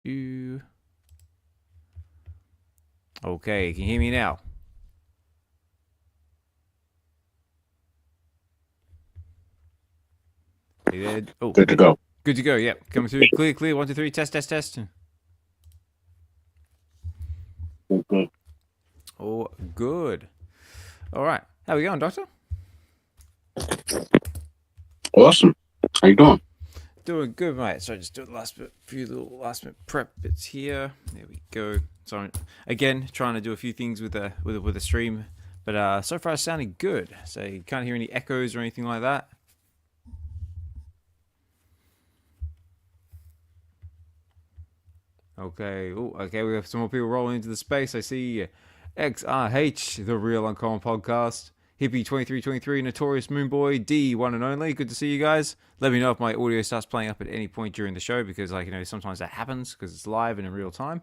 Ooh. Okay, can you hear me now? Oh, Good to go. good to go. Yep, coming through clear, clear. 1, 2, 3. Test, test, test. Good. Oh, good. All right, how we going, Doctor? Awesome. How you doing? Doing good, mate. So just do the few little last minute prep bits here. There we go. So again, trying to do a few things with the stream, but so far it's sounding good. So you can't hear any echoes or anything like that. Okay. Oh, okay. We have some more people rolling into the space. I see XRH, the Real Uncommon Podcast. Hippie2323, Notorious Moonboy, D, one and only. Good to see you guys. Let me know if my audio starts playing up at any point during the show because, sometimes that happens because it's live and in real time.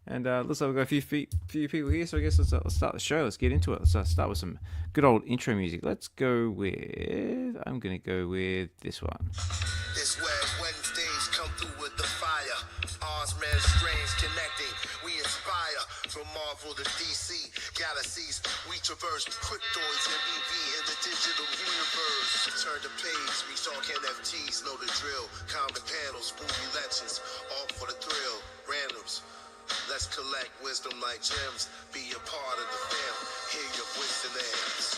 And looks like we've got a few people here, so I guess let's start the show. Let's get into it. Let's start with some good old intro music. Let's go with... I'm going to go with this one. This where Wednesdays come through with the fire. Ours, man, strange connecting. We inspire from Marvel to DC galaxies. We traverse cryptoids and VeVe in the digital universe. Turn the page, we talk NFTs, know the drill. Common panels, movie legends, all for the thrill. Randoms. Let's collect wisdom like gems. Be a part of the fam. Hear your voice and names.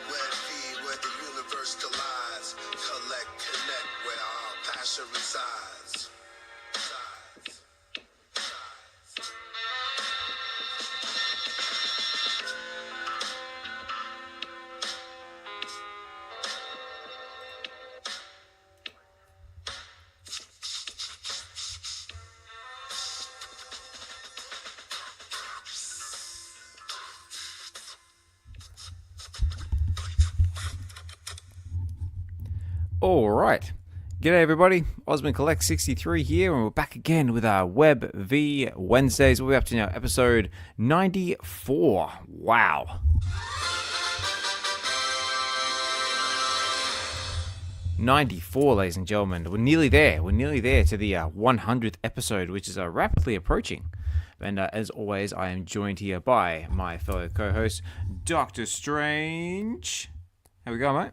Where the universe collides. Collect, connect where our passion resides. All right. G'day everybody, Osman Collect 63 here, and we're back again with our VeVe Wednesdays. We'll be up to now episode 94. Wow. 94, ladies and gentlemen. We're nearly there. We're nearly there to the 100th episode, which is rapidly approaching. And as always, I am joined here by my fellow co-host, Dr. Strange. How we going, mate?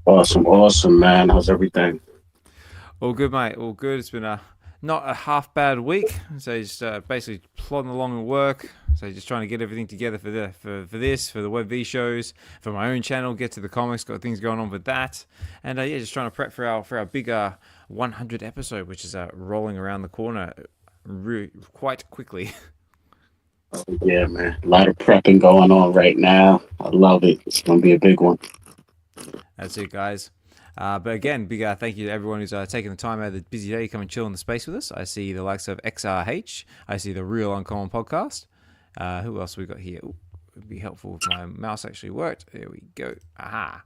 Awesome, man. How's everything? All good, mate. All good. It's been not a half bad week. So just basically plodding along at work. So just trying to get everything together for the VeVe shows, for my own channel, get to the comics, got things going on with that, and just trying to prep for our big 100 episode, which is rolling around the corner quite quickly. Yeah, man. A lot of prepping going on right now. I love it. It's gonna be a big one. That's it, guys. But again, big thank you to everyone who's taking the time out of the busy day to come and chill in the space with us. I see the likes of XRH. I see the Real Uncommon Podcast. Who else we got here? Ooh, it would be helpful if my mouse actually worked. There we go. Aha.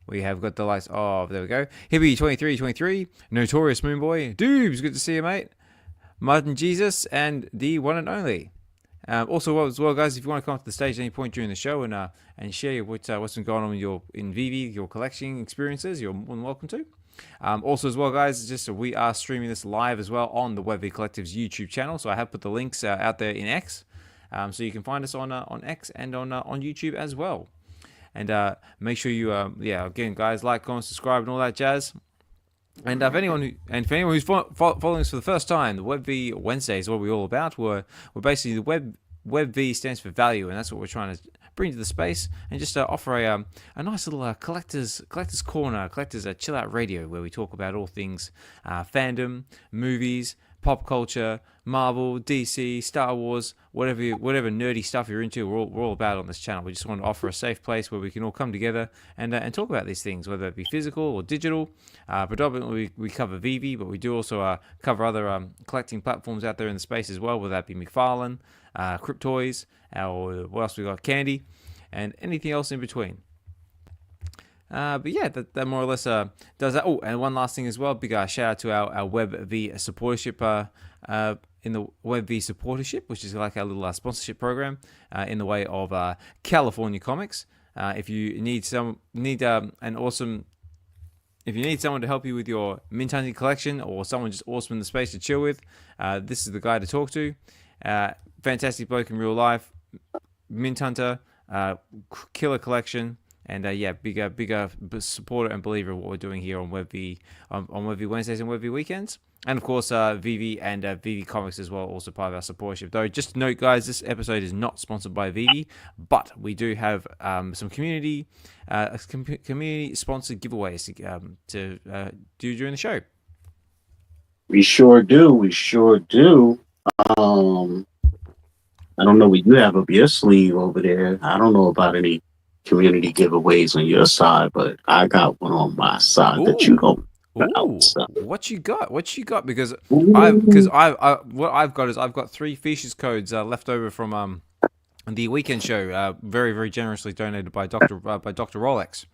We have got the likes of, there we go, Hippie2323, Notorious Moonboy, Doobs, good to see you, mate. Martin Jesus, and the one and only. Also, as well, guys, if you want to come up to the stage at any point during the show and share what's been going on in VeVe, your collecting experiences, you're more than welcome to. Also, as well, guys, just we are streaming this live as well on the VeVe Collectives YouTube channel. So I have put the links out there in X, so you can find us on X and on YouTube as well. And make sure you, again, guys, like, comment, subscribe, and all that jazz. And for anyone who's following us for the first time, the VeVe Wednesdays is what we're all about. We're basically the VeVe stands for value, and that's what we're trying to bring to the space, and just offer a nice little collector's corner, collector's chill out radio where we talk about all things fandom, movies, pop culture, Marvel, DC, Star Wars, whatever nerdy stuff you're into. We're all about it on this channel. We just want to offer a safe place where we can all come together and talk about these things, whether it be physical or digital. Predominantly we cover VeVe, but we do also cover other collecting platforms out there in the space as well, whether that be McFarlane, Cryptoys, or what else we got, Candy, and anything else in between. But yeah, that more or less does that. Oh, and one last thing as well, big shout out to our VeVe Supportorship VeVe Supportorship, which is like our little sponsorship program in the way of California comics. If you need if you need someone to help you with your mint hunting collection, or someone just awesome in the space to chill with, this is the guy to talk to. Fantastic bloke in real life, mint hunter, killer collection, and bigger supporter and believer of what we're doing here on VeVe Wednesdays and VeVe weekends. And of course, VeVe and VeVe Comics as well, also part of our supportorship. Though, just note, guys, this episode is not sponsored by VeVe, but we do have some community sponsored giveaways to do during the show. We sure do. We sure do. I don't know what you have up your sleeve over there. I don't know about any community giveaways on your side, but I got one on my side that you don't. What you got? Because what I've got is I've got 3 Fishes codes left over from the weekend show, very very generously donated by Dr. Rolex.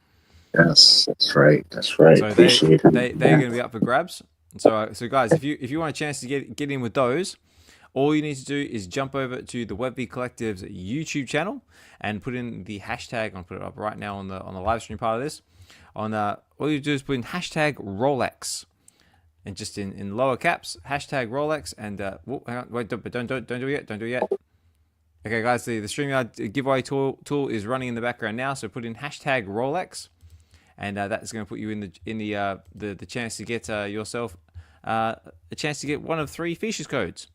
Yes, that's right. That's right. So they're going to be up for grabs. So guys, if you want a chance to get in with those, all you need to do is jump over to the VeVe Collectives YouTube channel and put in the hashtag. I'll put it up right now on the live stream part of this. All you do is put in hashtag Rolex, and just in lower caps, hashtag Rolex, and hang on, wait, don't do it yet. Okay, guys, the StreamYard giveaway tool is running in the background now, so put in hashtag Rolex, and that's going to put you in the chance to get yourself a chance to get one of 3 Fishes codes.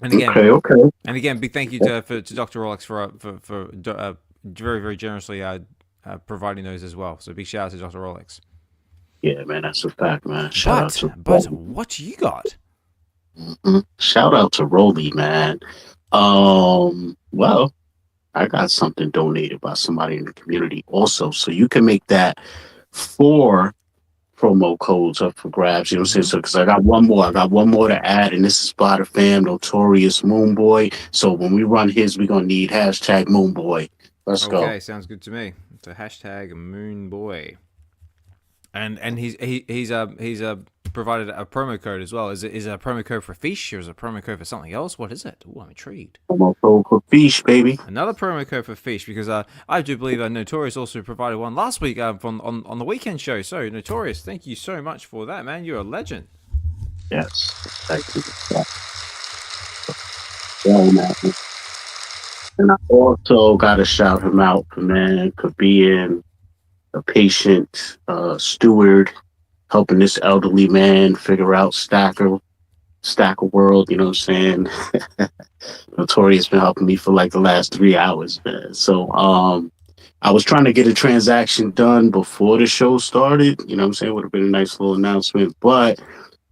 And again, okay. And again, big thank you to Dr. Rolex for very very generously providing those as well. So big shout out to Dr. Rolex. Yeah, man, that's a fact, man. But what you got? Shout out to Rolly, man. Well, I got something donated by somebody in the community also, so you can make that 4 promo codes up for grabs. You know what I'm saying? So, because I got one more to add, and this is by the fam, Notorious Moonboy. So when we run his, we're gonna need hashtag Moonboy. Let's go. Okay, sounds good to me. So hashtag Moonboy, and he's provided a promo code as well. Is it a promo code for fish, or is it a promo code for something else? What is it? Oh, I'm intrigued. Promo code for fish, baby. Another promo code for fish, because I do believe Notorious also provided one last week on the weekend show. So Notorious, thank you so much for that, man. You're a legend. Yes, thank you. Yeah, man. And I also got to shout him out, man, for being a patient steward, helping this elderly man figure out StackR world. You know what I'm saying? Notorious been helping me for like the last 3 hours, man. So I was trying to get a transaction done before the show started. You know what I'm saying? Would have been a nice little announcement, but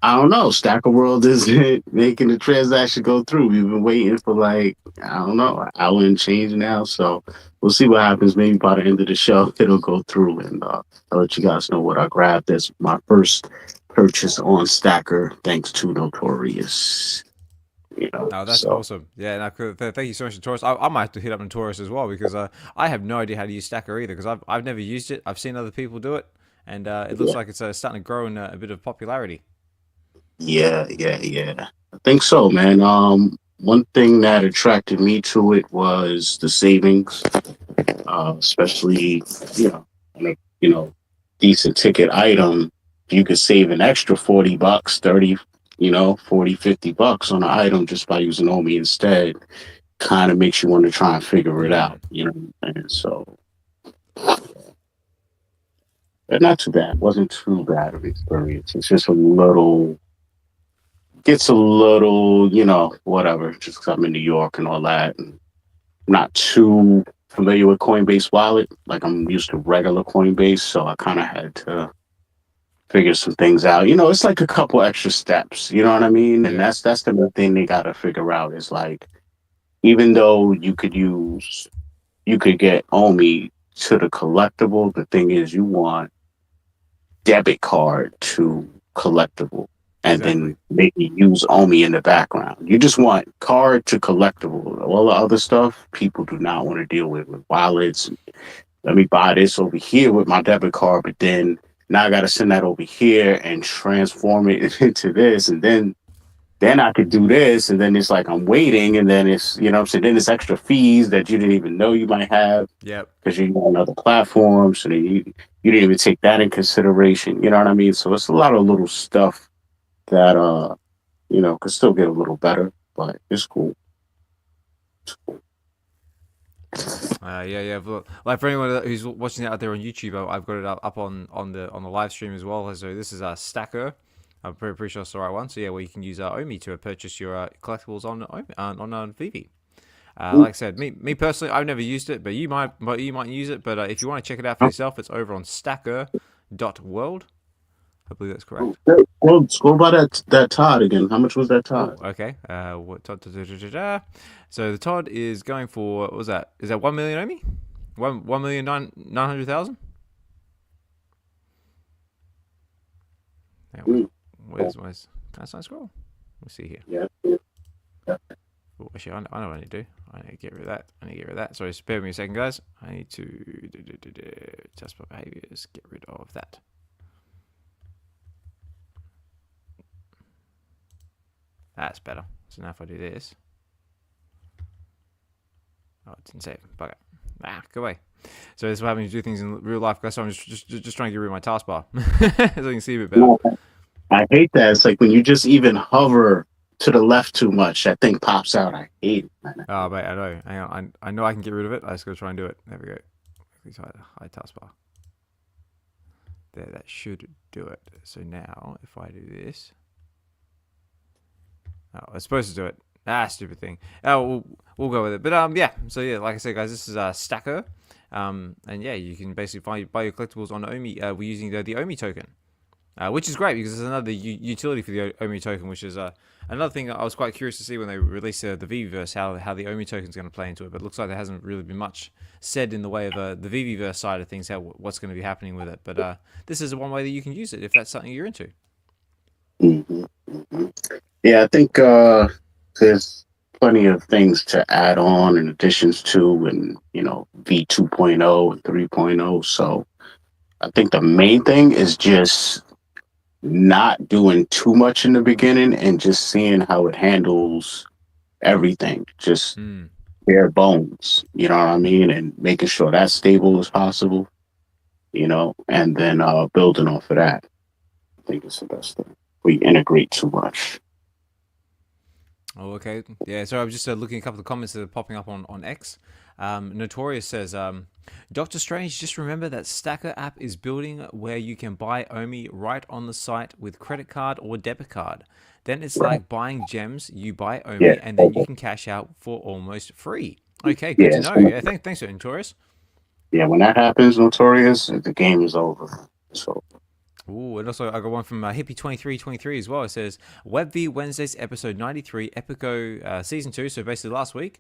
I don't know. StackR World isn't making the transaction go through. We've been waiting for like, I don't know, an hour and change now. So we'll see what happens. Maybe by the end of the show, it'll go through, and I'll let you guys know what I grabbed as my first purchase on StackR, thanks to Notorious. You know, oh, that's awesome. Yeah, thank you so much, Notorious. I might have to hit up Notorious as well, because I have no idea how to use StackR either, because I've never used it. I've seen other people do it, and it looks like it's starting to grow in a bit of popularity. Yeah. I think so, man. One thing that attracted me to it was the savings, especially, on a, decent ticket item. You could save an extra $40, 30, $40, $50 on an item just by using OMI instead. Kind of makes you want to try and figure it out, and so. But not too bad. Wasn't too bad of an experience. It's just gets a little, whatever, just because I'm in New York and all that. And I'm not too familiar with Coinbase Wallet. Like, I'm used to regular Coinbase, so I kind of had to figure some things out. It's like a couple extra steps, you know what I mean? And that's the main thing they got to figure out is, like, even though you could get OMI to the collectible, the thing is you want debit card to collectible. And then maybe use OMI in the background. You just want card to collectible. All the other stuff, people do not want to deal with wallets. Let me buy this over here with my debit card, but then now I got to send that over here and transform it into this. And then then I could do this, and then it's like I'm waiting, and then it's you know what I'm saying. Then it's extra fees that you didn't even know you might have Yep. because you're on other platforms, so then you didn't even take that in consideration. You know what I mean? So it's a lot of little stuff that could still get a little better, but it's cool. Yeah. Like for anyone who's watching it out there on YouTube, I've got it up on the live stream as well. So this is StackR. I'm pretty sure it's the right one. So yeah, where you can use Omi to purchase your collectibles on VeVe. Like I said, me personally, I've never used it, but you might use it. But if you want to check it out for yourself, it's over on StackR.world. I believe that's correct. Scroll by that Todd again. How much was that Oh, Todd? okay. What Todd? So the Todd is going for, what was that? Is that 1 million Omi? 1,900,000? Yeah, where's can I sign scroll? Let's see here. Yeah. Oh, actually, I know what I need to do. I need to get rid of that. Sorry, spare with me a second, guys. I need to test my behaviors. Get rid of that. That's better. So now if I do this. Oh, it didn't save. Bugger. Go away. So this is what happens to do things in real life, guys. So I'm just trying to get rid of my taskbar. So you can see a bit better. No, I hate that. It's like when you just even hover to the left too much, that thing pops out. I hate it, man. Oh, mate, I know. Hang on. I know I can get rid of it. I just got to try and do it. There we go. Please hide taskbar. There, that should do it. So now, if I do this. Oh, I was supposed to do it. Stupid thing. Oh, we'll go with it. But yeah. So yeah, like I said, guys, this is StackR. And yeah, you can basically buy your collectibles on Omi. We're using the Omi token, which is great because there's another utility for the Omi token, which is another thing I was quite curious to see when they released the VeVeVerse, how the Omi token is going to play into it. But it looks like there hasn't really been much said in the way of the VeVeVerse side of things, what's going to be happening with it. But this is one way that you can use it if that's something you're into. Mm-hmm. Mm-hmm. Yeah, I think there's plenty of things to add on in additions to, and V 2.0 and 3.0. So I think the main thing is just not doing too much in the beginning and just seeing how it handles everything. Just bare bones, you know what I mean, and making sure that's stable as possible, and then building off of that. I think it's the best thing. We integrate too much. Oh, okay. Yeah, so I was just looking at a couple of comments that are popping up on X. Notorious says, Doctor Strange, just remember that StackR app is building where you can buy Omi right on the site with credit card or debit card. Then it's like buying gems. You buy Omi and then you can cash out for almost free. Okay, good to know. Yeah, thanks for it, Notorious. Yeah, when that happens, Notorious, the game is over. So. Ooh, and also I got one from Hippie2323 as well. It says WebV Wednesdays episode 93 Epico season 2, so basically last week.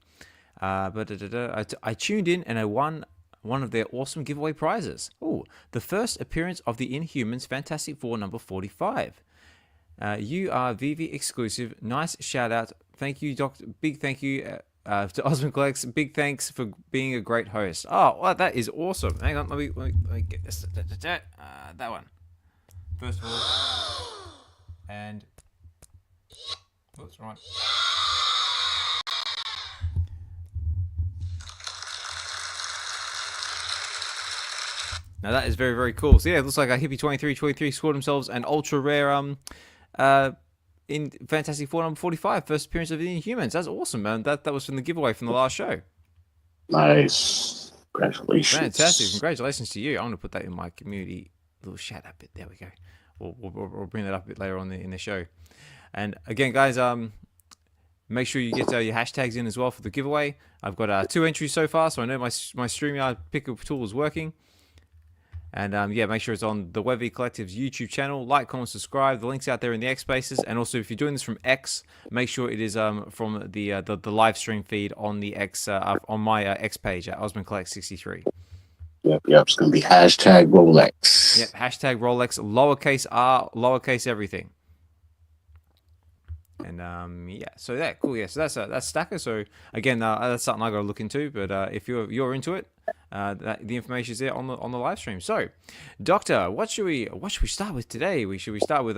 I tuned in and I won one of their awesome giveaway prizes. Ooh, the first appearance of the Inhumans Fantastic Four number 45. You are VeVe exclusive. Nice shout out. Thank you, Doctor. Big thank you to Osmond Collects. Big thanks for being a great host. Oh, well, that is awesome. Hang on, let me get this. That one. First of all, and oops, right. Now that is very, very cool. So yeah, it looks like a Hippie2323 scored themselves an ultra rare in Fantastic Four number 45, first appearance of the Inhumans. That's awesome, man. That was from the giveaway from the last show. Nice. Congratulations. Fantastic. Congratulations to you. I'm gonna put that in my community little shout out bit. There we go. We'll bring that up a bit later on in the show. And again, guys, make sure you get your hashtags in as well for the giveaway. I've got 2 entries so far, so I know my StreamYard pickup tool is working. And yeah, make sure it's on the VeVe Collectives YouTube channel. Like, comment, subscribe. The link's out there in the X Spaces. And also, if you're doing this from X, make sure it is from the live stream feed on the X on my X page at OsmondCollect63. Yep. It's going to be hashtag Rolex. Yep, hashtag Rolex, lowercase r, lowercase everything. And yeah, so cool. Yeah, so that's StackR. So again, that's something I got to look into. But if you're into it, the information is there on the live stream. So, Doctor, what should we start with today? Should we start with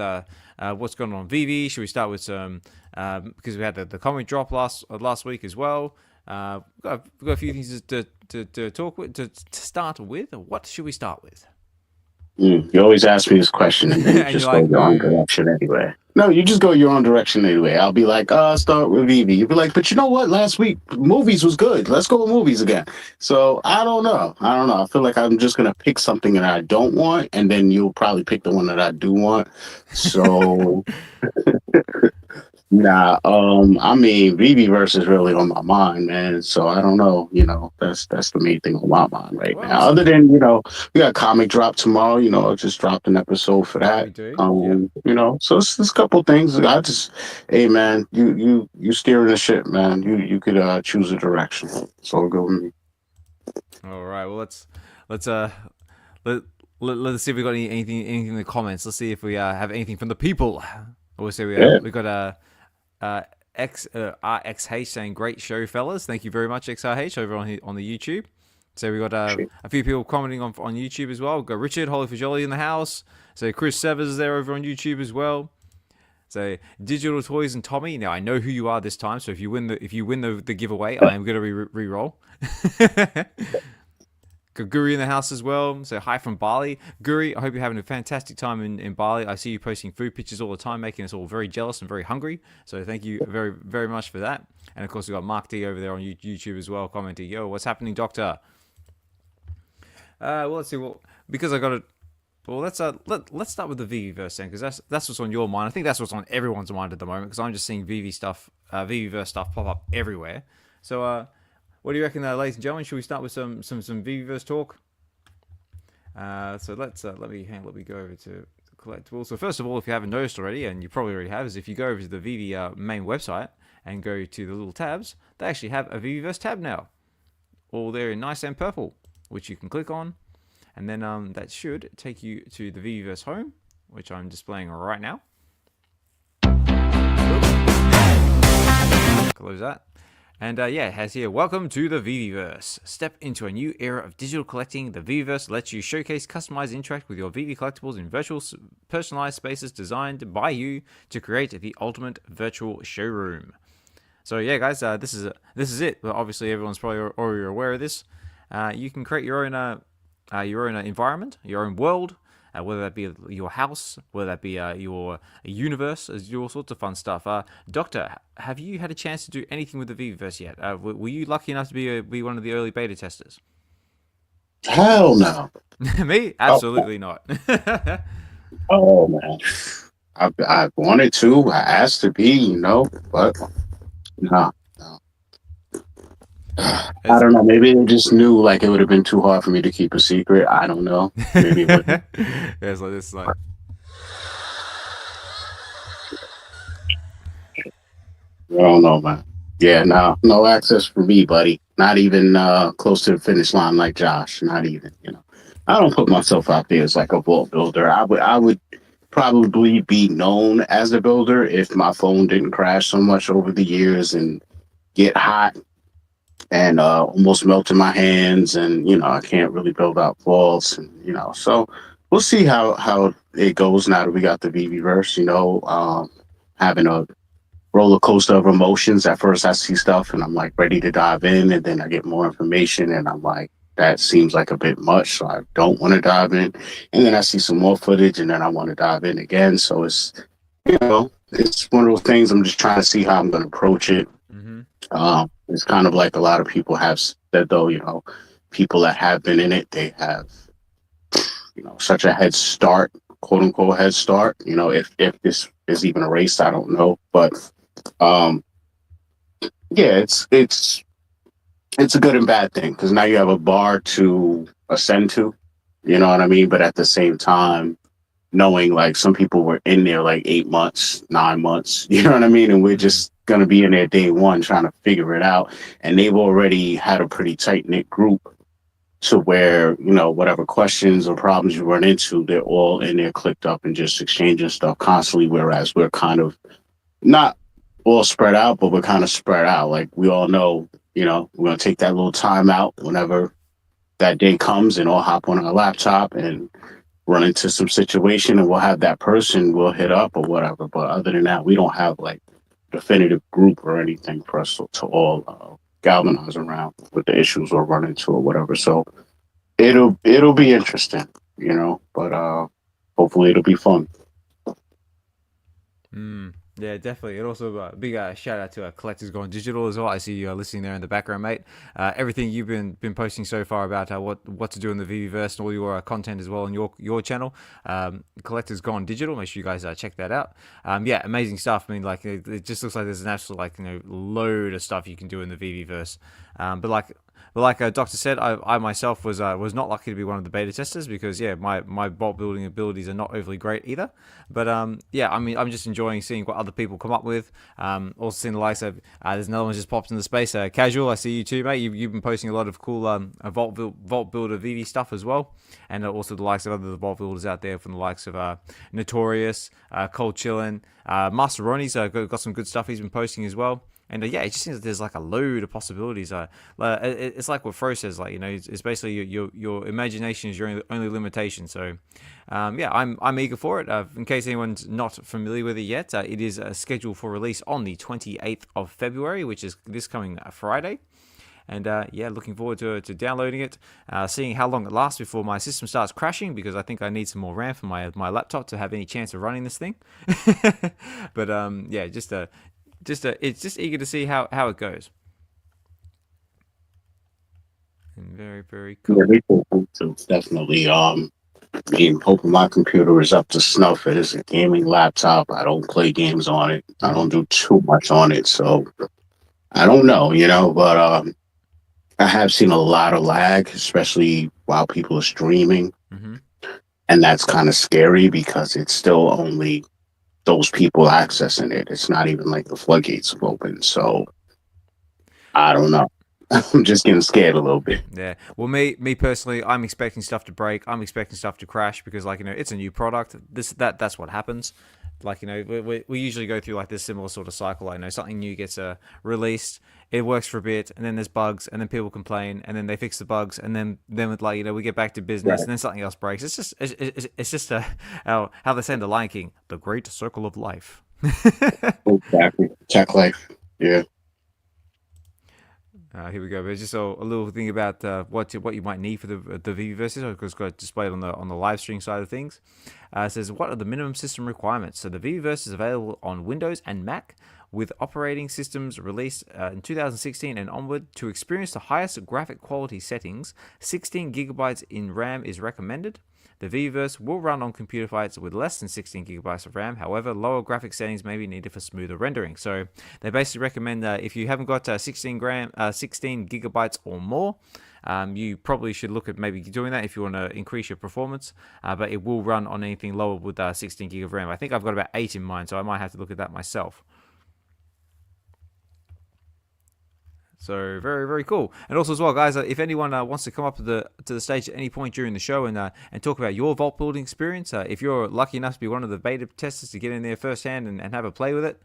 what's going on VeVe? Should we start with some because we had the comic drop last week as well? We've got a few things to talk with to start with. What should we start with? You always ask me this question and then you just go your own direction anyway. No, you just go your own direction anyway. I'll be like, start with VeVe. You'll be like, but you know what? Last week, movies was good. Let's go with movies again. So I don't know. I feel like I'm just going to pick something that I don't want, and then you'll probably pick the one that I do want. So... Nah, I mean, VeVeVerse is really on my mind, man. So I don't know, that's the main thing on my mind right now. Other than, we got comic drop tomorrow, I just dropped an episode for that. So it's a couple things. Hey man, you steering the ship, man. You could choose a direction. It's all good with me. All right, well let's see if we got anything in the comments. Let's see if we have anything from the people. We'll see we got RXH saying great show, fellas. Thank you very much, XRH, over on the YouTube. So we got a few people commenting on YouTube as well. We've got Richard Holy for Jolly in the house. So Chris Severs is there over on YouTube as well. So Digital Toys and Tommy. Now I know who you are this time. So if you win the giveaway, I am going to re-roll. Got Guri in the house as well. So hi from Bali. Guri, I hope you're having a fantastic time in Bali. I see you posting food pictures all the time, making us all very jealous and very hungry. So thank you very, very much for that. And of course, we've got Mark D over there on YouTube as well, commenting, yo, what's happening, Doctor? Well, let's see. Well, because I got it. Well, let's start with the VeVeVerse then, because that's what's on your mind. I think that's what's on everyone's mind at the moment, because I'm just seeing VeVeVerse stuff pop up everywhere. So, what do you reckon, ladies and gentlemen? Should we start with some VeVeVerse talk? So let me go over to Collectables. So first of all, if you haven't noticed already, and you probably already have, is if you go over to the VeVe main website and go to the little tabs, they actually have a VeVeVerse tab now, all there in nice and purple, which you can click on, and then that should take you to the VeVeVerse home, which I'm displaying right now. Close that. And it has here, welcome to the VeVeVerse. Step into a new era of digital collecting. The VeVeVerse lets you showcase, customize, and interact with your VeVe Collectables in virtual, personalized spaces designed by you to create the ultimate virtual showroom. So yeah, guys, this is it. Well, obviously, everyone's probably already aware of this. You can create your own environment, your own world. Whether that be your house, whether that be your universe, all sorts of fun stuff. Doctor, have you had a chance to do anything with the VeVeVerse yet? Were you lucky enough to be one of the early beta testers? Hell no. Me? Absolutely not. Oh man, I wanted to. I asked to be, but no. I don't know. Maybe they just knew like it would have been too hard for me to keep a secret. I don't know. Maybe it wouldn't. It's like this. Like... I don't know, man. Yeah, no access for me, buddy. Not even close to the finish line like Josh. Not even. I don't put myself out there as like a vault builder. I would probably be known as a builder if my phone didn't crash so much over the years and get hot. And almost melt in my hands, and I can't really build out vaults, and so we'll see how it goes now that we got the VeVeVerse. Having a roller coaster of emotions. At first, I see stuff, and I'm like ready to dive in, and then I get more information, and I'm like, that seems like a bit much, so I don't want to dive in. And then I see some more footage, and then I want to dive in again. So it's it's one of those things. I'm just trying to see how I'm going to approach it. Mm-hmm. It's kind of like a lot of people have said, though, people that have been in it, they have, such a head start, quote unquote head start. If this is even a race, I don't know. But it's a good and bad thing, because now you have a bar to ascend to, you know what I mean? But at the same time, knowing like some people were in there like 8 months, 9 months, you know what I mean? And we're just going to be in there day one trying to figure it out. And they've already had a pretty tight knit group to where, whatever questions or problems you run into, they're all in there clicked up and just exchanging stuff constantly. Whereas we're kind of not all spread out, but we're kind of spread out. Like we all know, we're going to take that little time out whenever that day comes and I'll hop on our laptop and run into some situation, and we'll have that person we'll hit up or whatever. But other than that, we don't have like definitive group or anything for us to all galvanize around with the issues we'll run into or whatever. So it'll be interesting, you know. But hopefully it'll be fun. Yeah, definitely. And also a big shout out to Collectors Gone Digital as well. I see you listening there in the background, mate. Everything you've been posting so far about what to do in the VeVeVerse and all your content as well on your channel, Collectors Gone Digital. Make sure you guys check that out. Yeah, amazing stuff. I mean, like it just looks like there's an absolute load of stuff you can do in the VeVeVerse. But like Dokta said, I myself was not lucky to be one of the beta testers because my vault building abilities are not overly great either. But yeah, I mean I'm just enjoying seeing what other people come up with. Also seeing the likes of there's another one just popped into space. Casual, I see you too, mate. You've been posting a lot of cool vault builder VV stuff as well, and also the likes of other vault builders out there from the likes of Notorious, Cold Chillin', Master Ronnie's got some good stuff he's been posting as well. And yeah, it just seems like there's like a load of possibilities. It's like what Fro says, like, you know, it's basically your imagination is your only limitation. So yeah, I'm eager for it. In case anyone's not familiar with it yet, it is scheduled for release on the 28th of February, which is this coming Friday. And yeah, looking forward to downloading it, seeing how long it lasts before my system starts crashing, because I think I need some more RAM for my laptop to have any chance of running this thing. But yeah, it's just eager to see how it goes. And very, very cool. Yeah, we cool too, definitely. I mean, hoping my computer is up to snuff. It is a gaming laptop. I don't play games on it. I don't do too much on it, so I don't know, you know. But I have seen a lot of lag, especially while people are streaming, and that's kind of scary because it's still only those people accessing it. It's not even like the floodgates have opened. So I don't know. I'm just getting scared a little bit. Yeah. Well, me personally, I'm expecting stuff to break. I'm expecting stuff to crash because, like, you know, it's a new product. That's what happens. Like, you know, we usually go through like this similar sort of cycle. I know something new gets released, it works for a bit, and then there's bugs, and then people complain, and then they fix the bugs, and then with, like, you know, we get back to business, and then something else breaks. It's just how they say in The Lion King, the great circle of life. Exactly. Tech life. Yeah. Here we go. There's just a little thing about what you might need for the VeVeVerse, because it's got displayed on the live stream side of things. It says, what are the minimum system requirements? So the VeVeVerse is available on Windows and Mac, with operating systems released in 2016 and onward. To experience the highest graphic quality settings, 16 gigabytes in RAM is recommended. The VeVeVerse will run on computer files with less than 16 gigabytes of RAM. However, lower graphic settings may be needed for smoother rendering. So they basically recommend that if you haven't got 16 gigabytes or more, you probably should look at maybe doing that if you want to increase your performance. But it will run on anything lower with 16 gig of RAM. I think I've got about 8 in mind, so I might have to look at that myself. So very, very cool. And also as well, guys, if anyone wants to come up to the stage at any point during the show and talk about your vault building experience, if you're lucky enough to be one of the beta testers to get in there firsthand and have a play with it,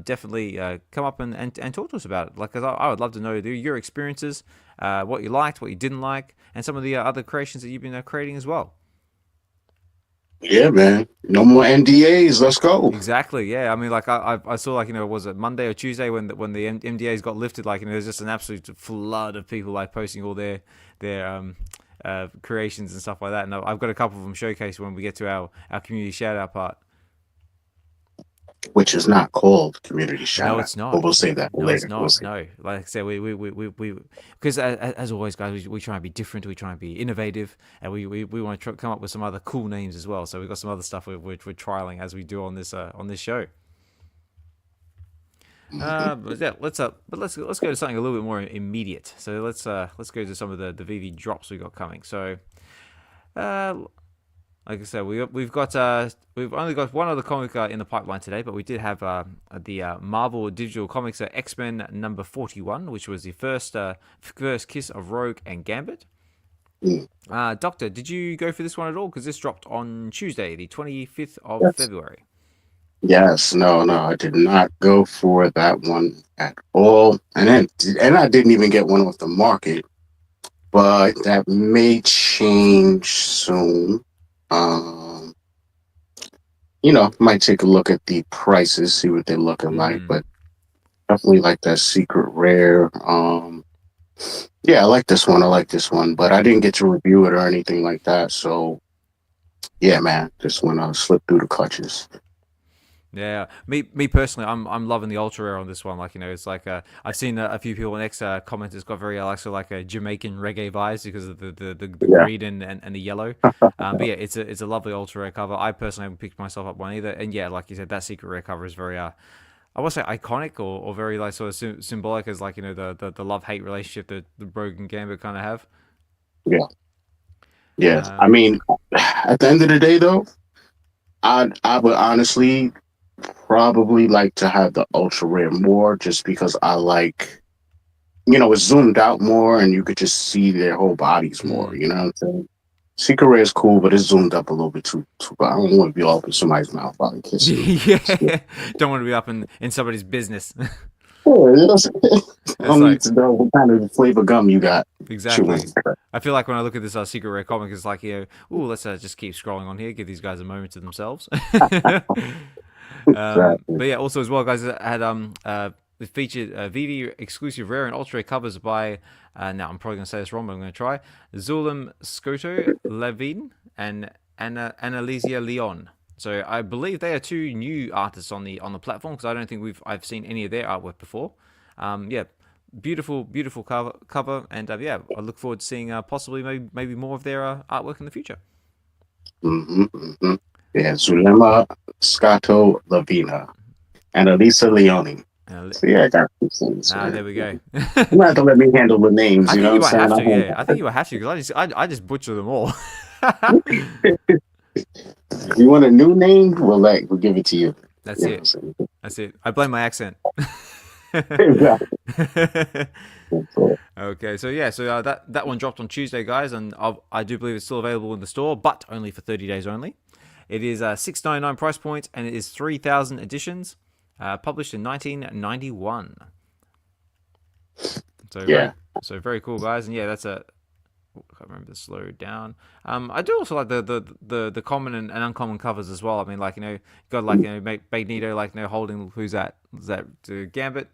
definitely come up and talk to us about it. Like, 'cause I would love to know your experiences, what you liked, what you didn't like, and some of the other creations that you've been creating as well. Yeah, man. No more NDAs. Let's go. Exactly. Yeah. I mean, like I saw, like, you know, was it Monday or Tuesday when the MDAs got lifted? Like, you know, there's just an absolute flood of people like posting all their creations and stuff like that. And I've got a couple of them showcased when we get to our community shout out part. Which is not called community shout out. No, it's not. But we'll say that later. It's not. No, like I said, we because as always, guys, we try and be different. We try and be innovative, and we want to come up with some other cool names as well. So we've got some other stuff we're trialing as we do on this show. But yeah, let's go to something a little bit more immediate. So let's go to some of the VeVe drops we got coming. So. Like I said, we've only got one other comic in the pipeline today, but we did have the Marvel Digital Comics X-Men number 41, which was the first kiss of Rogue and Gambit. Dokta, did you go for this one at all? Because this dropped on Tuesday, the 25th of February. Yes, no, I did not go for that one at all, and I didn't even get one off the market. but that may change soon. Um, might take a look at the prices, see what they're looking like, Mm. but definitely like that secret rare. Yeah, I like this one. I like this one, but I didn't get to review it or anything like that. So yeah, man, this one slipped through the clutches. Yeah, me personally, I'm loving the ultra rare on this one. Like it's like I've seen a few people next comment. It's got very like a Jamaican reggae vibes because of the Yeah, green and the yellow. But yeah, it's a lovely ultra rare cover. I personally haven't picked myself up one either. And yeah, like you said, that secret rare cover is very I want to say iconic or very like sort of symbolic as like the love hate relationship that the Rogue and Gambit kind of have. yeah, yeah. I Um, mean, at the end of the day, though, I would honestly probably like to have the ultra rare more, just because I like, it's zoomed out more and you could just see their whole bodies more. mm. You know what I'm saying? Secret rare is cool, but it's zoomed up a little bit too. I don't want to be all up in somebody's mouth while they kissing them. Yeah, don't want to be up in somebody's business. Yeah, I It's don't need like to know what kind of flavor gum you got chewing. exactly. I feel like when I look at this secret rare comic, it's like oh, let's just keep scrolling on here, give these guys a moment to themselves. Exactly. But yeah, also as well, guys, it had it featured VeVe exclusive rare and ultra rare covers by now I'm probably gonna say this wrong, but I'm gonna try Zulem Scoto Levine and Annalisia Leon. So I believe they are two new artists on the platform because I don't think I've seen any of their artwork before. Yeah, beautiful cover, and yeah, I look forward to seeing possibly maybe more of their artwork in the future. Mm-hmm, mm-hmm. Yeah, Zulema Scotto Lavina and Elisa Leone. So yeah, I got some things, There man. we go. You might have to let me handle the names, I you think know you what might I'm have to. saying? Yeah, I think you might have to because I just butcher them all. If you want a new name, we'll give it to you. That's You know what I'm it. saying? That's it. I blame my accent. Exactly. Okay, so yeah, so that one dropped on Tuesday, guys, and I do believe it's still available in the store, but only for 30 days only. It is a $6.99 price point, and it is 3,000 editions, published in 1991. So Yeah. very cool, guys, and yeah, that's a. I can't remember the slow down. I do also like the common and uncommon covers as well. I mean, like got like Magneto like holding who's that? Is that Gambit,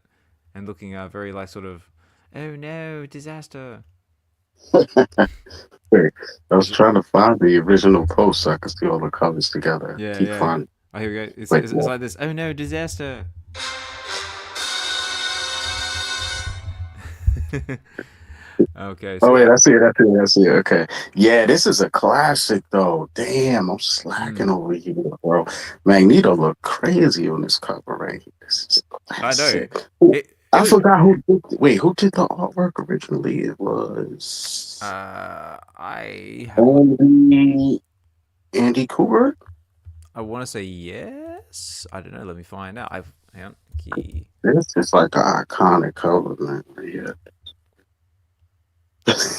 and looking very like sort of, oh no, disaster. I was trying to find the original post so I could see all the covers together. Keep Yeah. finding. Oh, here we go. It's, Wait, it's, it's what? like this. Oh no, disaster. Okay, so Oh wait, yeah. I see it. Okay. Yeah, this is a classic though. Damn, I'm slacking Mm, over here, bro. Magneto look crazy on this cover right here. This is a I know. classic. Ooh, It I was. forgot who did the artwork originally? It was I have. Andy Kubert. I want to say yes. I don't know. Let me find out. I've hang on. Key. This is like an iconic cover, man. Yeah.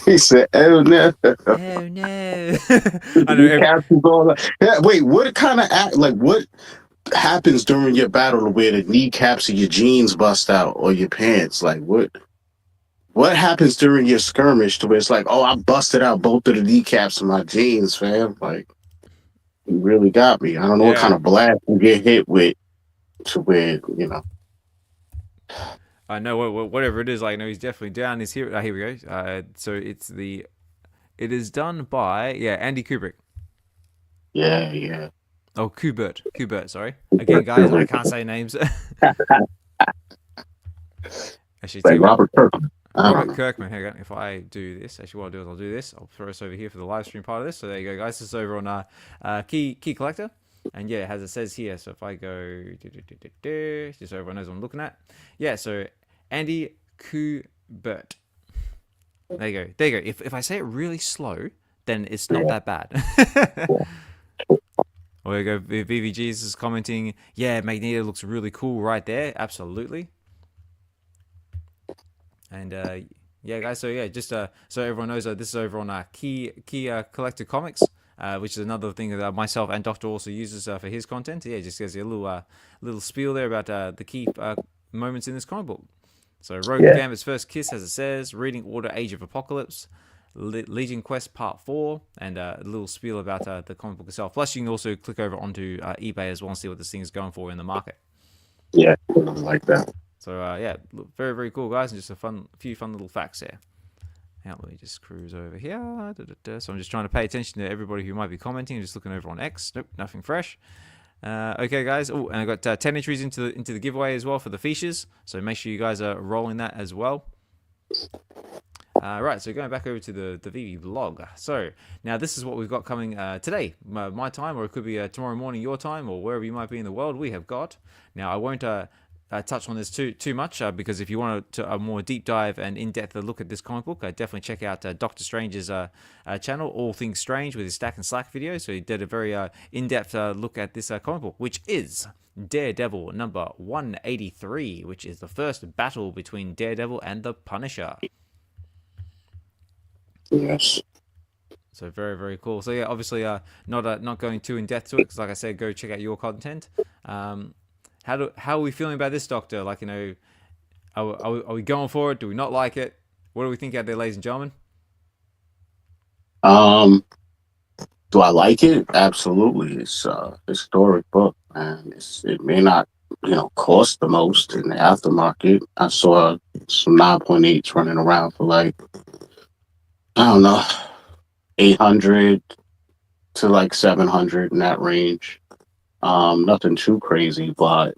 He said, "Oh no." Oh no! I know. Captain's all that. Yeah, wait, what kind of act? Like, what happens during your battle where the kneecaps of your jeans bust out or your pants? Like, what happens during your skirmish to where it's like, oh, I busted out both of the kneecaps of my jeans, fam? Like, you really got me. I don't know what kind Yeah, of blast you get hit with to where I know. Whatever it is, like, no, he's definitely down. He's here. Here we go. So it is done by Andy Kubrick. Yeah, yeah. Oh, Kubert. Sorry. Again, guys, I can't say names. Actually, tell Like you what. Robert Kirkman. I don't Robert know. Kirkman. Hang on. If I do this, actually, what I'll do is I'll do this. I'll throw this over here for the live stream part of this. So there you go, guys. This is over on Key Collector, and yeah, as it says here. So if I go just so everyone knows what I'm looking at. Yeah. So Andy Kubert. There you go. There you go. If I say it really slow, then it's not that bad. Well, there you go. VVG's is commenting. Yeah, Magneto looks really cool right there. Absolutely. And yeah, guys. So yeah, just so everyone knows, this is over on Key Collector Comics, which is another thing that myself and Dokta also uses for his content. Yeah, just gives you a little spiel there about the key moments in this comic book. So Rogue and Gambit's first kiss, as it says, reading order, Age of Apocalypse, Legion Quest Part 4 and a little spiel about the comic book itself. Plus, you can also click over onto eBay as well and see what this thing is going for in the market. Yeah, I like that. So yeah, very, very cool, guys, and just a few fun little facts here. Now let me just cruise over here. So I'm just trying to pay attention to everybody who might be commenting. Just looking over on X. Nope, nothing fresh. Okay, guys. Oh, and I got 10 entries into the giveaway as well for the features. So make sure you guys are rolling that as well. Right, so going back over to the VeVe blog. So now this is what we've got coming today, my time, or it could be tomorrow morning your time, or wherever you might be in the world. We have got. Now I won't touch on this too much because if you want a more deep dive and in-depth look at this comic book, definitely check out Doctor Strange's channel, All Things Strange, with his Stack and Slack video. So he did a very in-depth look at this comic book, which is Daredevil number 183, which is the first battle between Daredevil and the Punisher. Yes. So very, very cool. So yeah, obviously not going too in depth to it because, like I said, go check out your content. How are we feeling about this, Doctor? Like, you know, are we going for it? Do we not like it? What do we think out there, ladies and gentlemen? Do I like it? Absolutely. It's a historic book, and it may not, cost the most in the aftermarket. I saw some 9.8s running around for like, I don't know, 800 to like 700 in that range. Nothing too crazy, but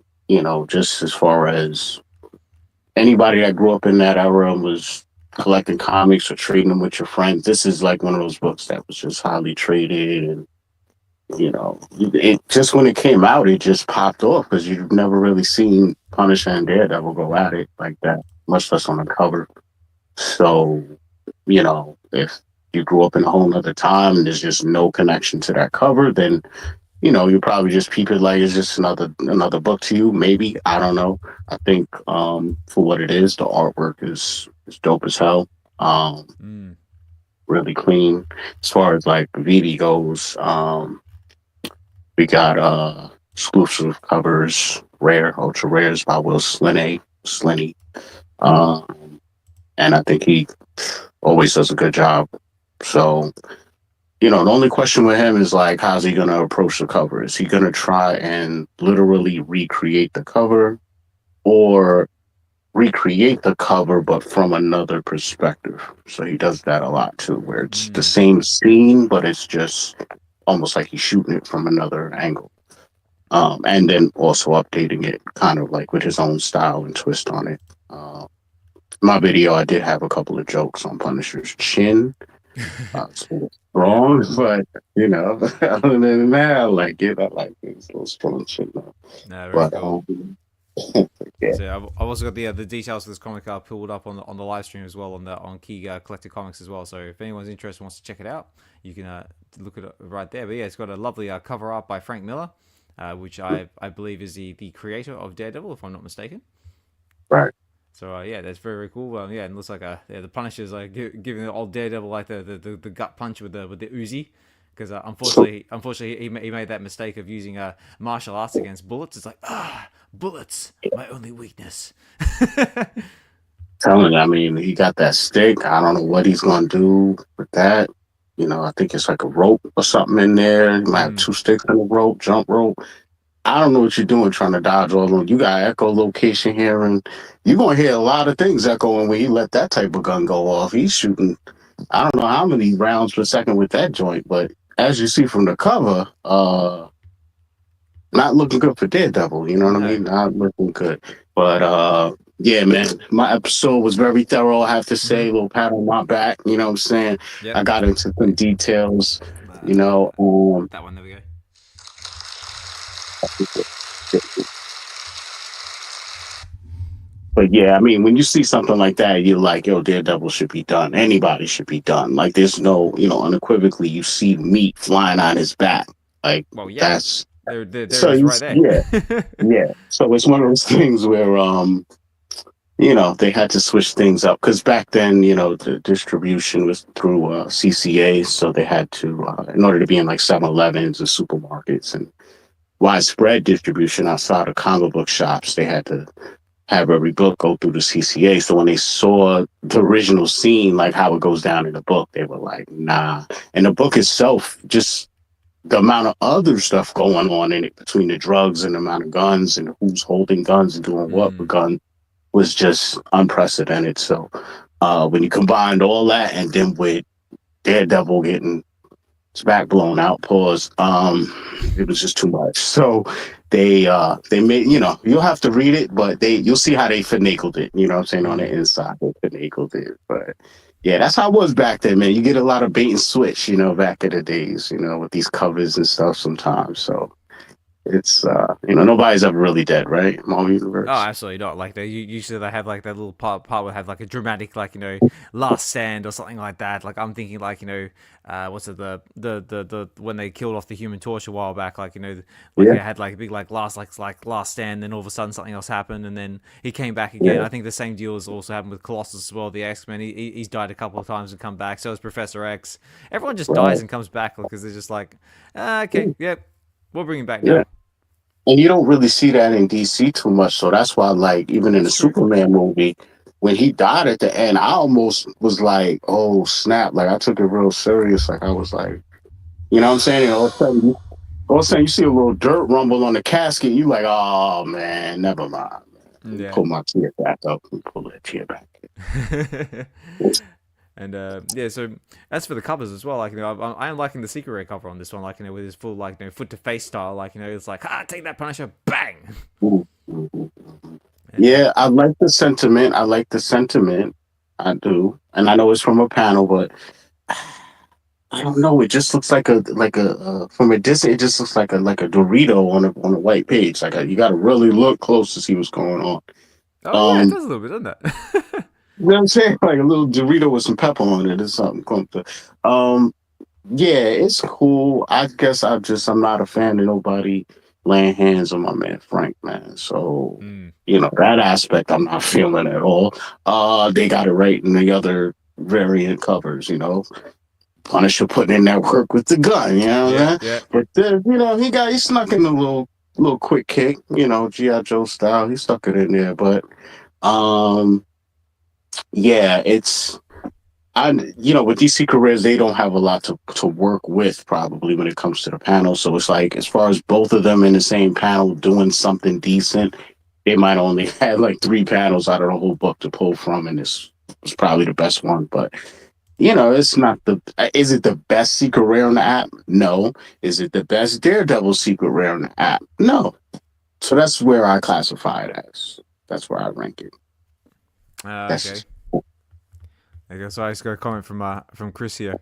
just as far as anybody that grew up in that era and was collecting comics or trading them with your friends, this is like one of those books that was just highly traded, and it just when it came out, it just popped off because you've never really seen Punisher and Daredevil go at it like that, much less on the cover. So, if you grew up in a whole other time and there's just no connection to that cover, then you probably just peep it like it's just another book to you. Maybe, I don't know. I think for what it is, the artwork is dope as hell. Really clean. As far as like VeVe goes, we got exclusive covers, rare, ultra rares by Will Sliney. And I think he always does a good job. So, the only question with him is like, how's he going to approach the cover? Is he going to try and literally recreate the cover, or recreate the cover but from another perspective? So he does that a lot too, where it's the same scene, but it's just almost like he's shooting it from another angle. And then also updating it kind of like with his own style and twist on it. My video, I did have a couple of jokes on Punisher's chin. Wrong, but other than that, I like it. I like this little strong chin. Very cool. Yeah. So I've also got the details of this comic pulled up on the live stream as well on Key Collected Comics as well. So if anyone's interested and wants to check it out, you can look at it right there. But yeah, it's got a lovely cover art by Frank Miller, which I believe is the creator of Daredevil, if I'm not mistaken. Right. So yeah, that's very, very cool. Yeah, and it looks like the Punisher's like giving the old Daredevil like the gut punch with the Uzi, because unfortunately he made that mistake of using martial arts against bullets. It's like bullets, my only weakness. Telling you, I mean, he got that stick. I don't know what he's gonna do with that. I think it's like a rope or something in there. You might have 2 sticks in the rope, jump rope. I don't know what you're doing trying to dodge all of them. You got echolocation here, and you're going to hear a lot of things echoing when he let that type of gun go off. He's shooting, I don't know how many rounds per second with that joint, but as you see from the cover, not looking good for Daredevil. You know what I mean? Not looking good. But yeah, man, my episode was very thorough, I have to say. A little pat on my back, you know what I'm saying? Yep. I got into some details, that one, there we go. But yeah, I mean, when you see something like that, you're like, yo, Daredevil should be done. Anybody should be done. Like, there's no, unequivocally, you see meat flying on his back. Like, well, yeah, that's so right there. Yeah. So it's one of those things where, they had to switch things up because back then, the distribution was through CCA, so they had to, in order to be in like 7-Elevens and supermarkets and widespread distribution outside of comic book shops, they had to have every book go through the CCA. So when they saw the original scene, like how it goes down in the book, they were like, nah. And the book itself, just the amount of other stuff going on in it between the drugs and the amount of guns and who's holding guns and doing what with guns was just unprecedented. So when you combined all that and then with Daredevil getting his back blown out, pause, it was just too much. So they made, you'll have to read it, but you'll see how they finagled it, you know what I'm saying, on the inside. They finagled it. But yeah, that's how it was back then, man. You get a lot of bait and switch, back in the days, with these covers and stuff sometimes. So it's nobody's ever really dead, right? Marvel Universe. Oh, absolutely not. Like usually they have like that little part will have like a dramatic like last stand or something like that. Like I'm thinking like what's it the when they killed off the Human Torch a while back, like they had like a big like last stand, then all of a sudden something else happened and then he came back again. Yeah. I think the same deal has also happened with Colossus as well, the X-Men. He's died a couple of times and come back. So is Professor X. Everyone just dies and comes back because they're just like, okay, yep, we'll bring him back now. Yeah. And you don't really see that in DC too much. So that's why, like, even in the Superman movie, when he died at the end, I almost was like, oh, snap. Like, I took it real serious. Like, I was like, you know what I'm saying? And all of a sudden, you see a little dirt rumble on the casket. You like, oh, man, never mind. Man. Yeah. Pull my tear back up and pull that tear back. And so as for the covers as well, like I am liking the Secret Rare cover on this one, like with his full like foot to face style, like it's like take that Punisher, bang. Yeah, I like the sentiment. I do, and I know it's from a panel, but I don't know. It just looks like a from a distance. It just looks like a Dorito on a white page. Like you got to really look close to see what's going on. Oh yeah, it does a little bit, doesn't it? You know what I'm saying? Like a little Dorito with some pepper on it or something. Yeah, it's cool. I guess I'm not a fan of nobody laying hands on my man Frank, man. So that aspect I'm not feeling at all. They got it right in the other variant covers, Punisher putting in that work with the gun, Yeah. But then, he snuck in a little quick kick, G.I. Joe style. He stuck it in there, but yeah, with these secret rares, they don't have a lot to work with probably when it comes to the panel. So it's like, as far as both of them in the same panel doing something decent, they might only have like 3 panels out of the whole book to pull from, and this was probably the best one. But it's not is it the best secret rare on the app? No. Is it the best Daredevil secret rare on the app? No. So that's where I classify it as. That's where I rank it. Okay. Okay, so I just got a comment from Chris here.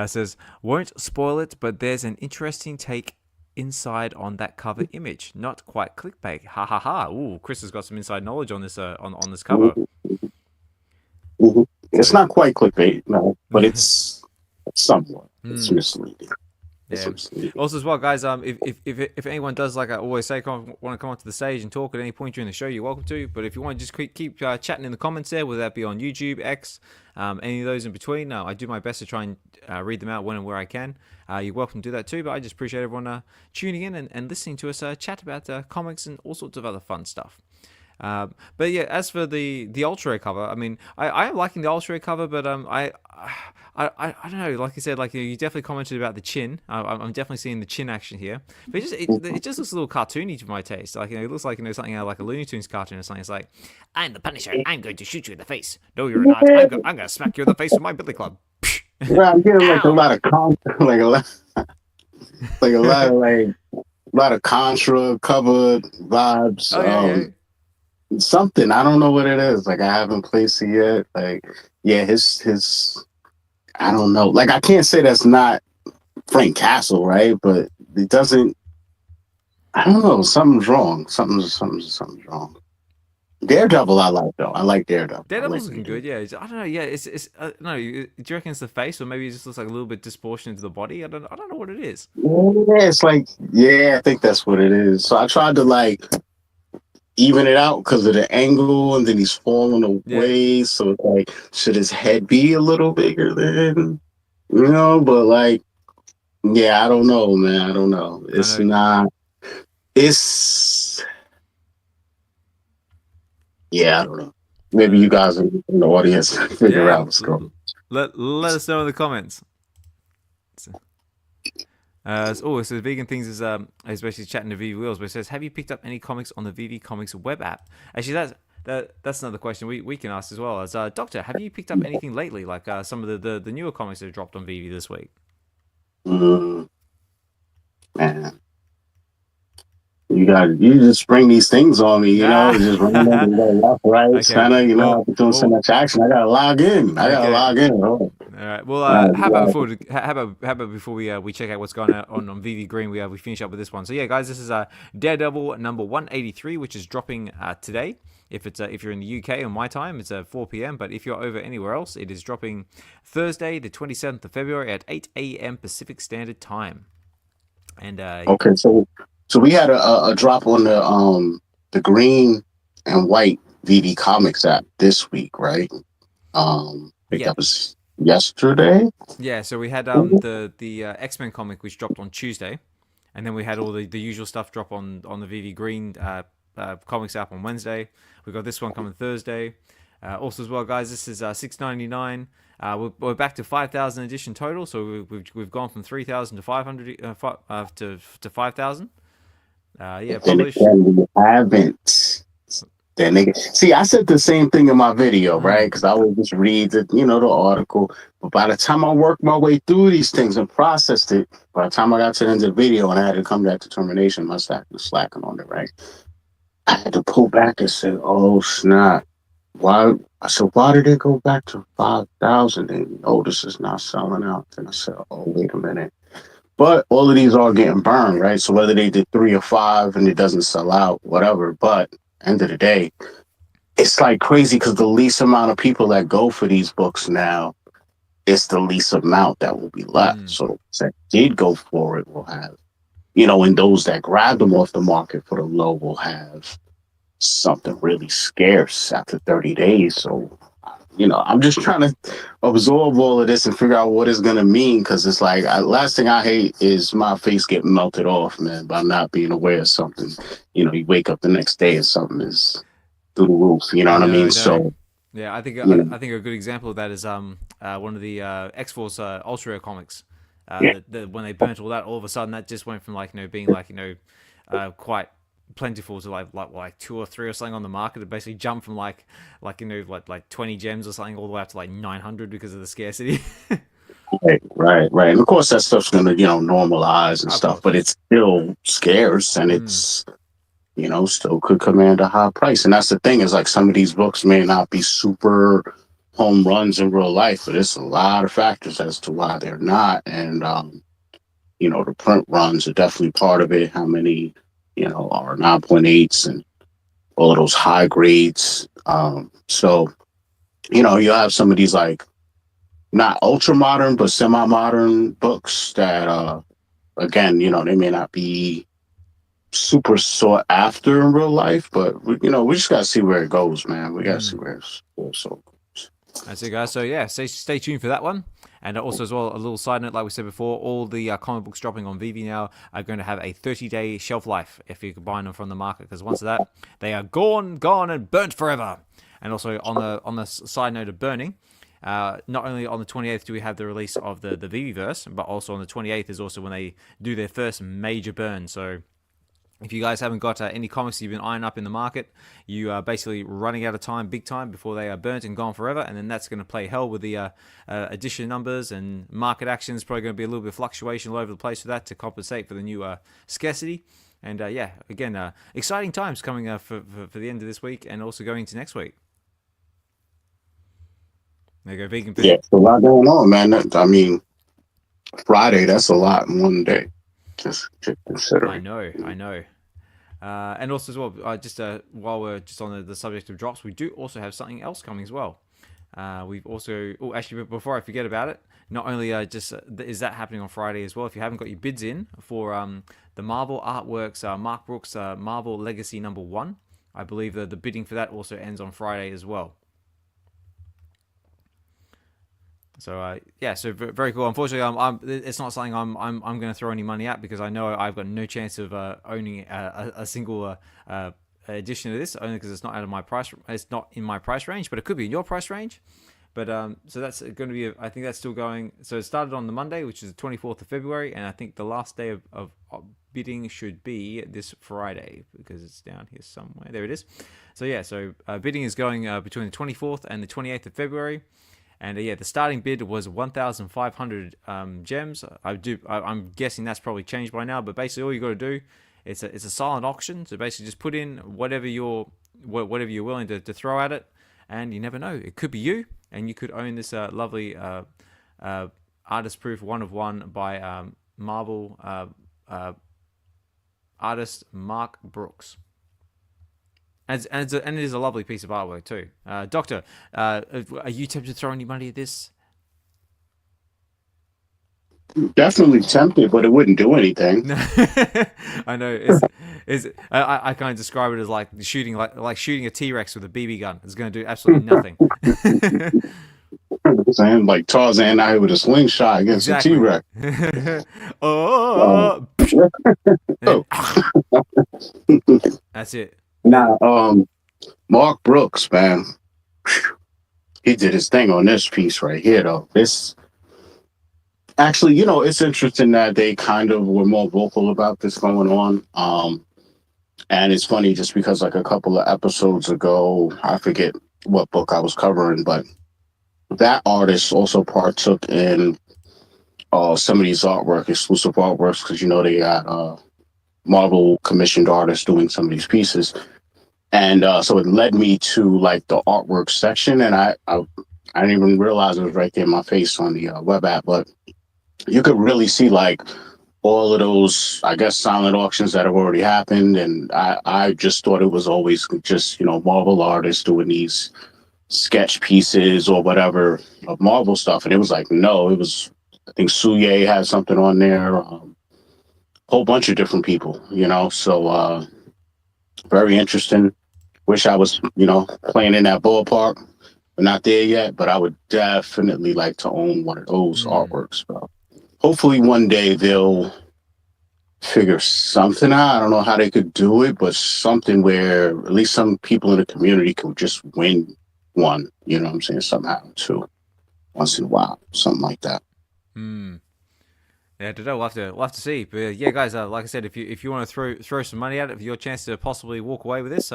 Says, won't spoil it, but there's an interesting take inside on that cover image. Not quite clickbait. Ha ha ha. Ooh, Chris has got some inside knowledge on this on this cover. Mm-hmm. It's not quite clickbait, no, but it's somewhat. It's misleading. Yeah. Also, as well, guys, if anyone does, like I always say, want to come onto the stage and talk at any point during the show, you're welcome to. But if you want to just keep chatting in the comments there, whether that be on YouTube, X, any of those in between, I do my best to try and read them out when and where I can. You're welcome to do that too. But I just appreciate everyone tuning in and listening to us chat about comics and all sorts of other fun stuff. But yeah, as for the Ultra Rare cover, I mean, I am liking the Ultra Rare cover, but I don't know. Like I said, like you definitely commented about the chin. I'm definitely seeing the chin action here, but it just looks a little cartoony to my taste. Like it looks like something like a Looney Tunes cartoon or something. It's like, I'm the Punisher. I'm going to shoot you in the face. No, you're not. I'm going to smack you in the face with my billy club. Well, I'm getting like a lot of Contra cover vibes. Oh, yeah. Something, I don't know what it is. Like I haven't placed it yet. Like, yeah, his I don't know. Like I can't say that's not Frank Castle, right? But it doesn't. I don't know. Something's wrong. Something's wrong. Daredevil, I like though. I like Daredevil. Daredevil's looking good. Yeah, I don't know. Yeah, it's no. Do you reckon it's the face, or maybe it just looks like a little bit disproportionate to the body? I don't know what it is. Yeah, it's like I think that's what it is. So I tried to like even it out because of the angle, and then he's falling away. So it's like, should his head be a little bigger then? But like, yeah, I don't know, man. I don't know. It's not. It's Yeah, I don't know. Maybe you guys in the audience figure Yeah, out what's going on. let us know in the comments. It says vegan things is basically chatting to VeVe Wheels, but it says, have you picked up any comics on the VeVe Comics web app? Actually, that's another question we can ask as well. As Doctor, have you picked up anything lately, like some of the newer comics that have dropped on VeVe this week? Man, you just spring these things on me, just random and go left, right, Okay, center, I've been doing so much action. I gotta log in. okay. Oh. All right. Well, All right, how about before we check out what's going on VeVe Green, we finish up with this one. So yeah, guys, this is Daredevil number 183, which is dropping today. If you're in the UK on my time, it's 4 p.m. But if you're over anywhere else, it is dropping Thursday, the 27th of February at 8 a.m. Pacific Standard Time. And okay, so we had a drop on the green and white VD Comics app this week, right? I think yeah, that was yesterday. yeah. So we had the X-Men comic which dropped on Tuesday, and then we had all the usual stuff drop on the VeVe Green comics app on Wednesday. We got this one coming Thursday. Also as well, guys, this is $6.99. We're back to 5,000 edition total, so we've gone from 3,000 to 500 to 5,000. Yeah, published. Then we haven't. Then they see. I said the same thing in my video, right? Because I would just read the article. But by the time I worked my way through these things and processed it, by the time I got to the end of the video and I had to come to that determination, my stack was slacking on it, right? I had to pull back and say, "Oh snap! Why?" I said, "Why did it go back to 5,000?" And this is not selling out. And I said, "Oh, wait a minute." But all of these are getting burned, right? So whether they did 3 or 5 and it doesn't sell out, whatever. But end of the day, it's like crazy because the least amount of people that go for these books now, it's the least amount that will be left. So that did go for it will have, and those that grabbed them off the market for the low will have something really scarce after 30 days. So I'm just trying to absorb all of this and figure out what it's going to mean. Because it's like, last thing I hate is my face getting melted off, man, by not being aware of something. You wake up the next day and something is through the roof. You know what I mean? So, yeah, I think a good example of that is one of the X-Force Ultra comics. When they burnt all that, all of a sudden that just went from being quite plentiful to like 2 or 3 or something on the market. It basically jumped from like 20 gems or something all the way up to like 900 because of the scarcity. right. And of course that stuff's gonna normalize and stuff, but it's still scarce and it's still could command a high price. And that's the thing, is like some of these books may not be super home runs in real life, but it's a lot of factors as to why they're not. And the print runs are definitely part of it. How many are 9.8s and all of those high grades. So you have some of these like not ultra modern but semi modern books that again, they may not be super sought after in real life, but we just gotta see where it goes, man. We gotta see where it goes. So that's it, guys. So yeah, stay tuned for that one. And also as well, a little side note, like we said before, all the comic books dropping on VeVe now are going to have a 30-day shelf life if you can buy them from the market, because once of that, they are gone and burnt forever. And also on the side note of burning, not only on the 28th do we have the release of the VeVeVerse, but also on the 28th is also when they do their first major burn. So if you guys haven't got any comics you've been eyeing up in the market, you are basically running out of time, big time, before they are burnt and gone forever. And then that's going to play hell with the edition numbers and market actions. Probably going to be a little bit of fluctuation all over the place for that to compensate for the new scarcity. And yeah, again, exciting times coming for the end of this week and also going into next week. There you go, vegan. Yeah, a lot going on, man. I mean, Friday, that's a lot in one day. Just consider. I know. And also as well, just while we're just on the subject of drops, we do also have something else coming as well. We've also, actually, before I forget about it, not only is that happening on Friday as well. If you haven't got your bids in for the Marvel Artworks, Mark Brooks Marvel Legacy #1, I believe the bidding for that also ends on Friday as well. So yeah, so very cool. Unfortunately, it's not something I'm going to throw any money at, because I know I've got no chance of owning a single addition to this, only because it's not out of my price. It's not in my price range, but it could be in your price range. But so that's going to be. I think that's still going. So it started on the Monday, which is the 24th of February, and I think the last day of bidding should be this Friday because it's down here somewhere. There it is. So yeah, so bidding is going between the 24th and the 28th of February. And yeah, the starting bid was 1,500 gems. I'm guessing that's probably changed by now. But basically, all you got to do, it's a silent auction. So basically, just put in whatever you're willing to throw at it, and you never know, it could be you, and you could own this lovely artist proof 1 of 1 by Marvel artist Mark Brooks. And it is a lovely piece of artwork too. Dokta, are you tempted to throw any money at this? Definitely tempted, but it wouldn't do anything. I know. I kind of describe it as like shooting a T-Rex with a BB gun. It's going to do absolutely nothing. Saying like Tarzan out with a slingshot against a T-Rex. Oh. That's it. Nah, Mark Brooks, man, he did his thing on this piece right here, though. This actually, it's interesting that they kind of were more vocal about this going on. And it's funny just because like a couple of episodes ago, I forget what book I was covering, but that artist also partook in some of these exclusive artworks, because they got Marvel commissioned artists doing some of these pieces. And so it led me to like the artwork section, and I didn't even realize it was right there in my face on the web app, but you could really see like all of those, I guess, silent auctions that have already happened. And I just thought it was always just, Marvel artists doing these sketch pieces or whatever of Marvel stuff. And it was like, no, it was, I think Suye had something on there, a whole bunch of different people, so very interesting. Wish I was, playing in that ballpark. We're not there yet, but I would definitely like to own one of those artworks. So hopefully one day they'll figure something out. I don't know how they could do it, but something where at least some people in the community could just win one, you know what I'm saying, somehow too, once in a while, something like that. Yeah, we'll have to see. But yeah, guys, like I said, if you want to throw some money at it, for your chance to possibly walk away with this,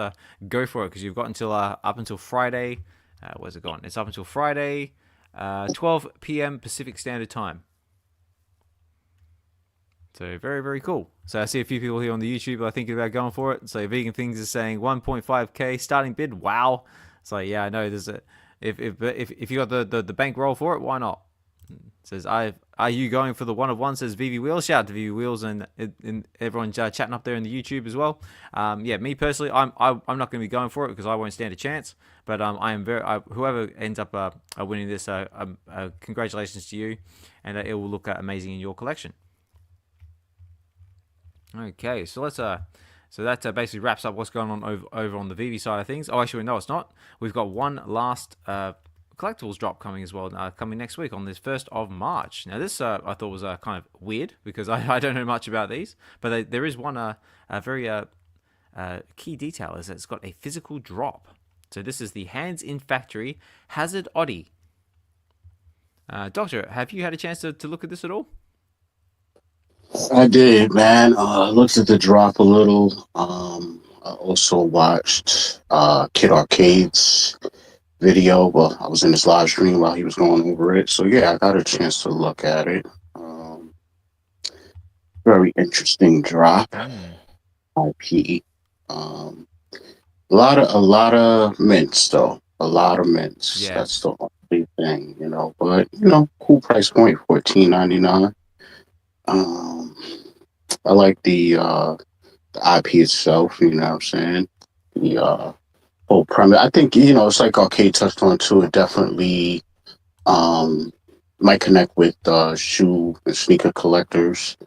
go for it, because you've got until up until Friday. Where's it gone? It's up until Friday, 12 p.m. Pacific Standard Time. So very, very cool. So I see a few people here on the YouTube are thinking about going for it. So Vegan Things is saying 1.5k starting bid. Wow. So yeah, I know there's a if you got the bankroll for it, why not? Says, are you going for the 1 of 1? Says VeVe Wheels. Shout out to VeVe Wheels and everyone chatting up there in the YouTube as well. Yeah, me personally, I'm not going to be going for it because I won't stand a chance. But I am whoever ends up winning this, congratulations to you, and it will look amazing in your collection. Okay, so let's so that basically wraps up what's going on over on the VeVe side of things. Oh, actually, no, it's not. We've got one last collectibles drop coming as well, coming next week on this 1st of March. Now this I thought was kind of weird because I don't know much about these, but there is one a very key detail is that it's got a physical drop. So this is the Hands in Factory Hazard ODDY. Doctor, have you had a chance to look at this at all? I did, man. I looked at the drop a little. I also watched Kid Arcade's video. Well, I was in his live stream while he was going over it. So yeah, I got a chance to look at it. Very interesting drop. IP. A lot of mints though. A lot of mints. Yeah. That's the only thing, But cool price point, $14.99. I like the IP itself. You know what I'm saying? The whole premise. I think it's like Arcade touched on too. It definitely might connect with shoe and sneaker collectors.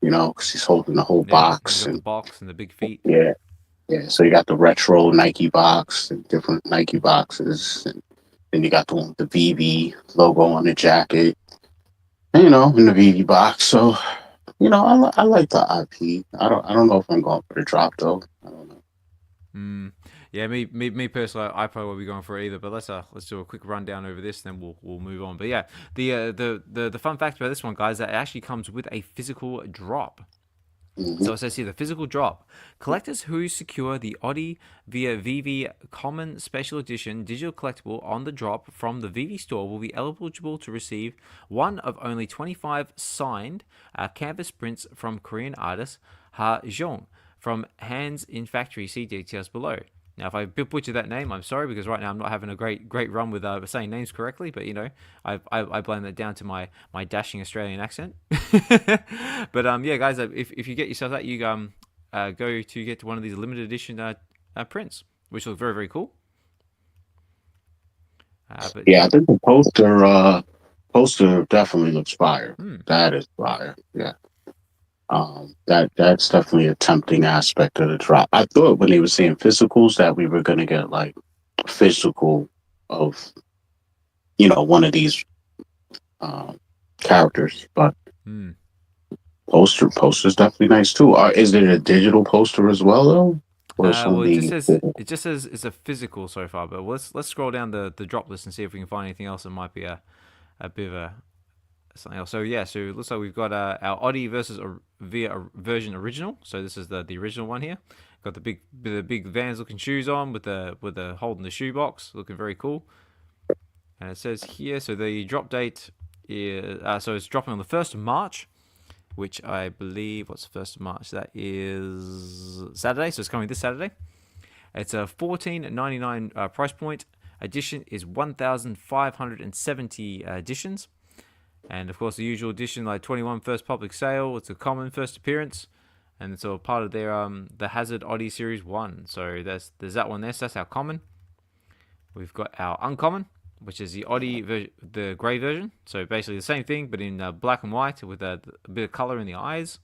Because he's holding the whole box and the box and the big feet. Yeah. So you got the retro Nike box and different Nike boxes, and then you got the one with the VeVe logo on the jacket. In the VeVe box. So, I like the IP. I don't know if I'm going for the drop though. I don't know. Yeah, me personally, I probably won't be going for it either. But let's do a quick rundown over this, then we'll move on. But yeah, the fun fact about this one, guys, that it actually comes with a physical drop. Hmm. So it says here, the physical drop. Collectors who secure the ODDY via VeVe Common Special Edition digital collectible on the drop from the VeVe store will be eligible to receive one of only 25 signed canvas prints from Korean artist Ha Jong from Hands in Factory. See details below. Now, if I butcher that name, I'm sorry, because right now I'm not having a great run with saying names correctly. But you know, I blame that down to my dashing Australian accent. But yeah, guys, if you get yourself that, you go to get one of these limited edition prints, which look very cool. But Yeah, I think the poster definitely looks fire. That is fire. Yeah. That's definitely a tempting aspect of the drop. I thought when they were saying physicals that we were gonna get like physical of one of these characters, but poster's definitely nice too. Is there a digital poster as well though? Or it's well, only it just says it's a physical so far. But let's scroll down the drop list and see if we can find anything else that might be a bit of a something else. So yeah, so it looks like we've got our ODDY versus via version original. So this is the original one here. Got the big Vans looking shoes on with the holding the shoebox, looking very cool. And it says here, so the drop date is so it's dropping on the 1st of March, which I believe what's the 1st of March? That is Saturday. So it's coming this Saturday. It's a $14.99 price point. Edition is 1,570 editions. And of course, the usual edition, like 21 first public sale. It's a common first appearance, and it's all part of their the Hazard ODDY Series 1. So there's that one there. So that's our common. We've got our uncommon, which is the ODDY the grey version. So basically the same thing, but in black and white with a bit of color in the eyes.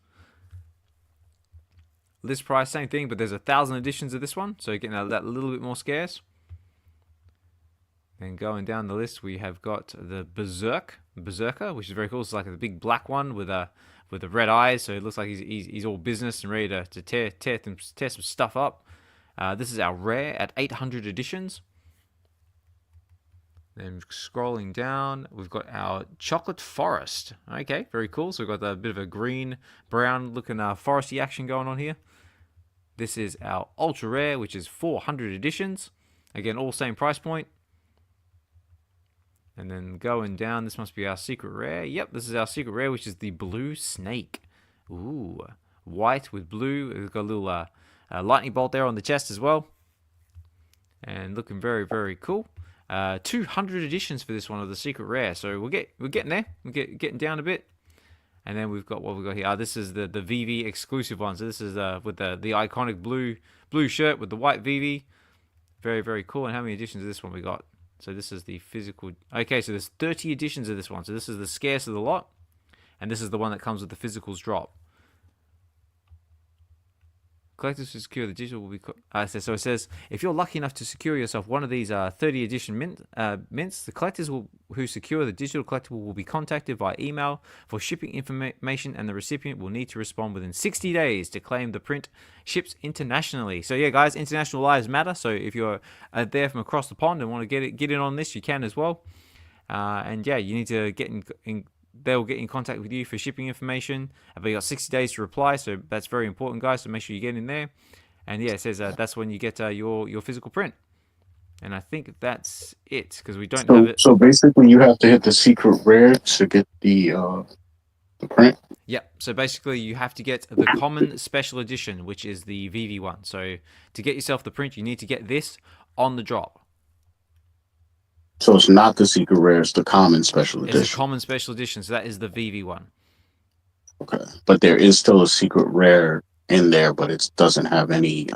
List price, same thing, but there's 1,000 editions of this one, so you're getting that little bit more scarce. Then going down the list, we have got the Berserker, which is very cool. It's like a big black one with the red eyes, so it looks like he's all business and ready to tear some stuff up. This is our rare at 800 editions. Then scrolling down, we've got our Chocolate Forest. Okay, very cool. So we've got a bit of a green-brown looking foresty action going on here. This is our Ultra Rare, which is 400 editions. Again, all same price point. And then going down, this must be our Secret Rare. Yep, this is our Secret Rare, which is the Blue Snake. Ooh, white with blue. It's got a little lightning bolt there on the chest as well. And looking very cool. 200 editions for this one of the Secret Rare. So we're getting there. We're getting down a bit. And then we've got what we've got here. This is the VeVe exclusive one. So this is with the iconic blue shirt with the white VeVe. Very cool. And how many editions of this one we got? So this is the physical. Okay, so there's 30 editions of this one. So this is the scarce of the lot. And this is the one that comes with the physicals drop. Collectors who secure the digital will be... so it says, if you're lucky enough to secure yourself one of these 30 edition mints, the collectors who secure the digital collectible will be contacted via email for shipping information, and the recipient will need to respond within 60 days to claim the print ships internationally. So yeah, guys, international lives matter. So if you're there from across the pond and want to get in on this, you can as well. And yeah, you need to get in they'll get in contact with you for shipping information. But you got 60 days to reply, so that's very important, guys. So make sure you get in there. And yeah, it says that's when you get your physical print. And I think that's it because we don't have it. So basically, you have to hit the Secret Rare to get the print. Yep. So basically, you have to get the Common Special Edition, which is the VeVe one. So to get yourself the print, you need to get this on the drop. So it's not the Secret Rare, it's the Common Special Edition. It's a Common Special Edition, so that is the VeVe one. Okay. But there is still a Secret Rare in there, but it doesn't have any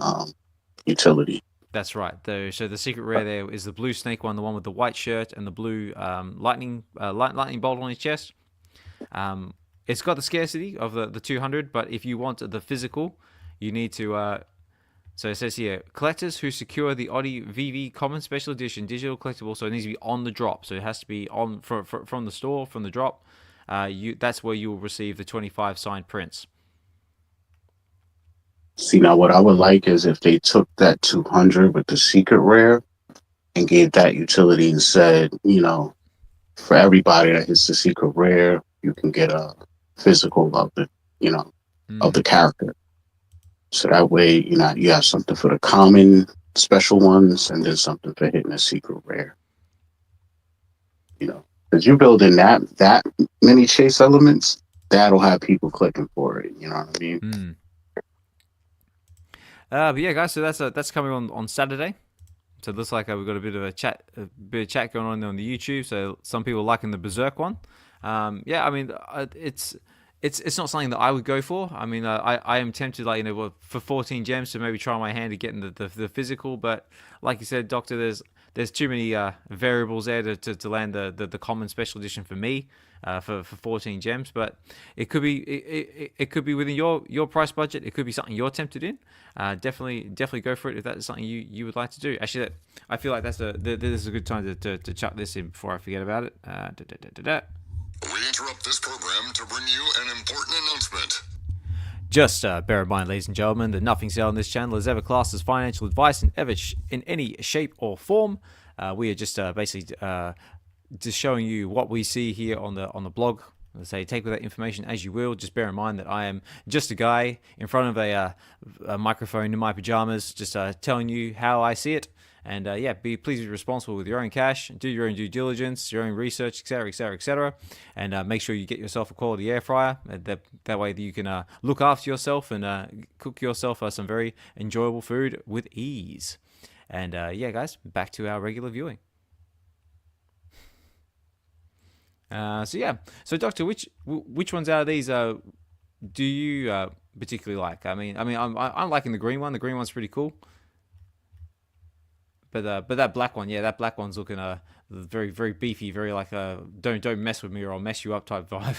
utility. That's right. So the Secret Rare there is the Blue Snake one, the one with the white shirt and the blue lightning bolt on his chest. It's got the scarcity of the 200, but if you want the physical, you need to... So it says here, collectors who secure the ODDY VeVe Common Special Edition digital collectible, so it needs to be on the drop. So it has to be on from the store, from the drop. That's where you will receive the 25 signed prints. See, now what I would like is if they took that 200 with the secret rare and gave that utility and said, for everybody that hits the secret rare, you can get a physical of the, of the character. So that way, you have something for the common special ones and then something for hitting a secret rare. Because you're building that many chase elements, that'll have people clicking for it. You know what I mean? But yeah, guys, so that's coming on Saturday. So it looks like we've got a bit of chat going on the YouTube. So some people liking the Berserk one. Yeah, I mean, it's not something that I would go for. I mean, I am tempted, for 14 gems to maybe try my hand at getting the physical. But like you said, Doctor, there's too many variables there to land the common special edition for me for 14 gems. But it could be it could be within your price budget. It could be something you're tempted in. Definitely go for it if that's something you would like to do. Actually, I feel like this is a good time to chuck this in before I forget about it. We interrupt this program to bring you an important announcement. Just bear in mind, ladies and gentlemen, that nothing said on this channel is ever classed as financial advice in any shape or form. We are just basically just showing you what we see here on the blog. Let's say take with that information as you will. Just bear in mind that I am just a guy in front of a microphone in my pajamas, just telling you how I see it. And please be responsible with your own cash. Do your own due diligence, your own research, etc., etc., etc. And make sure you get yourself a quality air fryer. That way that you can look after yourself and cook yourself some very enjoyable food with ease. And guys, back to our regular viewing. So Doctor, which ones out of these do you particularly like? I mean, I'm liking the green one. The green one's pretty cool. But that black one, that black one's looking very very beefy, very don't mess with me or I'll mess you up type vibe.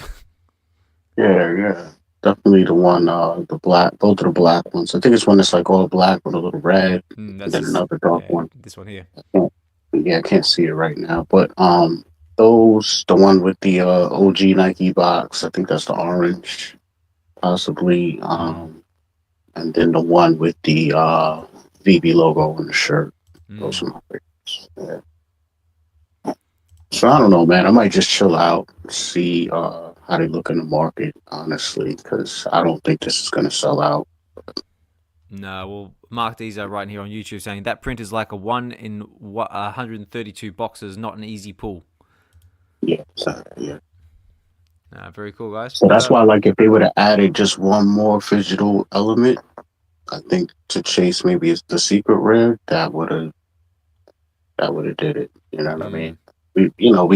Yeah, definitely the one, the black, both of the black ones. I think it's one that's like all black with a little red, and then another dark one. This one here. I can't see it right now, but the one with the OG Nike box, I think that's the orange, possibly, and then the one with the VeVe logo on the shirt. Those are my favorites. Yeah. So I don't know, man. I might just chill out, see how they look in the market, honestly, because I don't think this is going to sell out. No, well, Mark D's right here on YouTube saying that print is like a 1 in 132 boxes, not an easy pull. Yeah, exactly. Yeah. Very cool, guys. So that's why, if they would have added just one more digital element, I think to chase maybe it's the secret rare, that would have did it. You know what I mean? We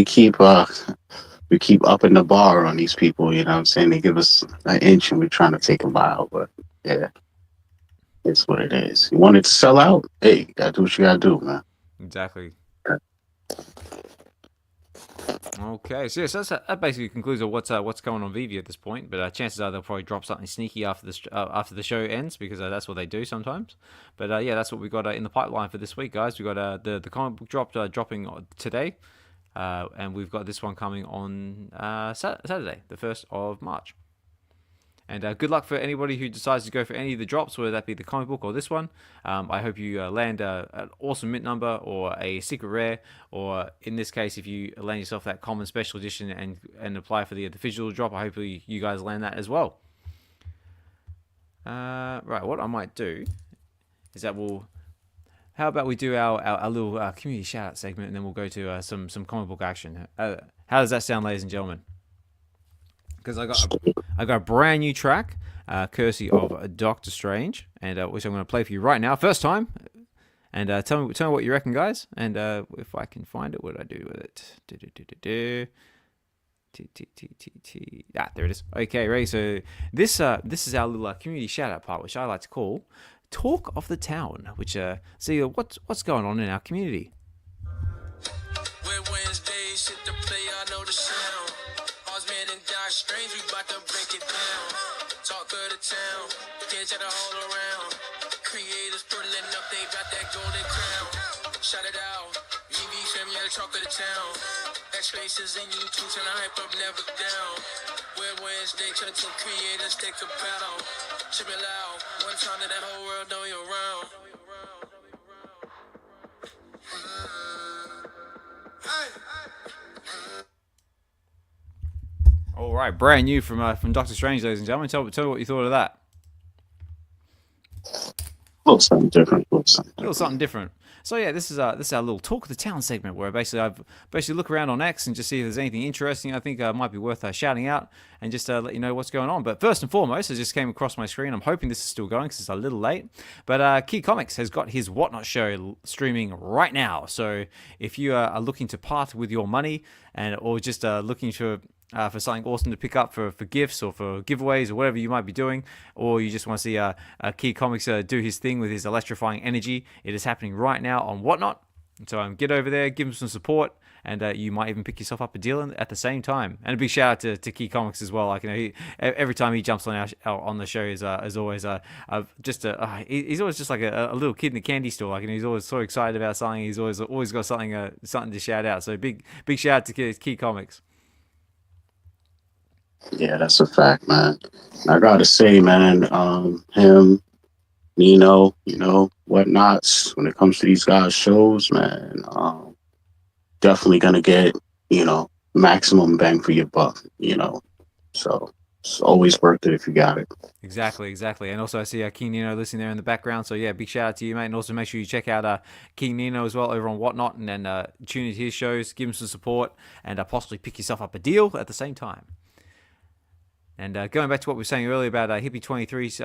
keep upping the bar on these people. You know what I'm saying? They give us an inch and we're trying to take a mile. But yeah, it's what it is. You want it to sell out? Hey, you gotta do what you gotta do, man. Exactly. Okay, so that basically concludes what's going on VeVe at this point. But chances are they'll probably drop something sneaky after the show ends because that's what they do sometimes. But that's what we got in the pipeline for this week, guys. We got the comic book dropping today, and we've got this one coming on Saturday, the 1st of March. And good luck for anybody who decides to go for any of the drops, whether that be the comic book or this one. I hope you land an awesome mint number or a secret rare, or in this case, if you land yourself that common special edition and apply for the digital drop, I hope you guys land that as well. Right, what I might do is that how about we do our little community shout out segment, and then we'll go to some comic book action. How does that sound, ladies and gentlemen? Because I got a brand new track, courtesy of Doctor Strange, and which I'm going to play for you right now, first time. And tell me what you reckon, guys. And if I can find it, what do I do with it? There it is. Okay, ready. So this is our little community shout out part, which I like to call Talk of the Town, which see what's going on in our community. Wednesdays hit the play, I know the sound. Osman and Darth Strange, we bout to break it down. Talk of the town, kids at all around. Creators pulling up, they got that golden crown. Shout it out, VeVe family, the talk of the town. X faces and YouTube, and I hype up, never down. We're They turn to creators, they could battle. Chip it loud, one time that whole world know you around. All right, brand new from Doctor Strange, ladies and gentlemen. Tell me what you thought of that. A little something different. A little something different. So yeah, this is our little talk of the town segment where I've look around on X and just see if there's anything interesting I think might be worth shouting out and just let you know what's going on. But first and foremost, it just came across my screen. I'm hoping this is still going because it's a little late. But Key Comics has got his Whatnot show streaming right now. So if you are looking to part with your money or just looking for something awesome to pick up for gifts or for giveaways or whatever you might be doing, or you just want to see Key Comics do his thing with his electrifying energy, it is happening right now on Whatnot. So get over there, give him some support, and you might even pick yourself up a deal at the same time. And a big shout out to Key Comics as well. Like, you know, every time he jumps on on the show is always he's always just like a little kid in a candy store. Like, and he's always so excited about something. He's always got something to shout out. So big shout out to Key Comics. Yeah, that's a fact, man. I gotta say, man, him, Nino, whatnots, when it comes to these guys' shows, man, definitely gonna get, maximum bang for your buck, So it's always worth it if you got it. Exactly. And also I see King Nino listening there in the background. So yeah, big shout out to you, mate. And also make sure you check out King Nino as well over on Whatnot, and then tune into his shows, give him some support, and possibly pick yourself up a deal at the same time. And going back to what we were saying earlier about Hippie 23's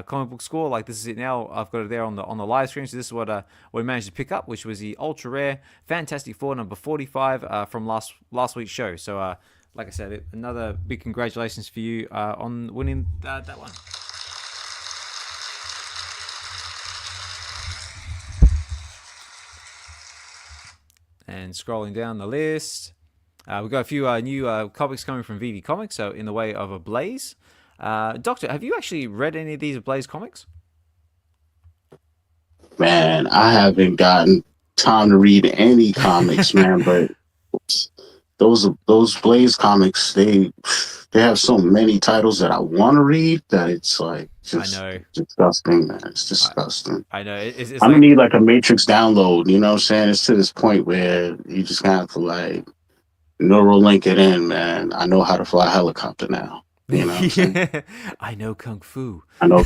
comic book score, like this is it now. I've got it there on the live stream. So this is what we managed to pick up, which was the ultra rare Fantastic Four number 45 from last week's show. So like I said, another big congratulations for you on winning that one. And scrolling down the list. We've got a few new comics coming from VeVe Comics, so in the way of a Blaze. Doctor, have you actually read any of these Blaze comics? Man, I haven't gotten time to read any comics, man, but those Blaze comics, they have so many titles that I want to read that it's like just disgusting, man. It's disgusting. I know. It's I'm gonna need like a Matrix download, you know what I'm saying? It's to this point where you just have to like neural link it in, man. I know how to fly a helicopter now. You know what I'm saying? I know Kung Fu. That's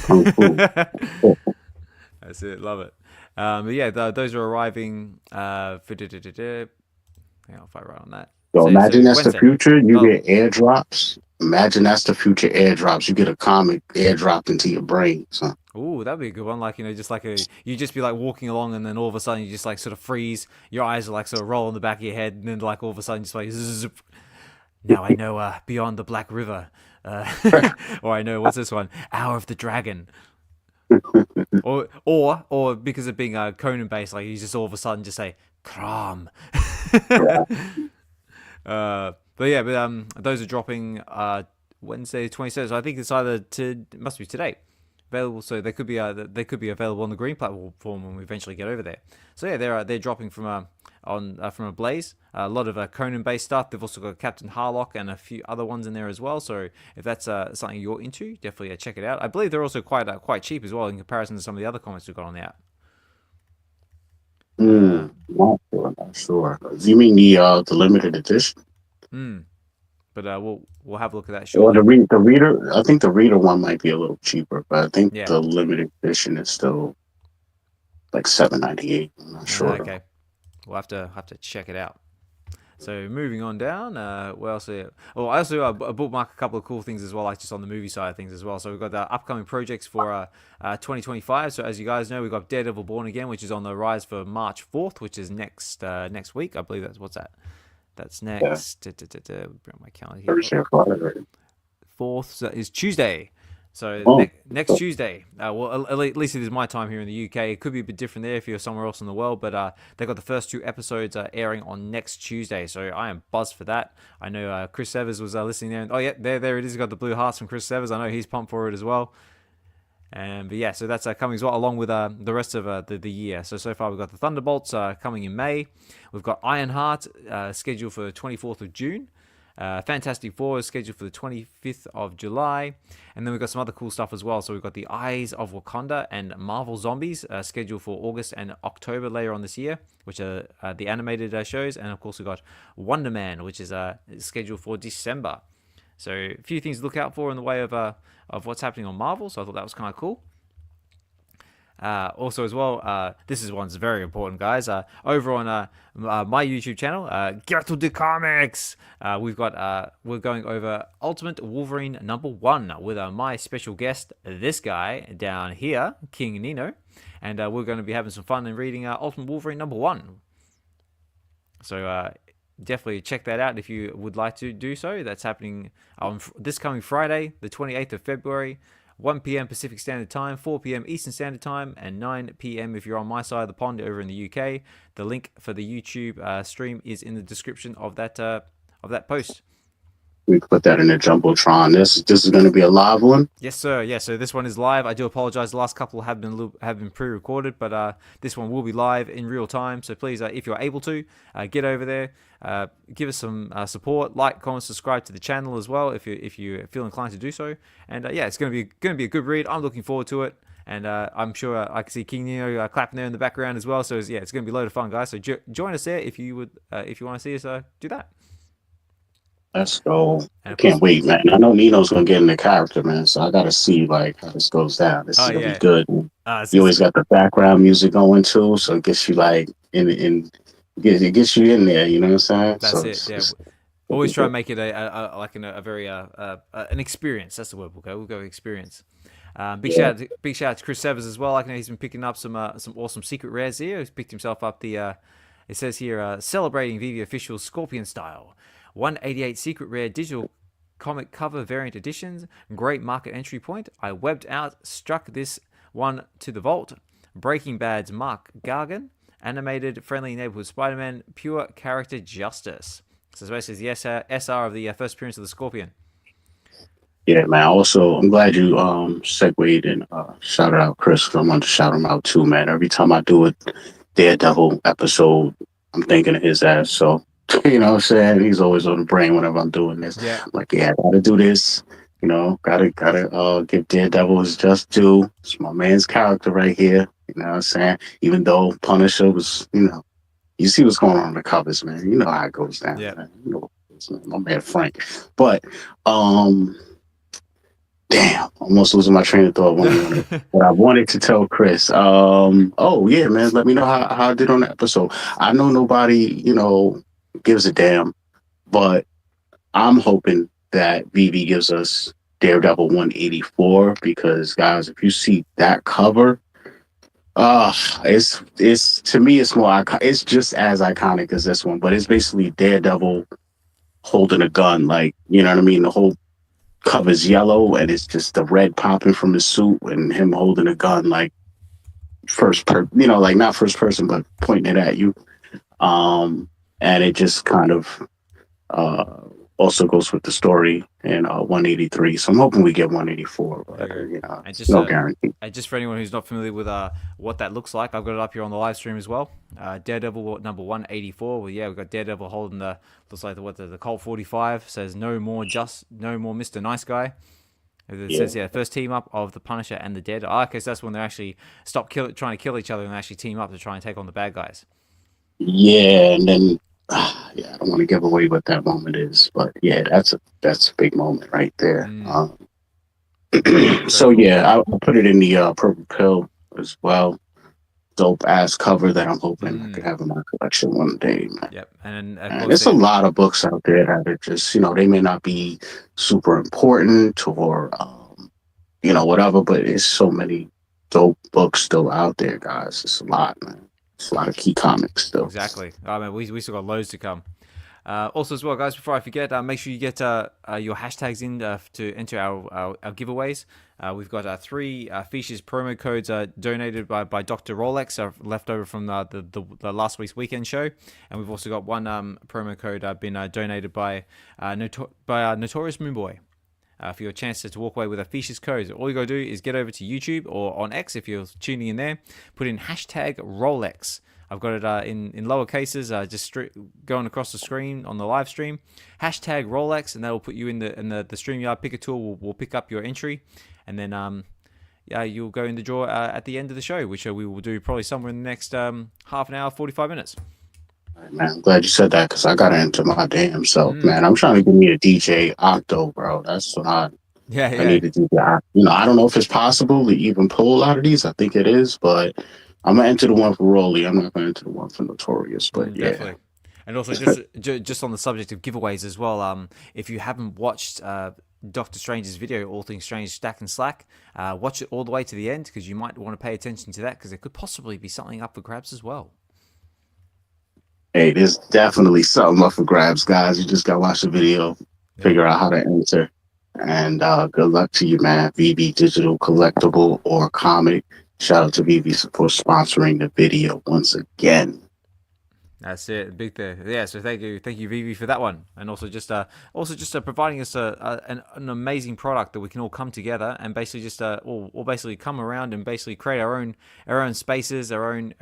it. Love it. But yeah, those are arriving hang on if I write on that. So imagine that's Wednesday. The future. You get airdrops. Imagine that's the future airdrops. You get a comic airdropped into your brain. So. Ooh, that'd be a good one. Like, just like you just be like walking along, and then all of a sudden you just like sort of freeze. Your eyes are like sort of roll in the back of your head, and then like all of a sudden just like zzz, now I know Beyond the Black River, or I know what's this one, Hour of the Dragon, or because of being Conan based, like you just all of a sudden just say Kram. But those are dropping Wednesday 27th. So I think it's it must be today. Available, so they could be available on the green platform when we eventually get over there. So yeah, they're dropping from a Blaze, a lot of Conan based stuff. They've also got Captain Harlock and a few other ones in there as well. So if that's something you're into, definitely check it out. I believe they're also quite cheap as well in comparison to some of the other comics we've got on the app. Not sure. You mean the limited edition? But we'll have a look at that shortly. Well, the reader, I think the reader one might be a little cheaper, but I think the limited edition is still like $7.98. I'm not sure. Okay, we'll have to check it out. So moving on down, what else? I also bookmark a couple of cool things as well, like just on the movie side of things as well. So we've got the upcoming projects for 2025. So as you guys know, we've got Daredevil Born Again, which is on the rise for March 4th, which is next week. I believe what's that? That's next. Bring my calendar here. 4th is Tuesday. So next Tuesday. Well, at least it is my time here in the UK. It could be a bit different there if you're somewhere else in the world. But they've got the first 2 episodes airing on next Tuesday. So I am buzzed for that. I know Chris Severs was listening there. And, oh, yeah, there it is. Got the blue hearts from Chris Severs. I know he's pumped for it as well. But yeah, so that's coming as well, along with the rest of the year. So far we've got the Thunderbolts coming in May. We've got Ironheart scheduled for 24th of June. Fantastic Four is scheduled for the 25th of July. And then we've got some other cool stuff as well. So we've got the Eyes of Wakanda and Marvel Zombies scheduled for August and October later on this year, which are the animated shows. And of course, we've got Wonder Man, which is scheduled for December. So a few things to look out for in the way of what's happening on Marvel. So I thought that was kind of cool. Also as well, this one's very important, guys. Over on my YouTube channel, Get to the Comics, we're going over Ultimate Wolverine #1 with my special guest, this guy down here, King Nino, and we're going to be having some fun and reading Ultimate Wolverine #1. So definitely check that out if you would like to do so. That's happening on this coming Friday, the 28th of February. 1 p.m. Pacific Standard Time, 4 p.m. Eastern Standard Time, and 9 p.m. if you're on my side of the pond over in the UK. The link for the YouTube stream is in the description of that post. We put that in the Jumbotron. This is going to be a live one? Yes, sir. Yeah, so this one is live. I do apologize. The last couple have been pre-recorded, but this one will be live in real time. So please, if you're able to, get over there, give us some support, like, comment, subscribe to the channel as well if you feel inclined to do so. And yeah, it's going to be a good read. I'm looking forward to it, and I'm sure I can see King Nino clapping there in the background as well. So yeah, it's going to be a load of fun, guys. So join us there if you want to see us do that. Let's go. I can't wait, man. I know Nino's gonna get in the character, man. So I gotta see like how this goes down. This is gonna be good. You always got the background music going too, so it gets you like it gets you in there. You know what I'm saying? That's so it. Always try and make it a very an experience. That's the word we'll go experience. Big shout out to Chris Severs as well. I know he's been picking up some awesome secret rares here. He's picked himself up the it says here celebrating VeVe official Scorpion style. 188 secret rare digital comic cover variant editions. Great market entry point. I webbed out, struck this one to the vault. Breaking Bad's Mark Gargan. Animated friendly neighborhood Spider-Man. Pure character justice. So it's basically the SR of the first appearance of the Scorpion. Yeah, man. Also, I'm glad you segued and shouted out Chris, because I wanted to shout him out too, man. Every time I do a Daredevil episode, I'm thinking of his ass. So, you know what I'm saying? He's always on the brain whenever I'm doing this. Yeah. I'm like, yeah, I gotta do this. You know, gotta give Daredevil his just due. It's my man's character right here. You know what I'm saying? Even though Punisher was, you see what's going on in the covers, man. You know how it goes down. Yeah. Man. You know, my man Frank. But damn, almost losing my train of thought. What I wanted to tell Chris. Oh yeah, man. Let me know how I did on the episode. I know nobody, gives a damn, but I'm hoping that VeVe gives us Daredevil 184, because guys, if you see that cover, it's to me it's more it's just as iconic as this one, but it's basically Daredevil holding a gun, like, you know what I mean? The whole cover's yellow and it's just the red popping from his suit and him holding a gun, like like not first person, but pointing it at you. And it just kind of also goes with the story in 183. So I'm hoping we get 184. But, and just, no guarantee. And just for anyone who's not familiar with what that looks like, I've got it up here on the live stream as well. Daredevil number 184. Well, yeah, we've got Daredevil holding looks like the Colt 45. Says no more Mr. Nice Guy. It says first team up of the Punisher and the Daredevil. Okay, so that's when they actually stop trying to kill each other and actually team up to try and take on the bad guys. Yeah, and then I don't want to give away what that moment is, but yeah, that's a big moment right there. So yeah, I'll put it in the purple pill as well. Dope ass cover that I'm hoping I could have in my collection one day, man. Yep, and there's a lot of books out there that are just, they may not be super important or whatever, but there's so many dope books still out there, guys. It's a lot, man. It's a lot of key comics still. Exactly. I mean, we still got loads to come. Also, as well, guys, before I forget, make sure you get your hashtags in to enter our giveaways. We've got 3 Fishes promo codes donated by Dr. Rolex, left over from the last week's weekend show, and we've also got 1 promo code been donated by Notorious Moonboy. For your chance to walk away with a Fishes code. All you got to do is get over to YouTube or on X if you're tuning in there. Put in hashtag Rolex. I've got it in lower cases, just going across the screen on the live stream. Hashtag Rolex, and that will put you in the StreamYard picker tool. Will pick up your entry, and then you'll go in the draw at the end of the show, which we will do probably somewhere in the next half an hour, 45 minutes. Man, I'm glad you said that because I gotta enter my damn self, man. I'm trying to give me a DJ Octo, bro. That's what I need to do. You know, I don't know if it's possible to even pull out of these. I think it is, but I'm gonna enter the one for Rolly. I'm not gonna enter the one for Notorious. But yeah, definitely. And also, just on the subject of giveaways as well, if you haven't watched Doctor Strange's video, All Things Strange, Stack and Slack, watch it all the way to the end because you might want to pay attention to that because there could possibly be something up for grabs as well. Hey, there's definitely something up for grabs, guys. You just gotta watch the video, figure out how to enter, and good luck to you, man. VeVe Digital Collectible or Comic. Shout out to VeVe for sponsoring the video once again. That's it, big thing. Yeah, so thank you, VeVe, for that one, and also just providing us an amazing product that we can all come together and basically just all basically come around and basically create our own spaces, our own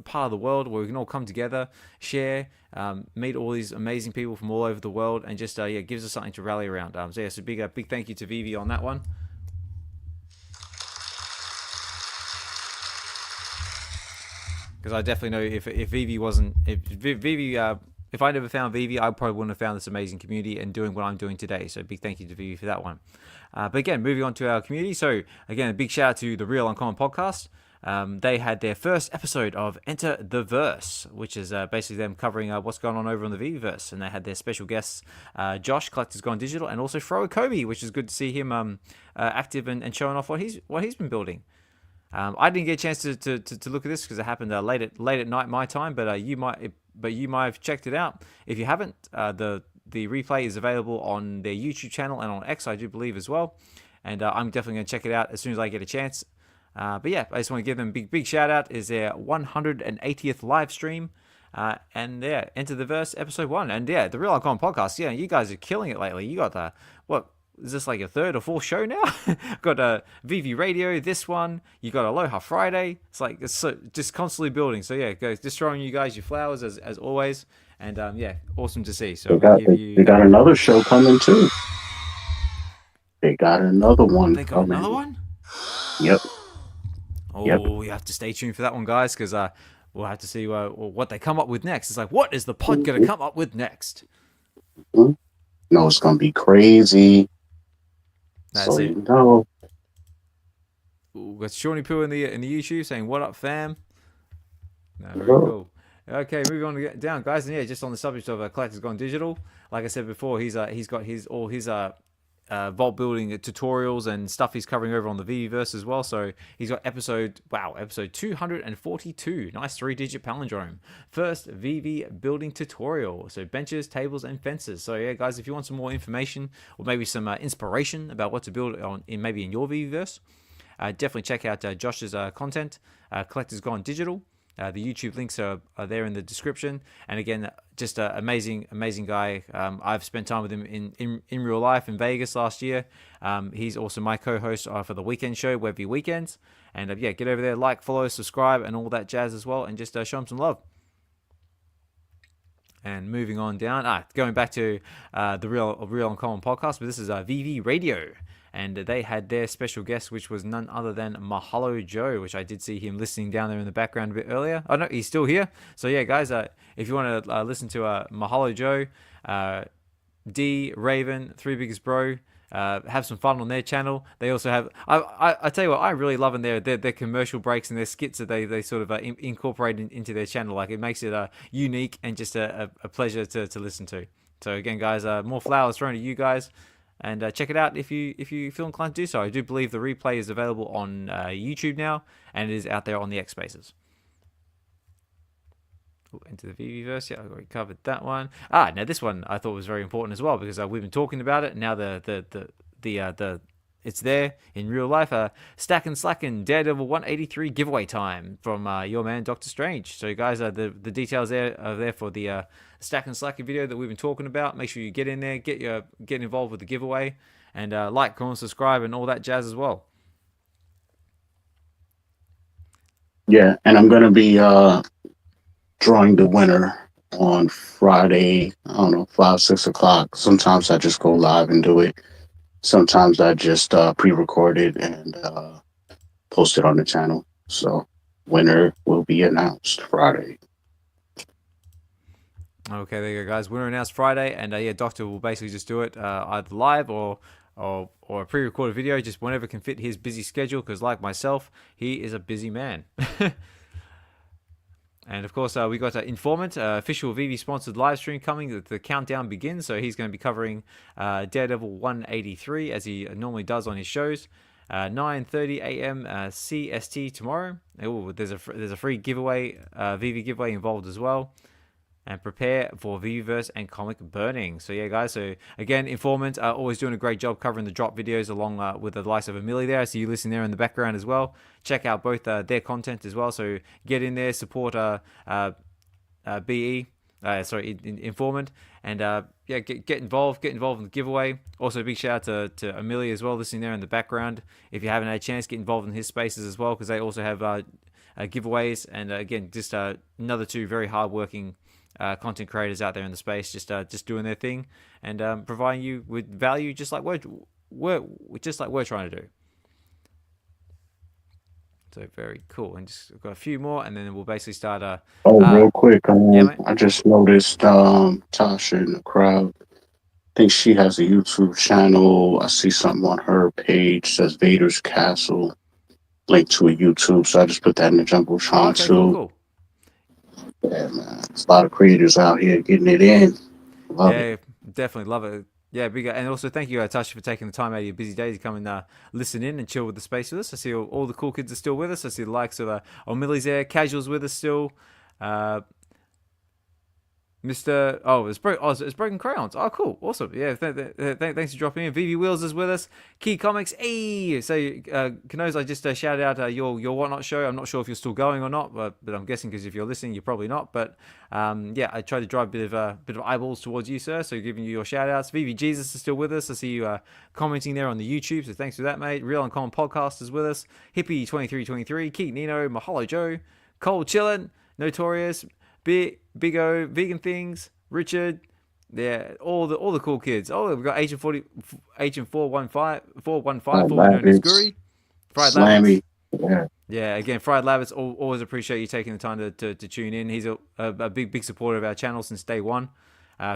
part of the world where we can all come together, share, meet all these amazing people from all over the world, and just gives us something to rally around. So yeah, so big thank you to VeVe on that one. Because I definitely know if VeVe wasn't, if I never found VeVe, I probably wouldn't have found this amazing community and doing what I'm doing today. So big thank you to VeVe for that one. But again, moving on to our community. So again, a big shout out to the Real Uncommon podcast. They had their first episode of Enter the Verse, which is basically them covering what's going on over on the VeVeVerse. And they had their special guests, Josh, Collector's Gone Digital, and also Fro Kobe, which is good to see him active and showing off what he's been building. I didn't get a chance to look at this because it happened late at night my time, but you might have checked it out. If you haven't, the replay is available on their YouTube channel and on X, I do believe, as well. And I'm definitely going to check it out as soon as I get a chance. But yeah, I just want to give them a big shout out. Is their 180th live stream. And yeah, Enter the Verse episode 1. And yeah, the Real Uncommon podcast. Yeah, you guys are killing it lately. You got what? Is this like a third or fourth show now? Got VeVe Radio, this one. You got Aloha Friday. It's so just constantly building. So yeah, guys, just throwing you guys your flowers as always. And yeah, awesome to see. So they got another show coming too. They got another one. They got another one? Yep. Oh, you have to stay tuned for that one, guys, because we'll have to see what they come up with next. It's like, what is the pod going to come up with next? No, it's going to be crazy. That's so, it. No. Ooh, got Shawnee Poo in the YouTube saying, "What up, fam?" No, very cool. Okay, moving on down, guys, and yeah, just on the subject of Collector's Gone Digital. Like I said before, he's got all his vault building tutorials and stuff he's covering over on the VeVeVerse as well. So he's got episode 242. Nice 3-digit palindrome. First VeVe building tutorial. So benches, tables, and fences. So yeah, guys, if you want some more information or maybe some inspiration about what to build in your VeVeVerse, definitely check out Josh's content. Collector's Gone Digital. The YouTube links are there in the description. And again, just an amazing guy. I've spent time with him in real life in Vegas last year. He's also my co-host for the weekend show, VeVe Weekends. And yeah, get over there, like, follow, subscribe, and all that jazz as well. And just show him some love. And moving on down, going back to the Real Uncommon podcast, but this is VeVe Radio. And they had their special guest, which was none other than Mahalo Joe, which I did see him listening down there in the background a bit earlier. Oh, no, he's still here. So, yeah, guys, if you want to listen to Mahalo Joe, D, Raven, Three Biggest Bro, have some fun on their channel. They also have, I tell you what, I really love in their commercial breaks and their skits that they sort of incorporate into their channel. Like, it makes it unique and just a pleasure to listen to. So, again, guys, more flowers thrown to you guys. And check it out if you feel inclined to do so. I do believe the replay is available on YouTube now, and it is out there on the X Spaces. Into the VeVeVerse, yeah, I've already covered that one. Now this one I thought was very important as well because we've been talking about it. Now the it's there in real life. Stack and Slack and Daredevil 183 giveaway time from your man Doctor Strange. So guys, the details are there for the Stack and Slack video that we've been talking about. Make sure you get in there, get involved with the giveaway, and like, comment, subscribe, and all that jazz as well. Yeah, and I'm gonna be drawing the winner on Friday. I don't know, 5, 6 o'clock. Sometimes I just go live and do it. Sometimes I just pre-record it and post it on the channel. So winner will be announced Friday. Okay, there you go, guys. Winner announced Friday, and yeah, Dokta will basically just do it either live or a pre-recorded video, just whenever can fit his busy schedule. Because like myself, he is a busy man. And of course, we got Informant, official VeVe sponsored live stream coming. The countdown begins, so he's going to be covering Daredevil 183 as he normally does on his shows. 9:30 a.m. CST tomorrow. Ooh, there's a free giveaway, VeVe giveaway involved as well. And prepare for VeVeVerse and comic burning. So yeah, guys. So again, Informant always doing a great job covering the drop videos along with the likes of Amelie there. I see you listening there in the background as well. Check out both their content as well. So get in there, support BE. Informant, and yeah, get involved in the giveaway. Also, a big shout out to Amelie as well, listening there in the background. If you haven't had a chance, get involved in his spaces as well, because they also have giveaways. And again, just another two very hardworking content creators out there in the space, just doing their thing and providing you with value, just like we're trying to do. So very cool. And just got a few more, and then we'll basically start. Real quick, yeah, I just noticed Tasha in the crowd. I think she has a YouTube channel. I see something on her page says Vader's Castle, link to a YouTube. So I just put that in the Jumbotron too. Cool. Yeah, man. There's a lot of creators out here getting it in. Love it. Definitely love it. Yeah, big. And also thank you, Tasha, for taking the time out of your busy days to come and listen in and chill with the space with us. I see all the cool kids are still with us. I see the likes of Millie's there, Casuals with us still. Mr. It's Broken Crayons. Oh, cool. Awesome. Yeah, thanks for dropping in. VeVe Wheels is with us. Key Comics. Hey! So, Kanoz, I just shouted out your Whatnot show. I'm not sure if you're still going or not, but I'm guessing because if you're listening, you're probably not. But, yeah, I tried to drive a bit of eyeballs towards you, sir, so giving you your shout-outs. VeVe Jesus is still with us. I see you commenting there on the YouTube, so thanks for that, mate. Real Uncommon Podcast is with us. Hippie2323, Keith Nino, Mahalo Joe, Cole Chillin, Notorious, Big O, Vegan Things, Richard, yeah, all the cool kids. Oh, we've got Agent 415, formerly known as Guri, Fried Slammy. Yeah, again, Fried Labbits. Always appreciate you taking the time to tune in. He's a big supporter of our channel since day one.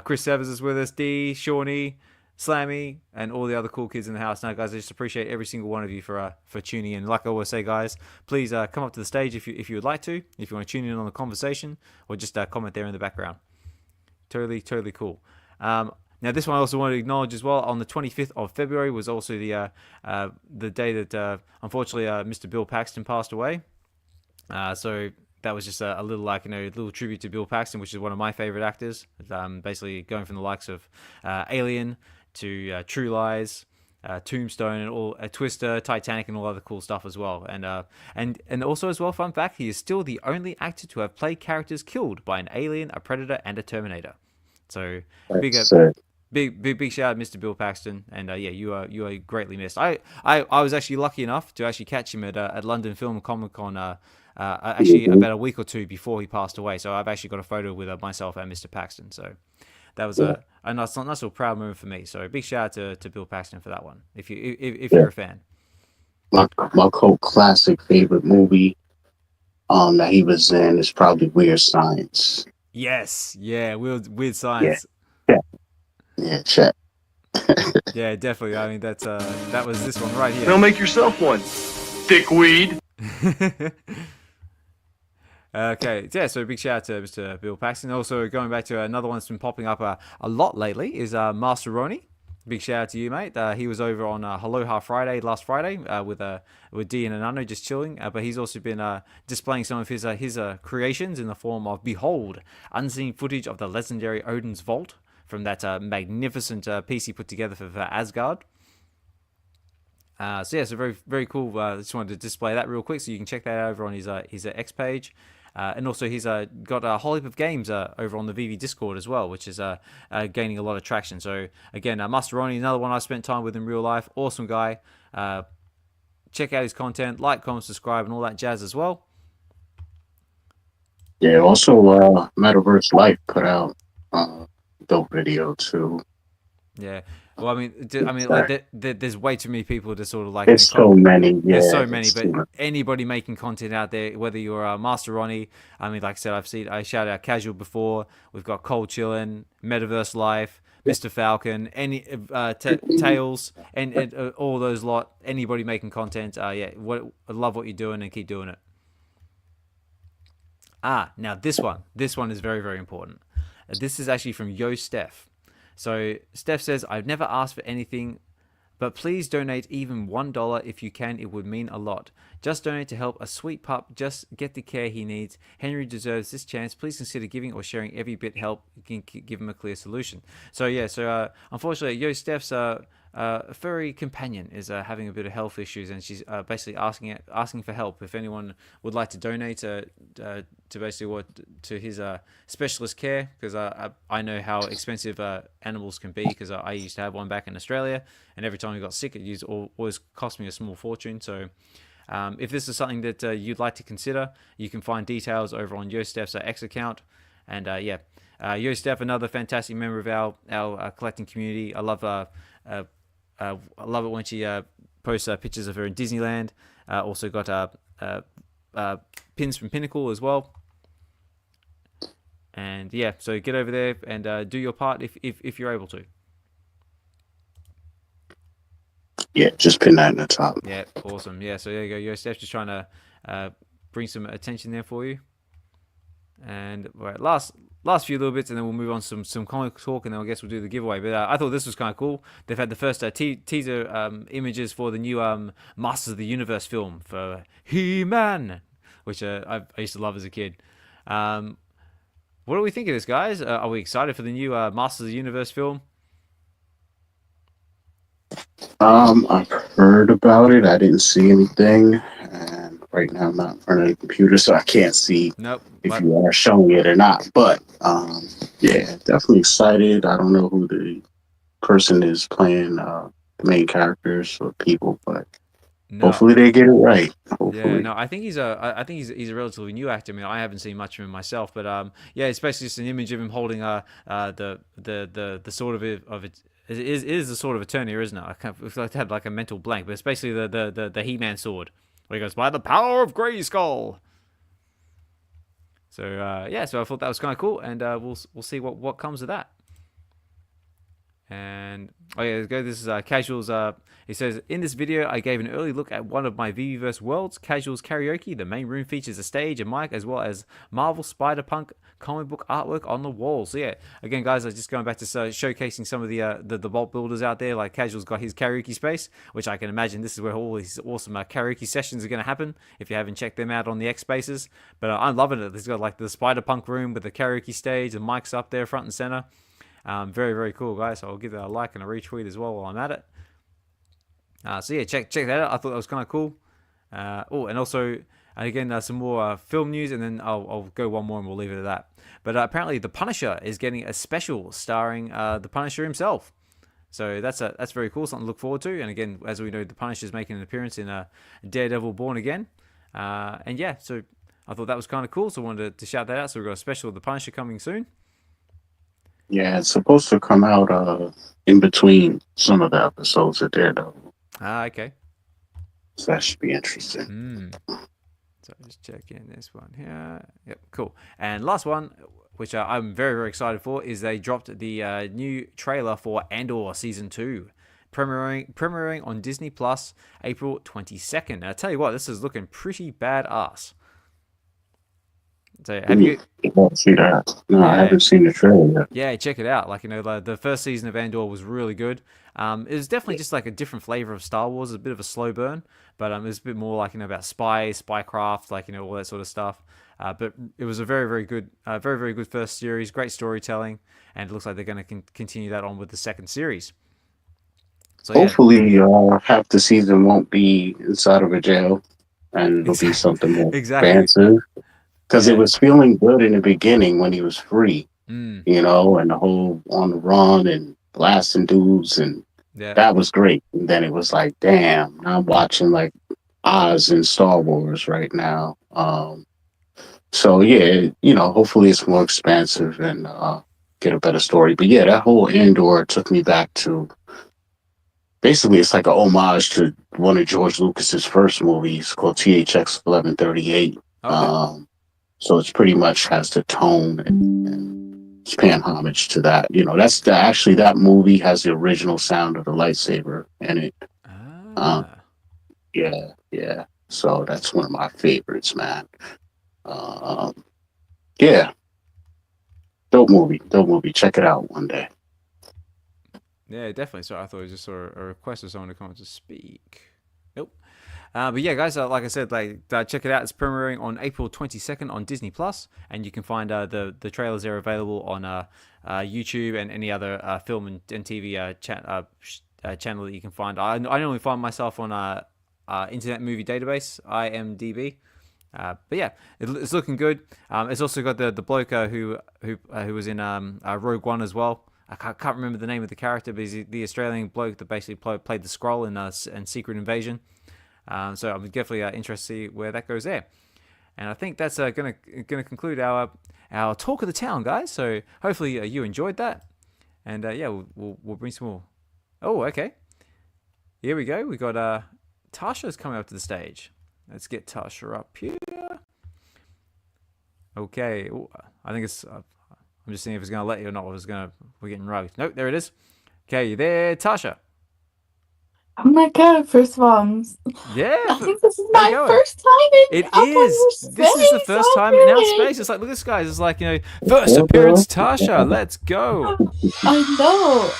Chris Severs is with us, D, Shawnee, Slammy, and all the other cool kids in the house. Now, guys, I just appreciate every single one of you for tuning in. Like I always say, guys, please come up to the stage if you would like to, if you want to tune in on the conversation, or just comment there in the background. Totally cool. Now, this one I also want to acknowledge as well. On the 25th of February was also the day that unfortunately Mr. Bill Paxton passed away. So that was just a little little tribute to Bill Paxton, which is one of my favorite actors. Basically going from the likes of Alien to True Lies, Tombstone, and all Twister, Titanic, and all other cool stuff as well. And also as well, fun fact, he is still the only actor to have played characters killed by an alien, a predator, and a Terminator. So big shout out, Mr. Bill Paxton, and yeah, you are greatly missed. I was actually lucky enough to actually catch him at London Film Comic Con. Actually, about a week or two before he passed away. So I've actually got a photo with myself and Mr. Paxton. So that was a nice little proud moment for me. So big shout out to Bill Paxton for that one. If you're a fan. My cult classic favorite movie that he was in is probably Weird Science. Yes, yeah, Weird Science. Yeah, check. Yeah, definitely. I mean, that was this one right here. Now make yourself one, dickweed. Okay, yeah, so big shout out to Mr. Bill Paxton. Also, going back to another one that's been popping up a lot lately is Master Ronnie. Big shout out to you, mate. He was over on Aloha Friday last Friday with D and Anano just chilling. But he's also been displaying some of his creations in the form of Behold, unseen footage of the legendary Odin's Vault from that magnificent piece he put together for Asgard. So yeah, so very, very cool. Just wanted to display that real quick so you can check that out over on his X page. And also he's got a whole heap of games over on the VeVe Discord as well, which is gaining a lot of traction. So again, Master Ronnie, another one I spent time with in real life. Awesome guy. Check out his content, like, comment, subscribe, and all that jazz as well. Yeah. Also, Metaverse Life put out dope video too. Yeah. Well, I mean, like there's way too many people to sort of like It's so many. there's Yeah, so many, it's but too much. anybody making content out there, whether you're Master Ronnie, I mean, like I said, I shouted out Casual before. We've got Cole Chillin, Metaverse Life, Mr. Falcon, any Tails, and all those lot. Anybody making content, yeah, I love what you're doing and keep doing it. Now this one is very, very important. This is actually from Yo Steph. So Steph says, I've never asked for anything, but please donate even $1 if you can. It would mean a lot. Just donate to help a sweet pup just get the care he needs. Henry deserves this chance. Please consider giving or sharing every bit help. You can give him a clear solution. So yeah, unfortunately, Yo Steph's furry companion is having a bit of health issues, and she's basically asking for help. If anyone would like to donate to basically to his specialist care, because I know how expensive animals can be, because I used to have one back in Australia, and every time he got sick, it always cost me a small fortune. So if this is something that you'd like to consider, you can find details over on Yo Steph's X account. And Yo Steph, another fantastic member of our collecting community. I love it when she posts pictures of her in Disneyland. Also got pins from Pinnacle as well. And yeah, so get over there and do your part if you're able to. Yeah, just pin that in the top. Yeah, awesome. Yeah, so there you go. Yo Steph, just trying to bring some attention there for you. And right, last few little bits, and then we'll move on to some comic talk, and then I guess we'll do the giveaway. But I thought this was kind of cool. They've had the first teaser images for the new Masters of the Universe film for He-Man, which I used to love as a kid. What do we think of this, guys? Are we excited for the new Masters of the Universe film? I've heard about it. I didn't see anything, and right now I'm not in front of the computer, so I can't see if you are showing it or not. But yeah, definitely excited. I don't know who the person is playing the main characters or people, but hopefully they get it right. Hopefully. Yeah, no, I think he's a relatively new actor. I mean, I haven't seen much of him myself, but yeah, it's basically just an image of him holding the sort of it. It is the sword of Eternia, isn't it? I feel like I had like a mental blank, but it's basically the He-Man sword, where he goes, by the power of Grayskull. So yeah, so I thought that was kind of cool, and we'll see what comes of that. And oh yeah, this is Casuals. He says, in this video, I gave an early look at one of my VeVeVerse worlds, Casuals Karaoke. The main room features a stage, a mic, as well as Marvel Spider-Punk comic book artwork on the walls. So yeah, again, guys, I'm just going back to showcasing some of the vault builders out there. Like Casuals got his karaoke space, which I can imagine this is where all these awesome karaoke sessions are going to happen, if you haven't checked them out on the X Spaces. But I'm loving it. It's got like the Spider-Punk room with the karaoke stage, and mics up there front and center. Very, very cool, guys. So I'll give that a like and a retweet as well while I'm at it. So yeah, check that out. I thought that was kind of cool. And also, again, some more film news, and then I'll go one more and we'll leave it at that. But apparently, The Punisher is getting a special starring The Punisher himself. So that's very cool, something to look forward to. And again, as we know, The Punisher is making an appearance in Daredevil Born Again. And yeah, so I thought that was kind of cool. So I wanted to shout that out. So we've got a special of The Punisher coming soon. Yeah, it's supposed to come out in between some of the episodes of Daredevil. Okay. So that should be interesting. So just check in this one here. Yep, cool. And last one, which I'm very, very excited for, is they dropped the new trailer for Andor Season 2, premiering on Disney Plus April 22nd. Now, I tell you what, this is looking pretty badass. So have you see that? No, yeah. I haven't seen the trailer yet. Yeah, check it out. Like, the first season of Andor was really good. It was definitely just like a different flavor of Star Wars, a bit of a slow burn, but it was a bit more like about spycraft, like all that sort of stuff. But it was a very, very good, first series, great storytelling, and it looks like they're going to continue that on with the second series. So hopefully, half the season won't be inside of a jail, and it'll be something more expansive. Because it was feeling good in the beginning when he was free, and the whole on the run and blasting dudes, and that was great. And then it was like, damn, I'm watching like Oz in Star Wars right now. So yeah, you know, hopefully it's more expansive and get a better story. But yeah, that whole Andor took me back to basically it's like a homage to one of George Lucas's first movies called THX 1138. Okay. So it's pretty much has the tone and it's paying homage to that. You know, that's actually that movie has the original sound of the lightsaber in it. Um, Ah. yeah. So that's one of my favorites, man. Um, yeah, dope movie, dope movie. Check it out one day. Yeah, definitely. So I thought I just saw a request of someone to come on to speak. Nope. But yeah, guys, like I said, check it out. It's premiering on April 22nd on Disney Plus, and you can find the trailers there available on YouTube and any other film and TV channel that you can find. I normally find myself on Internet Movie Database, IMDb. But yeah, it's looking good. It's also got the bloke who was in Rogue One as well. I can't remember the name of the character, but he's the Australian bloke that basically played the Skrull in Secret Invasion. So I'm definitely interested to see where that goes there. And I think that's gonna conclude our talk of the town, guys. So hopefully you enjoyed that. And yeah, we'll bring some more. Oh, okay. Here we go. We got Tasha's coming up to the stage. Let's get Tasha up here. Okay. Ooh, I think it's. I'm just seeing if it's gonna let you or not. We're getting rugged. Nope. There it is. Okay, you there, Tasha? Oh my god, first of all, Yeah. I think this is How you my going? first time It up on is. your This is the space. first time in our Okay. space. It's like, look at this, guys. It's like, first appearance, Tasha. Let's go. I know.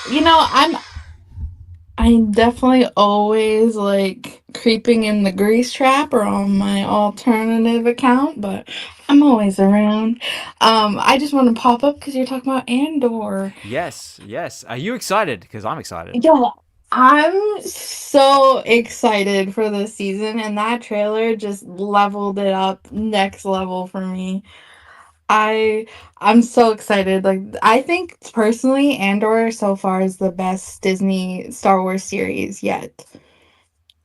I'm definitely always like creeping in the grease trap or on my alternative account, but I'm always around. I just want to pop up because you're talking about Andor. Yes, yes. Are you excited? Because I'm excited. Yo, I'm so excited for this season, and that trailer just leveled it up next level for me. I I'm so excited. Like I think personally, Andor so far is the best Disney Star Wars series yet.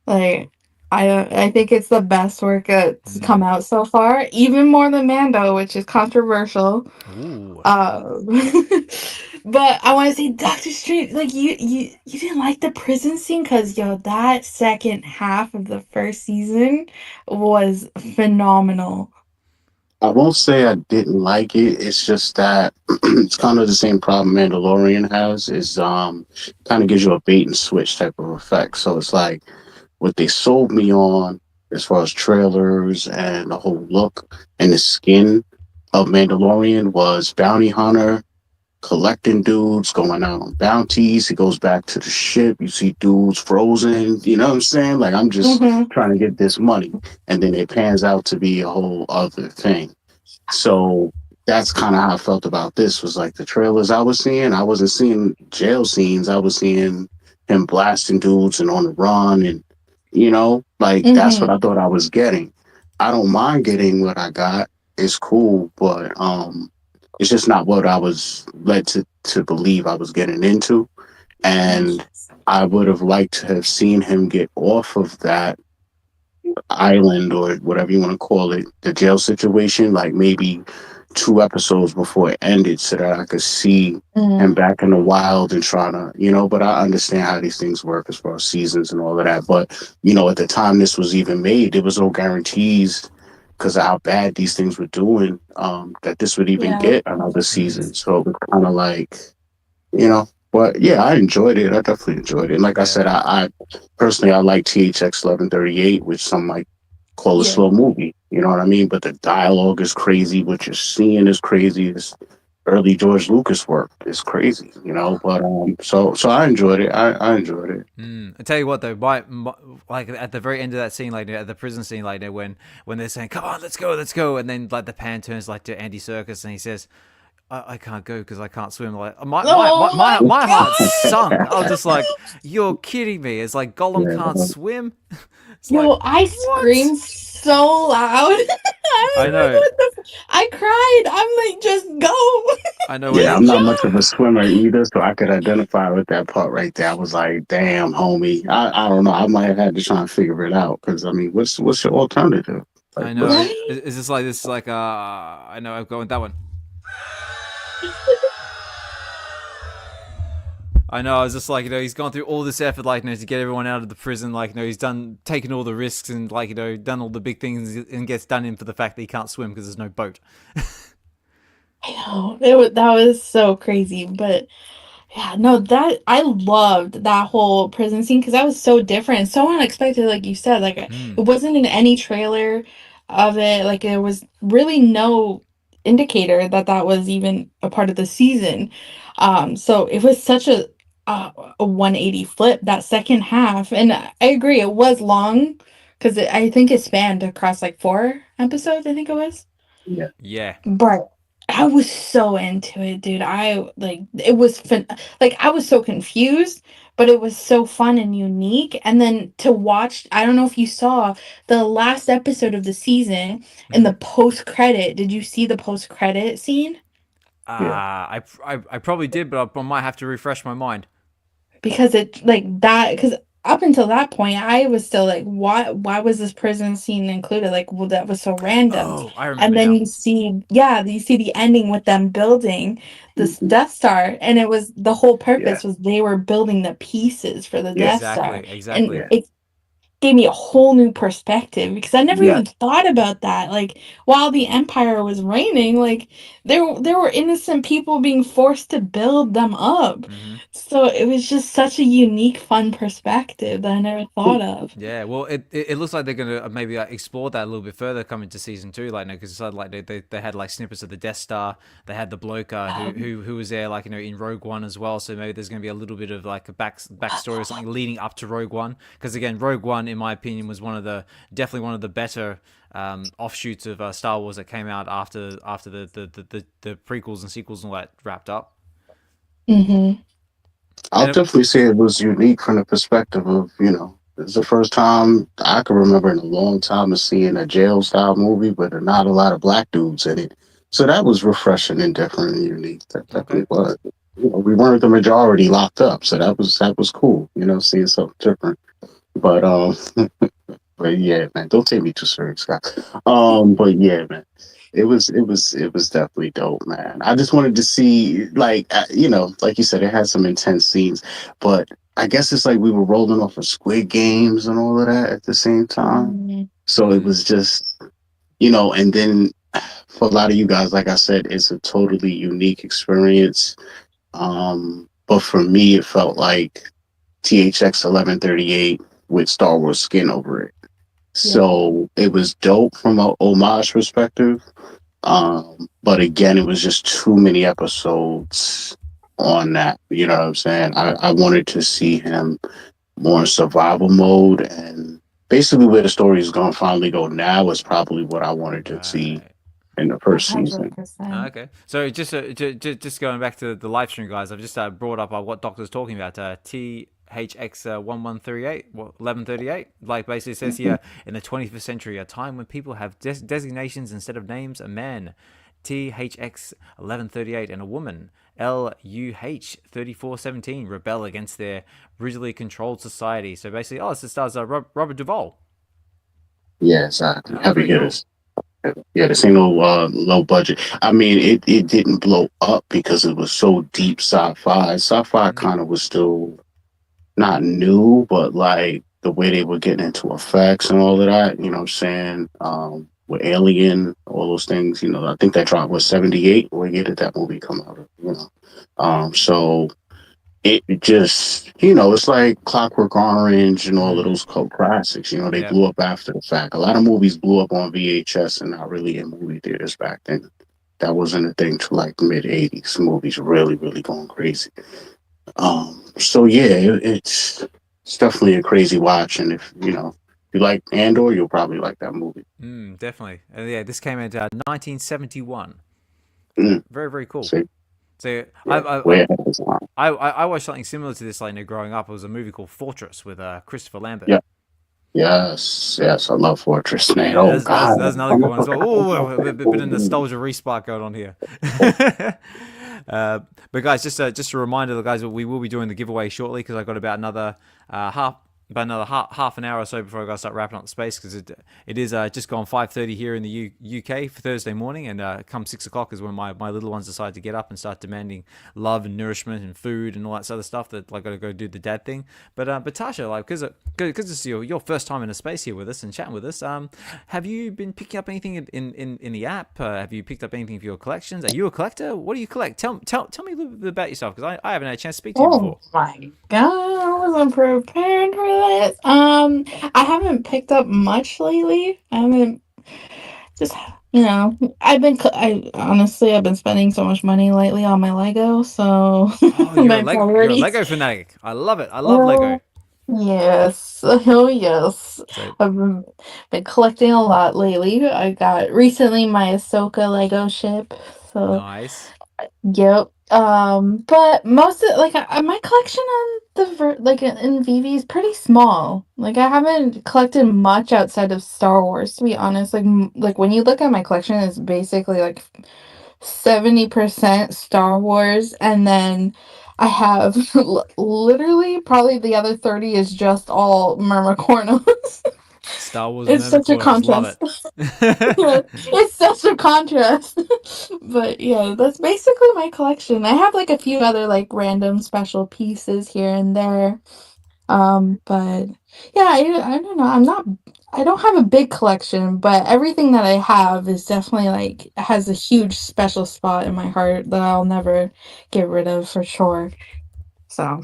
Like I think it's the best work that's come Mm. out so far, even more than Mando, which is controversial. Ooh. Um, but I want to say Doctor Strange. Like you didn't like the prison scene because yo, that second half of the first season was phenomenal. I won't say I didn't like it. It's just that it's kind of the same problem Mandalorian has. Is kind of gives you a bait and switch type of effect. So it's like what they sold me on as far as trailers and the whole look and the skin of Mandalorian was bounty hunter collecting dudes, going out on bounties. He goes back to the ship. You see dudes frozen. You know what I'm saying? Like, I'm just Mm-hmm. trying to get this money. And then it pans out to be a whole other thing. So that's kind of how I felt about this was like the trailers I was seeing. I wasn't seeing jail scenes. I was seeing him blasting dudes and on the run. And, like that's what Mm-hmm. I thought I was getting. I don't mind getting what I got. It's cool, but it's just not what I was led to believe I was getting into. And I would have liked to have seen him get off of that island or whatever you want to call it, the jail situation, like maybe 2 episodes before it ended so that I could see him Mm-hmm. back in the wild and trying to, but I understand how these things work as far as seasons and all of that. But, at the time this was even made, there was no guarantees because of how bad these things were doing, that this would even Yeah. get another Mm. season. So it was kind of like, but yeah, I enjoyed it. I definitely enjoyed it. And like I Yeah. said, I personally I like THX 1138, which some might call a Yeah. slow movie. You know what I mean? But the dialogue is crazy. What you're seeing is crazy. This early George Lucas work is crazy. But so I enjoyed it. I enjoyed it. I tell you what though, like at the very end of that scene, like at the prison scene, like when they're saying, "Come on, let's go," and then like the pan turns like to Andy Serkis, and he says, "I can't go because I can't swim." Like Oh my my heart god! sunk. I was just like, "You're kidding me!" It's like Gollum can't Yeah. swim. It's like Yo, I what? screamed so loud. I I was like, know, what I cried. I'm like, just go. I know when Yeah, he. I'm Just not much of a jump. swimmer either, so I could identify with that part right there. I was like, "Damn, homie." I don't know. I might have had to try and figure it out because I mean, what's your alternative? Like, I know. listen, Right? Is this like I know I've gone with that one. I know. I was just like, he's gone through all this effort, like, to get everyone out of the prison. Like, he's taken all the risks and, like, done all the big things and gets done in for the fact that he can't swim because there's no boat. I know. That was so crazy, but yeah, no, that I loved that whole prison scene because that was so different, so unexpected, like you said. Like Hmm. it wasn't in any trailer of it. Like there was really no indicator that that was even a part of the season. So it was such a 180 flip that second half, and I agree it was long because I think it spanned across like 4 episodes. I think it was. yeah, Yeah. But I was so into it, dude. I like it was fun. Like I was so confused, but it was so fun and unique. And then to watch, I don't know if you saw the last episode of the season in Hmm. the post credit. Did you see the post credit scene? yeah, I probably did, but I might have to refresh my mind. Because it like that because up until that point I was still like why was this prison scene included, like well that was so random. Oh, I remember And then now. you see the ending with them building this mhm, Death Star, and it was the whole yeah, purpose was they were building the pieces for the yeah, Death Star, Exactly. and Exactly. yeah, it gave me a whole new perspective because I never yeah. even thought about that. Like while the Empire was reigning, like there were innocent people being forced to build them up. Hmm. So it was just such a unique, fun perspective that I never thought of. Yeah, well, it looks like they're gonna maybe explore that a little bit further coming to season 2, like, because it's like they had like snippets of the Death Star. They had the bloke who was there, like, in Rogue One as well. So maybe there's gonna be a little bit of like a backstory or something leading up to Rogue One. Because again, Rogue One, in my opinion, was definitely one of the better offshoots of Star Wars that came out after the prequels and sequels and all that wrapped up. Mm-hmm. I'll And definitely say it was unique from the perspective of, it's the first time I can remember in a long time of seeing a jail style movie, but not a lot of black dudes in it. So that was refreshing and different and unique. That okay. definitely was. We weren't the majority locked up, so that was cool. Seeing something different. But but yeah, man, don't take me too serious, Scott. But yeah, man, it was definitely dope, man. I just wanted to see, like, like you said, it had some intense scenes, but I guess it's like we were rolling off of Squid Games and all of that at the same time. Mm-hmm. So it Mm. was just, and then for a lot of you guys, like I said, it's a totally unique experience. But for me, it felt like THX 1138 with Star Wars skin over it. Yeah. So it was dope from a homage perspective. But again, it was just too many episodes on that. You know what I'm saying? I wanted to see him more in survival mode, and basically where the story is going to finally go now is probably what I wanted to see Right. in the A first hundred season. percent. Okay. So just going back to the live stream, guys, I've just brought up what Doctor's talking about. THX 1138, 1138. Like basically it says here, in the 21st century, a time when people have designations instead of names, a man, THX 1138, and a woman, LUH 3417, rebel against their rigidly controlled society. So basically, it stars Robert Duvall. Yeah, exactly. Oh, Heavy very cool. hitters. Yeah, this ain't no low budget. I mean, it didn't blow up because it was so deep sci-fi. Sci-fi Mm. kind of was still not new, but like the way they were getting into effects and all of that, you know what I'm saying? With Alien, all those things, I think that dropped was 78. What year did that movie come out of? So it just, it's like Clockwork Orange and all of Mm. those cult classics. They Yep. blew up after the fact. A lot of movies blew up on VHS and not really in movie theaters back then. That wasn't a thing till like mid '80s. Movies really, really going crazy. So yeah, it's definitely a crazy watch, and if you like Andor, you'll probably like that movie. Definitely. Yeah, this came out 1971. Mm, Very, very cool. see, So yeah, way ahead of his time. I watched something similar to this, like, growing up. It was a movie called Fortress with Christopher Lambert. Yeah, yes, yes, I love Fortress, man. Yeah, Oh that's God, that's another good one as well. Oh, a bit of nostalgia respark going on here. But guys, just a reminder, guys, we will be doing the giveaway shortly because I got about another about another half an hour or so before I got to start wrapping up the space, because it is just gone 5:30 here in the UK for Thursday morning, and come 6 o'clock is when my little ones decide to get up and start demanding love and nourishment and food and all that sort of stuff, that like got to go do the dad thing. But Tasha, like, because this is your first time in a space here with us and chatting with us, have you been picking up anything in the app? Have you picked up anything for your collections? Are you a collector? What do you collect? Tell me a little bit about yourself, because I haven't had a chance to speak to you Oh before. my god, I wasn't prepared for this. I haven't picked up much lately. I haven't just I honestly I've been spending so much money lately on my Lego, so Oh, my you're a priorities. Lego fanatic. I love it. I love Lego. Oh yes, oh yes. So I've been collecting a lot lately. I got recently my Ahsoka Lego ship, so nice. yep. But most of my collection on in VeVe is pretty small. Like I haven't collected much outside of Star Wars, to be honest. Like when you look at my collection, it's basically like 70% Star Wars, and then I have literally probably the other 30 is just all Myrmicornos. Star Wars It's such a Mermacornos. Love contrast. it. Yeah, it's such a contrast. But yeah, that's basically my collection. I have like a few other like random special pieces here and there. But yeah, I don't know. I don't have a big collection, but everything that I have is definitely like has a huge special spot in my heart that I'll never get rid of for sure. So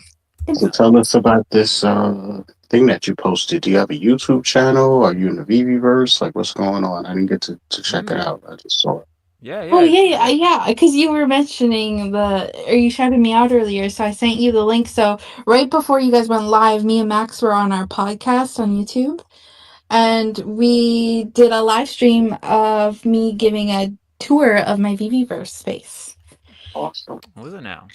So tell us about this thing that you posted. Do you have a YouTube channel? Are you in the VeVeVerse? Like, what's going on? I didn't get to check it Mm. out. I just saw it. Yeah, oh yeah, yeah, yeah, because you were mentioning or you shouted me out earlier, so I sent you the link. So right before you guys went live, me and Max were on our podcast on YouTube, and we did a live stream of me giving a tour of my VeVeVerse space. Awesome. what was it now?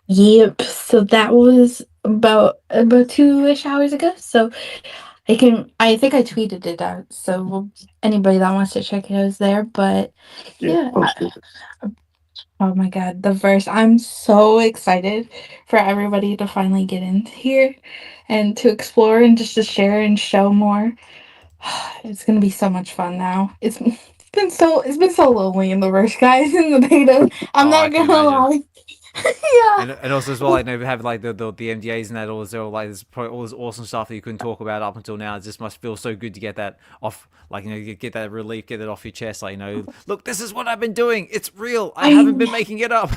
Yep. So that was about 2-ish hours ago. So I think I tweeted it out. So anybody that wants to check it out is there. But Yeah, yeah. posted. Oh my god, the verse. I'm so excited for everybody to finally get in here and to explore and just to share and show more. It's gonna be so much fun now. It's been so lonely in the verse, guys, in the beta. I'm Oh, I not can gonna imagine. lie. Yeah. And also as well, I know we have like the MDAs and that all as well. Like there's probably all this awesome stuff that you couldn't talk about up until now. It just must feel so good to get that off, like get that relief, get it off your chest. Like look, this is what I've been doing. It's real. I haven't I been making it up.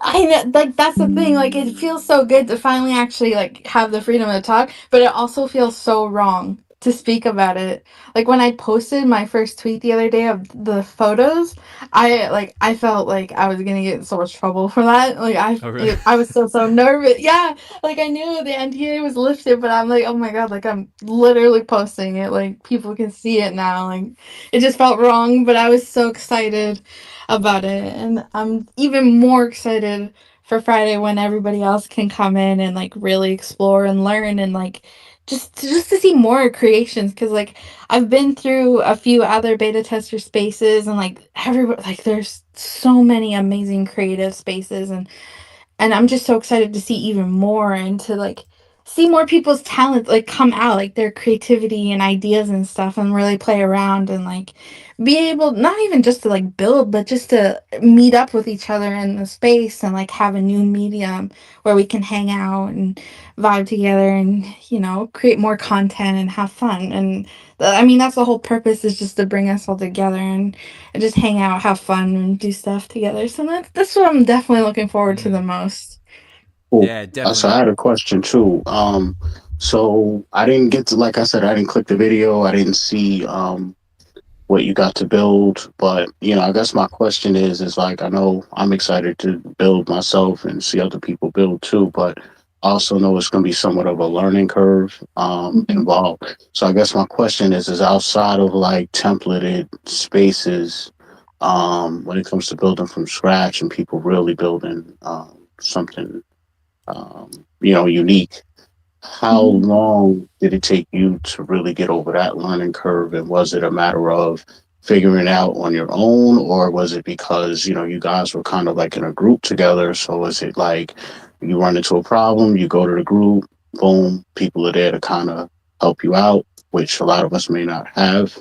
I know, like that's the thing. Like it feels so good to finally actually like have the freedom to talk, but it also feels so wrong to speak about it. Like when I posted my first tweet the other day of the photos, I felt like I was gonna get in so much trouble for that. Like Oh really? I was so nervous. Yeah, like I knew the NDA was lifted, but I'm like, oh my god, like I'm literally posting it. Like people can see it now. Like it just felt wrong, but I was so excited about it, and I'm even more excited for Friday when everybody else can come in and like really explore and learn and like just to see more creations, because like I've been through a few other beta tester spaces, and like everybody, like there's so many amazing creative spaces, and I'm just so excited to see even more and to like see more people's talent like come out, like their creativity and ideas and stuff, and really play around and like be able not even just to like build, but just to meet up with each other in the space and like have a new medium where we can hang out and vibe together and create more content and have fun. And I mean that's the whole purpose, is just to bring us all together and just hang out, have fun, and do stuff together. So that's what I'm definitely looking forward to the Mm. most. Cool. Yeah, So I definitely. had a question too. So I didn't get to, like I said, I didn't click the video. I didn't see what you got to build. But I guess my question is like, I know I'm excited to build myself and see other people build too, but I also know it's going to be somewhat of a learning curve Mhm. involved. So I guess my question is outside of like templated spaces, when it comes to building from scratch and people really building something unique, how Mhm. long did it take you to really get over that learning curve? And was it a matter of figuring it out on your own, or was it because, you guys were kind of like in a group together? So was it like you run into a problem, you go to the group, boom, people are there to kind of help you out, which a lot of us may not have,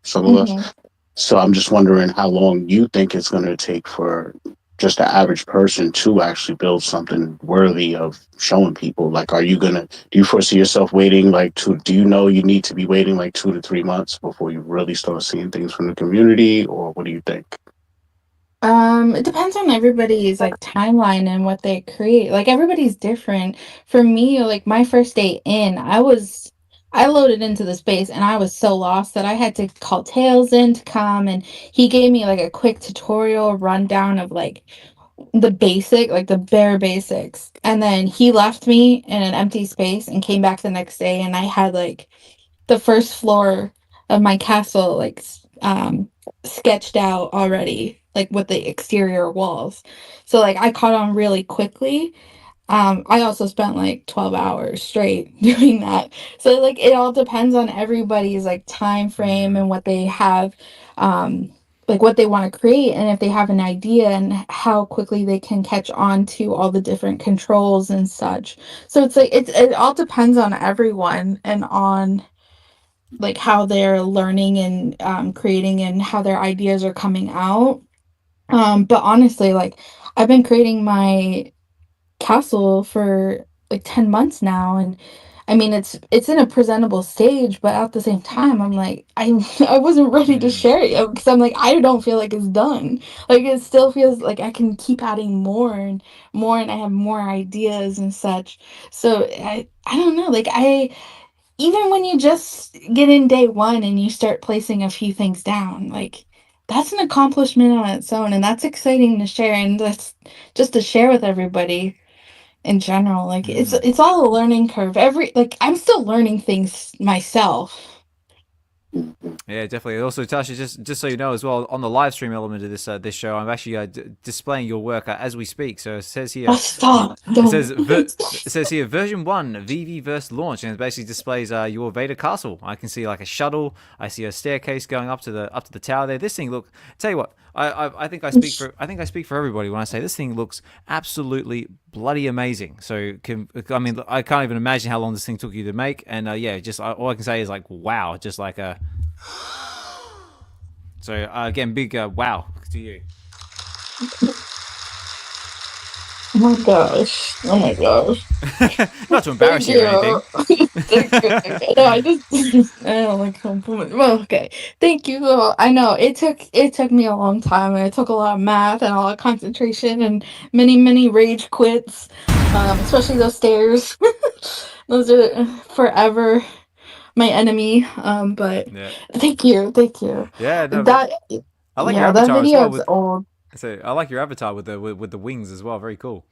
some of us. Mhm. So I'm just wondering how long you think it's going to take for just the average person to actually build something worthy of showing people. Like, do you foresee yourself waiting do you know you need to be waiting like 2 to 3 months before you really start seeing things from the community, or what do you think? It depends on everybody's like timeline and what they create. Like everybody's different. For me, like my first day in, I loaded into the space and I was so lost that I had to call Tails in to come, and he gave me like a quick tutorial rundown of like the bare basics. And then he left me in an empty space and came back the next day, and I had like the first floor of my castle sketched out already, like with the exterior walls. So like I caught on really quickly. I also spent like 12 hours straight doing that. So like it all depends on everybody's like time frame Mm. and what they have, like what they want to create, and if they have an idea and how quickly they can catch on to all the different controls and such. So it's like it all depends on everyone and on like how they're learning and creating and how their ideas are coming out. But honestly, like I've been creating my castle for like 10 months now, and I mean it's in a presentable stage, but at the same time I'm like I wasn't ready to Mm. share it because I'm like I don't feel like it's done. Like it still feels like I can keep adding more and more, and I have more ideas and such. So I don't know, like I even when you just get in day one and you start placing a few things down, like that's an accomplishment on its own, and that's exciting to share, and that's just to share with everybody in general. Like Mm. it's all a learning curve. Like I'm still learning things myself. Mhm. Yeah, definitely. Also, Tasha, just so you know as well, on the live stream element of this show, I'm actually displaying your work as we speak. So it says Oh, here, stop! it Don't. says it says here version 1 VeVeVerse launch, and it basically displays your Vader castle. I can see like a shuttle. I see a staircase going up to the tower there. This thing look. Tell you what, I think I think I speak for everybody when I say this thing looks absolutely bloody amazing. So I mean I can't even imagine how long this thing took you to make, and yeah, just all I can say is like wow, just like a. So again, big wow to you. Oh my gosh! Oh my gosh! Not to Thank embarrass you or you. anything. Thank you. No, I just I don't like compliments. Well, okay. Thank you. Well, I know it took me a long time, and it took a lot of math and a lot of concentration and many rage quits. Especially those stairs. Those are forever my enemy. But Yeah, thank you. yeah, no, but That I like your yeah, that avatar as well. video is With old. so I like your avatar with the wings as well. Very cool.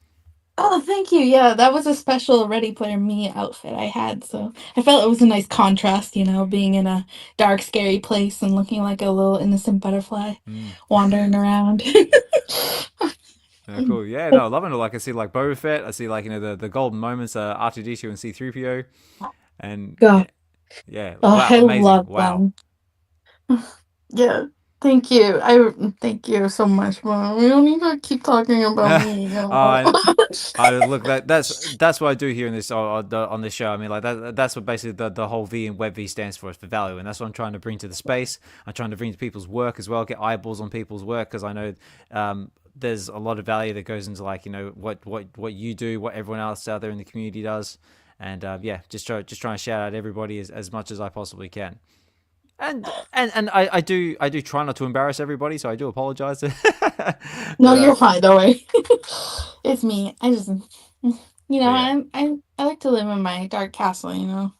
Oh, thank you. Yeah, that was a special Ready Player Me outfit I had. So I felt it was a nice contrast, being in a dark, scary place and looking like a little innocent butterfly Mm. wandering around. Yeah, cool. Yeah, no, loving it. Like I see like Boba Fett. I see like the golden moments. R2D2 and C3PO, and God, yeah, oh, wow, I amazing. love Wow. them. Yeah, thank you. I thank you so much, Mom. You don't need to keep talking about me. uh, look that's what I do here in this on this show. I mean, like that's what basically the whole V in Web V stands for, is for value, and that's what I'm trying to bring to the space. I'm trying to bring to people's work as well, get eyeballs on people's work, because I know there's a lot of value that goes into like what you do, what everyone else out there in the community does, and yeah, just trying to shout out everybody as much as I possibly can. And I do try not to embarrass everybody, so I do apologize. No, But you're fine. Don't worry. It's me. but yeah. I like to live in my dark castle.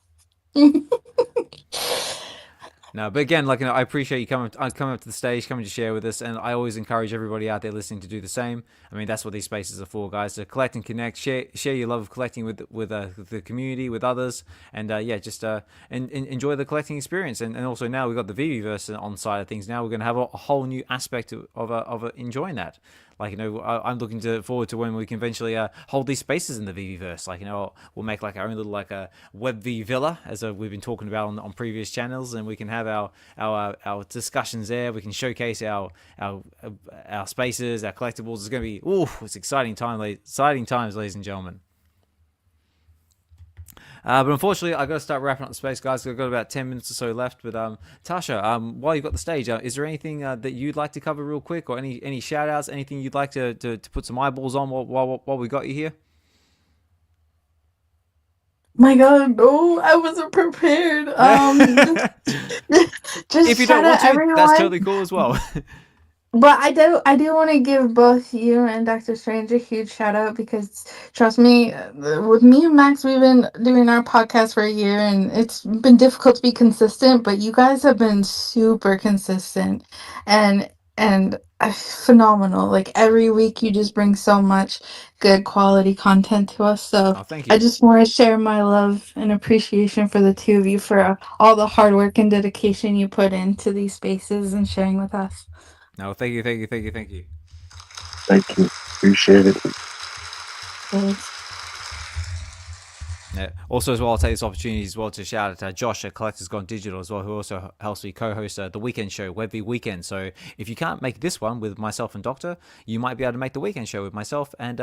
No, but again, like I appreciate you coming up to the stage, coming to share with us, and I always encourage everybody out there listening to do the same. I mean, that's what these spaces are for, guys, to collect and connect, share your love of collecting with the community, with others, and yeah, just enjoy the collecting experience. And also now we've got the VeVeVerse on side of things. Now we're going to have a whole new aspect of enjoying that. Like I'm looking forward to when we can eventually hold these spaces in the VeVeVerse. Like we'll make like our own little like a web V villa, as we've been talking about on previous channels, and we can have our discussions there. We can showcase our spaces, our collectibles. It's going to be it's exciting times, ladies and gentlemen. But unfortunately, I got to start wrapping up the space, guys. I've got about 10 minutes or so left. But Tasha, while you've got the stage, is there anything that you'd like to cover real quick, or any shout outs, anything you'd like to put some eyeballs on while we got you here? My God, no, I wasn't prepared. Just If you shout don't want out to, that's everyone. totally cool as well. But I do want to give both you and Dr. Strange a huge shout out because trust me, with me and Max, we've been doing our podcast for a year and it's been difficult to be consistent, but you guys have been super consistent and phenomenal. Like every week you just bring so much good quality content to us. So Oh, thank I you. just want to share my love and appreciation for the two of you for all the hard work and dedication you put into these spaces and sharing with us. No, thank you. Thank you. Appreciate it. Thanks. Yeah. Also, as well, I'll take this opportunity as well to shout out to Josh at Collectors Gone Digital as well, who also helps me co-host the weekend show, VeVe Weekend. So if you can't make this one with myself and Dokta, you might be able to make the weekend show with myself and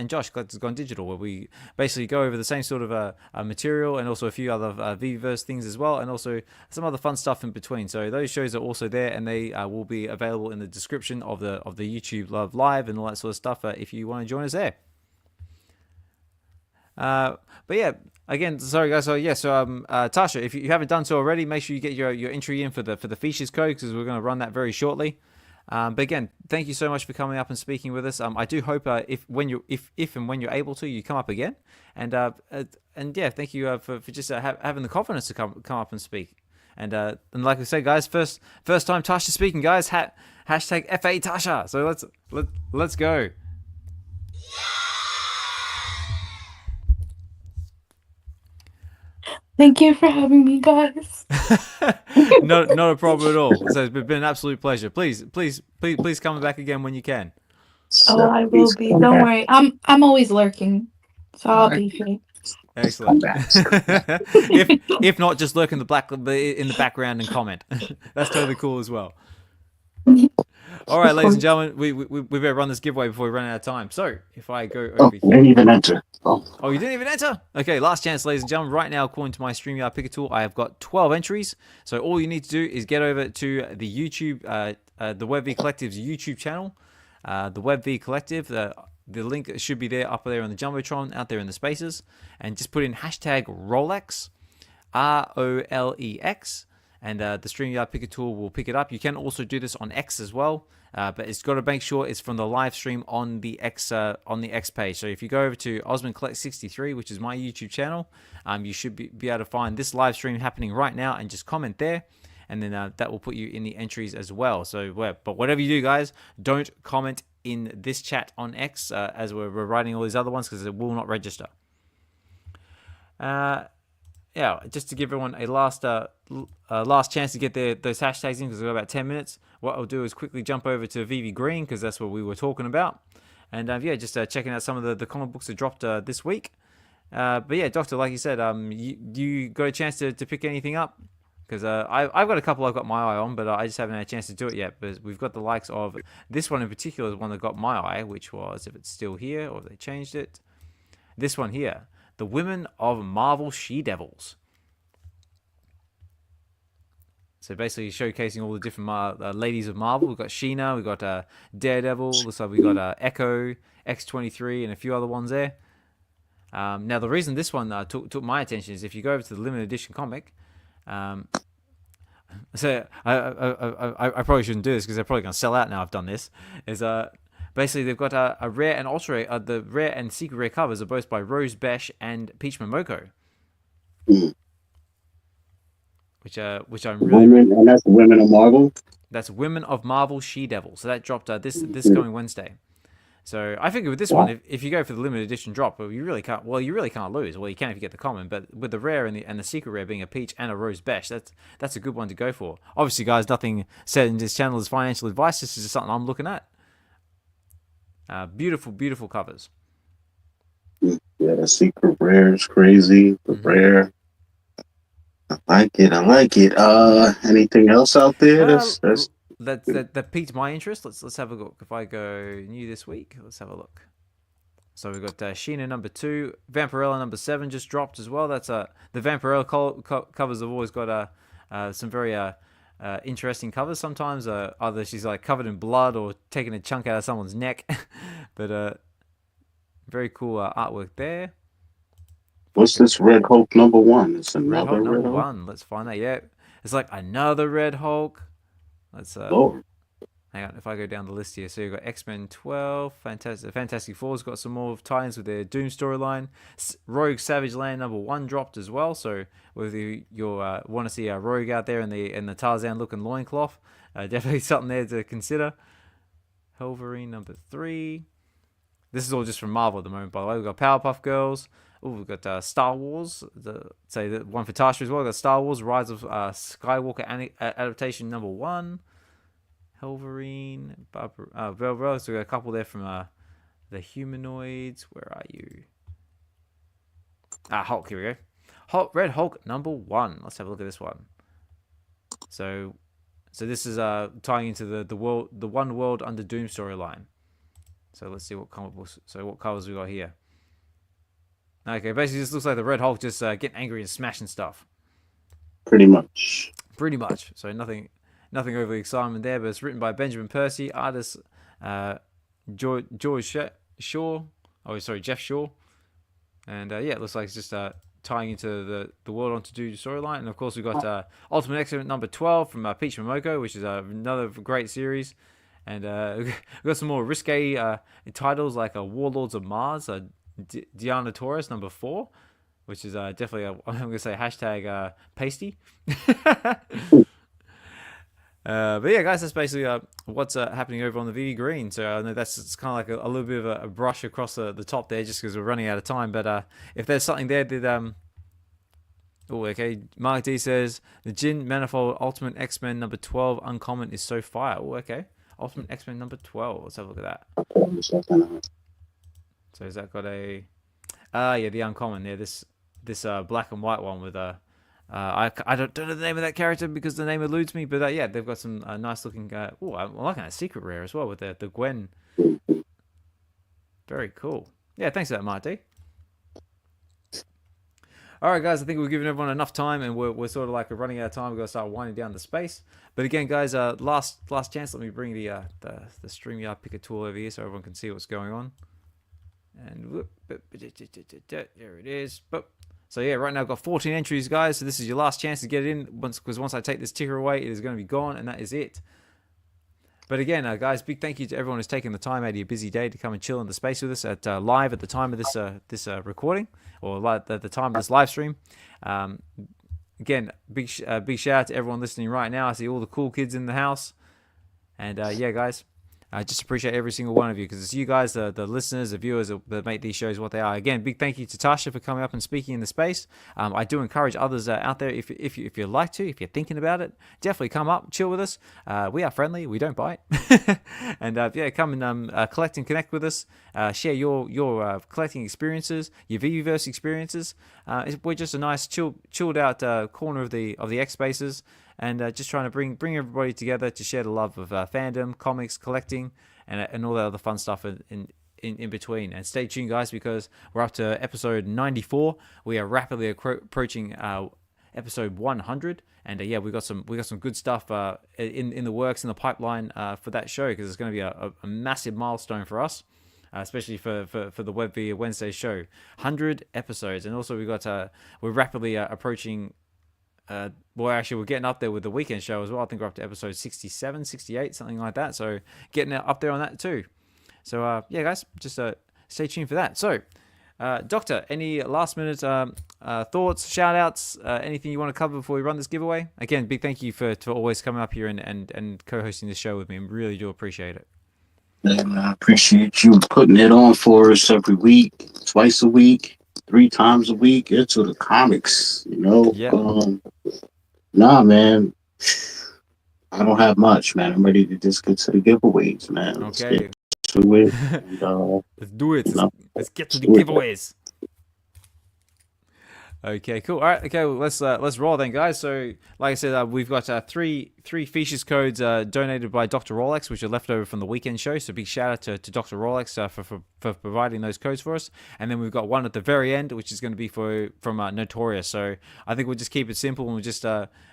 Josh, Collectors Gone Digital, where we basically go over the same sort of material and also a few other VeVeVerse things as well, and also some other fun stuff in between. So those shows are also there, and they will be available in the description of the YouTube Live and all that sort of stuff if you want to join us there. But yeah, again, sorry guys. So yeah, Tasha, if you haven't done so already, make sure you get your entry in for the features code, because we're going to run that very shortly. But again, thank you so much for coming up and speaking with us. I do hope if and when you're able to, you come up again. And yeah, thank you for just having the confidence to come up and speak. And like I said, guys, first time Tasha speaking, guys. Hashtag FA Tasha. So let's go. Thank you for having me, guys. Not a problem at all. So it's been an absolute pleasure. Please come back again when you can. Oh, I will be. Don't worry. I'm always lurking, so I'll be here. Excellent. if not, just lurk in the background and comment. That's totally cool as well. All right, ladies and gentlemen, we better run this giveaway before we run out of time. So if I go over here. Didn't even enter. Oh, you didn't even enter? Okay, last chance, ladies and gentlemen. Right now, according to my StreamYard Picker tool, I have got 12 entries. So all you need to do is get over to the YouTube, the VeVe Collective's YouTube channel, the VeVe Collective. The link should be there, up there on the Jumbotron, out there in the spaces. And just put in hashtag Rolex, ROLEX. And the StreamYard Picker tool will pick it up. You can also do this on X as well, but it's got to make sure it's from the live stream on the X page. So if you go over to Osman Collect 63, which is my YouTube channel, you should be able to find this live stream happening right now and just comment there, and then that will put you in the entries as well. So, but whatever you do, guys, don't comment in this chat on X as we're writing all these other ones, because it will not register. Yeah, just to give everyone a last chance to get those hashtags in, because we've got about 10 minutes. What I'll do is quickly jump over to VeVe Green, because that's what we were talking about. And yeah, just checking out some of the comic books that dropped this week. But yeah, Doctor, like you said, you got a chance to pick anything up? Because I've got a couple I've got my eye on, but I just haven't had a chance to do it yet. But we've got the likes of this one in particular, is one that got my eye, which was, if it's still here or if they changed it, this one here. The Women of Marvel She-Devils. So basically showcasing all the different ladies of Marvel. We've got Sheena, we've got Daredevil, looks like we've got Echo, X-23, and a few other ones there. Now, the reason this one took my attention is if you go over to the limited edition comic, so I probably shouldn't do this because they're probably going to sell out now I've done this, is basically they've got a rare and ultra the rare and secret rare covers are both by Rose Besh and Peach Momoko. Which I'm really... Women, and that's Women of Marvel? That's Women of Marvel She-Devil. So that dropped this coming Wednesday. So I figure with this one, if you go for the limited edition drop, you really can't lose. Well, you can if you get the common, but with the rare and the secret rare being a Peach and a Rose Besh, that's a good one to go for. Obviously, guys, nothing said in this channel is financial advice. This is just something I'm looking at. Beautiful, beautiful covers. Yeah, the secret rare is crazy. The rare... I like it. Anything else out there that piqued my interest? Let's have a look. If I go new this week, let's have a look. So we've got Sheena number 2, Vampirella number 7 just dropped as well. That's the Vampirella covers have always got some very interesting covers. Sometimes either she's like covered in blood or taking a chunk out of someone's neck, but very cool artwork there. What's this Red Hulk number 1? It's Red another Hulk Red number Hulk. 1. Let's find that. Yeah, it's like another Red Hulk. Let's Lord. hang on. If I go down the list here, so you've got X-Men 12, Fantastic Four's got some more tie-ins with their Doom storyline. Rogue Savage Land number 1 dropped as well. So whether you want to see Rogue out there in the Tarzan looking loincloth, definitely something there to consider. Wolverine number 3. This is all just from Marvel at the moment, by the way. We've got Powerpuff Girls. Oh, we've got Star Wars. Say the one for Tasha as well. We've got Star Wars: Rise of Skywalker adaptation number 1. Wolverine, VeVeVerse. So we got a couple there from the humanoids. Where are you? Hulk. Here we go. Red Hulk number 1. Let's have a look at this one. So this is tying into the One World Under Doom storyline. So let's see what comic books. So what covers we got here? Okay, basically this looks like the Red Hulk just getting angry and smashing stuff. Pretty much. Pretty much. So nothing overly exciting there, but it's written by Benjamin Percy, artist George Shaw. Oh, sorry, Jeff Shaw. And yeah, it looks like it's just tying into the World On To Do storyline. And of course, we've got Ultimate X-Men number 12 from Peach Momoko, which is another great series. And we've got some more risque titles like Warlords of Mars, Diana Taurus number 4, which is definitely, I'm going to say hashtag pasty. But yeah, guys, that's basically what's happening over on the VeVe Green. So I know it's kind of like a little bit of a brush across the top there, just because we're running out of time. But if there's something there that oh, okay. Mark D says the Jin Manifold Ultimate X-Men number 12 uncommon is so fire. Oh, okay. Ultimate X-Men number 12. Let's have a look at that. So has that got a yeah, the uncommon there. This black and white one with I don't know the name of that character because the name eludes me, but yeah, they've got some nice looking oh, I'm liking that secret rare as well with the Gwen. Very cool. Yeah, thanks for that, Mark D. All right, guys, I think we've given everyone enough time, and we're sort of like running out of time. We've got to start winding down the space. But again, guys, last chance. Let me bring the StreamYard picker tool over here so everyone can see what's going on. And whoop, there it is. So yeah, right now I've got 14 entries, guys. So this is your last chance to get it in. Because once I take this ticker away, it is going to be gone, and that is it. But again, guys, big thank you to everyone who's taken the time out of your busy day to come and chill in the space with us at live at the time of this recording, or at the time of this live stream. Again, big shout out to everyone listening right now. I see all the cool kids in the house, and yeah, guys, I just appreciate every single one of you, because it's you guys, the listeners, the viewers that make these shows what they are. Again, big thank you to Tasha for coming up and speaking in the space. I do encourage others out there, if you'd like to, if you're thinking about it, definitely come up, chill with us. We are friendly, we don't bite. And yeah, come and collect and connect with us. Share your collecting experiences, your VeVeVerse experiences. We're just a nice chilled out corner of the X spaces. And just trying to bring everybody together to share the love of fandom, comics, collecting, and all that other fun stuff in between. And stay tuned, guys, because we're up to episode 94. We are rapidly approaching episode 100, and yeah, we got some good stuff in the works, in the pipeline for that show, because it's going to be a massive milestone for us. Especially for the Web via Wednesday show, 100 episodes, and also we're rapidly approaching. Well, actually, we're getting up there with the weekend show as well. I think we're up to episode 67, 68, something like that. So getting up there on that too. So yeah, guys, just stay tuned for that. So, Dokta, any last minute thoughts, shout outs, anything you want to cover before we run this giveaway? Again, big thank you for always coming up here and co-hosting this show with me. I really do appreciate it. And I appreciate you putting it on for us every week, twice a week, 3 times a week. Into the comics, you know. Yeah. Nah, man. I don't have much, man. I'm ready to just get to the giveaways, man. Okay. Let's do it. And, let's do it. You know, Let's get to the giveaways. Okay, cool. All right, okay, well, let's roll then, guys. So, like I said, we've got three features codes donated by Dr. Rolex, which are left over from the weekend show. So, big shout out to Dr. Rolex for providing those codes for us. And then we've got one at the very end, which is going to be from Notorious. So, I think we'll just keep it simple and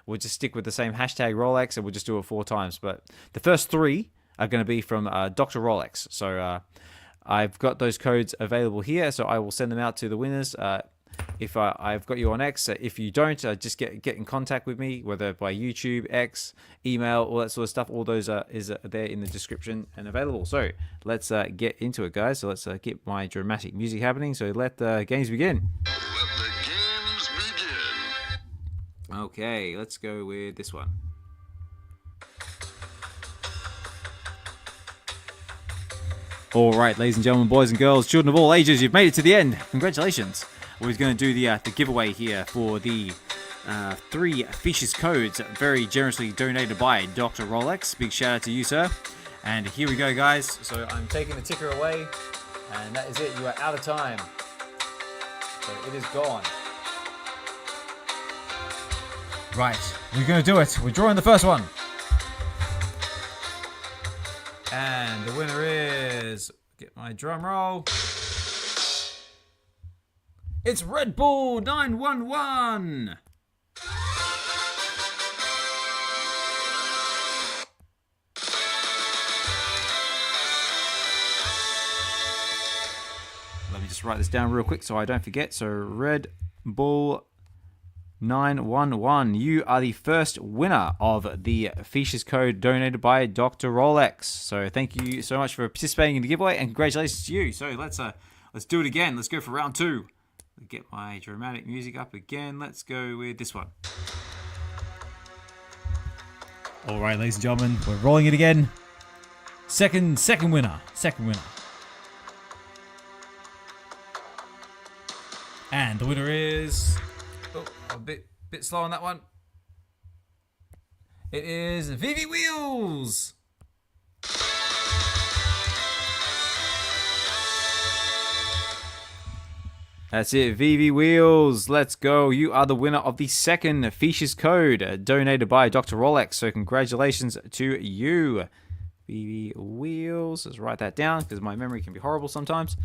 we'll just stick with the same hashtag Rolex, and we'll just do it 4 times. But the first 3 are going to be from Dr. Rolex. So, I've got those codes available here, so I will send them out to the winners. If I've got you on X, if you don't, just get in contact with me, whether by YouTube, X, email, all that sort of stuff. All those is there in the description and available. So let's get into it, guys. So let's get my dramatic music happening. So let the games begin. Let the games begin. Okay, let's go with this one. All right, ladies and gentlemen, boys and girls, children of all ages, you've made it to the end. Congratulations. We're going to do the giveaway here for the 3 Fishes codes, very generously donated by Dr. Rolex. Big shout out to you, sir. And here we go, guys. So I'm taking the ticker away, and that is it. You are out of time. So it is gone. Right, we're going to do it. We're drawing the first one. And the winner is, get my drum roll. It's Red Bull 911. Let me just write this down real quick so I don't forget. So Red Bull 911. You are the first winner of the Features code donated by Dr. Rolex. So thank you so much for participating in the giveaway, and congratulations to you. So let's do it again. Let's go for round 2. Get my dramatic music up again. Let's go with this one. All right, ladies and gentlemen, we're rolling it again. Second winner. And the winner is, a bit slow on that one. It is VeVe Wheels. That's it, VeVe Wheels. Let's go. You are the winner of the second Features code donated by Dr. Rolex. So congratulations to you, VeVe Wheels. Let's write that down because my memory can be horrible sometimes.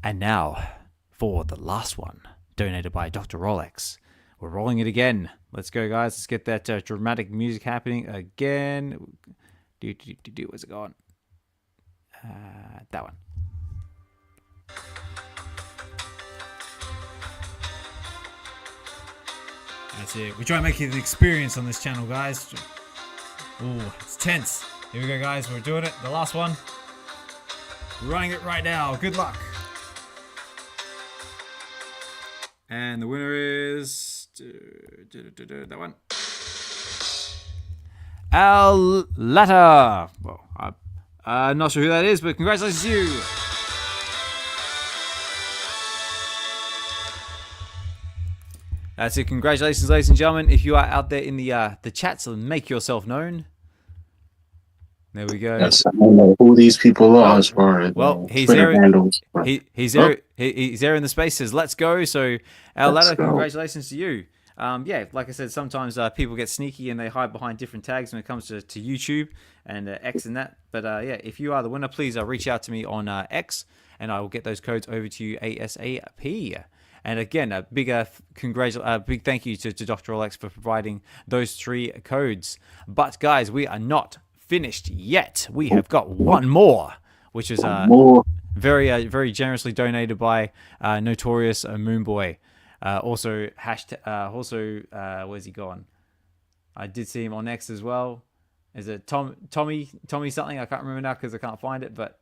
And now for the last one, donated by Dr. Rolex. We're rolling it again. Let's go, guys. Let's get that dramatic music happening again. Where's it going? That one. That's it. We try to make it an experience on this channel, guys. Ooh, it's tense. Here we go, guys. We're doing it. The last one. We're running it right now. Good luck. And the winner is that one. Al Latta. Well, I'm not sure who that is, but congratulations to you. That's it. Congratulations, ladies and gentlemen. If you are out there in the chats, make yourself known. There we go. Yes, I don't know who these people are as far as he's Twitter there. handles. He's there. He's there in the spaces. Let's go. So, Al Latta, congratulations to you. Yeah, like I said, sometimes people get sneaky and they hide behind different tags when it comes to YouTube and X and that. But yeah, if you are the winner, please reach out to me on X, and I will get those codes over to you ASAP. And again, a big big thank you to Dr. Rolex for providing those 3 codes. But guys, we are not finished yet. We have got one more, which is very generously donated by Notorious Moonboy. Also where's he gone? I did see him on X as well. Is it Tommy something? I can't remember now because I can't find it, but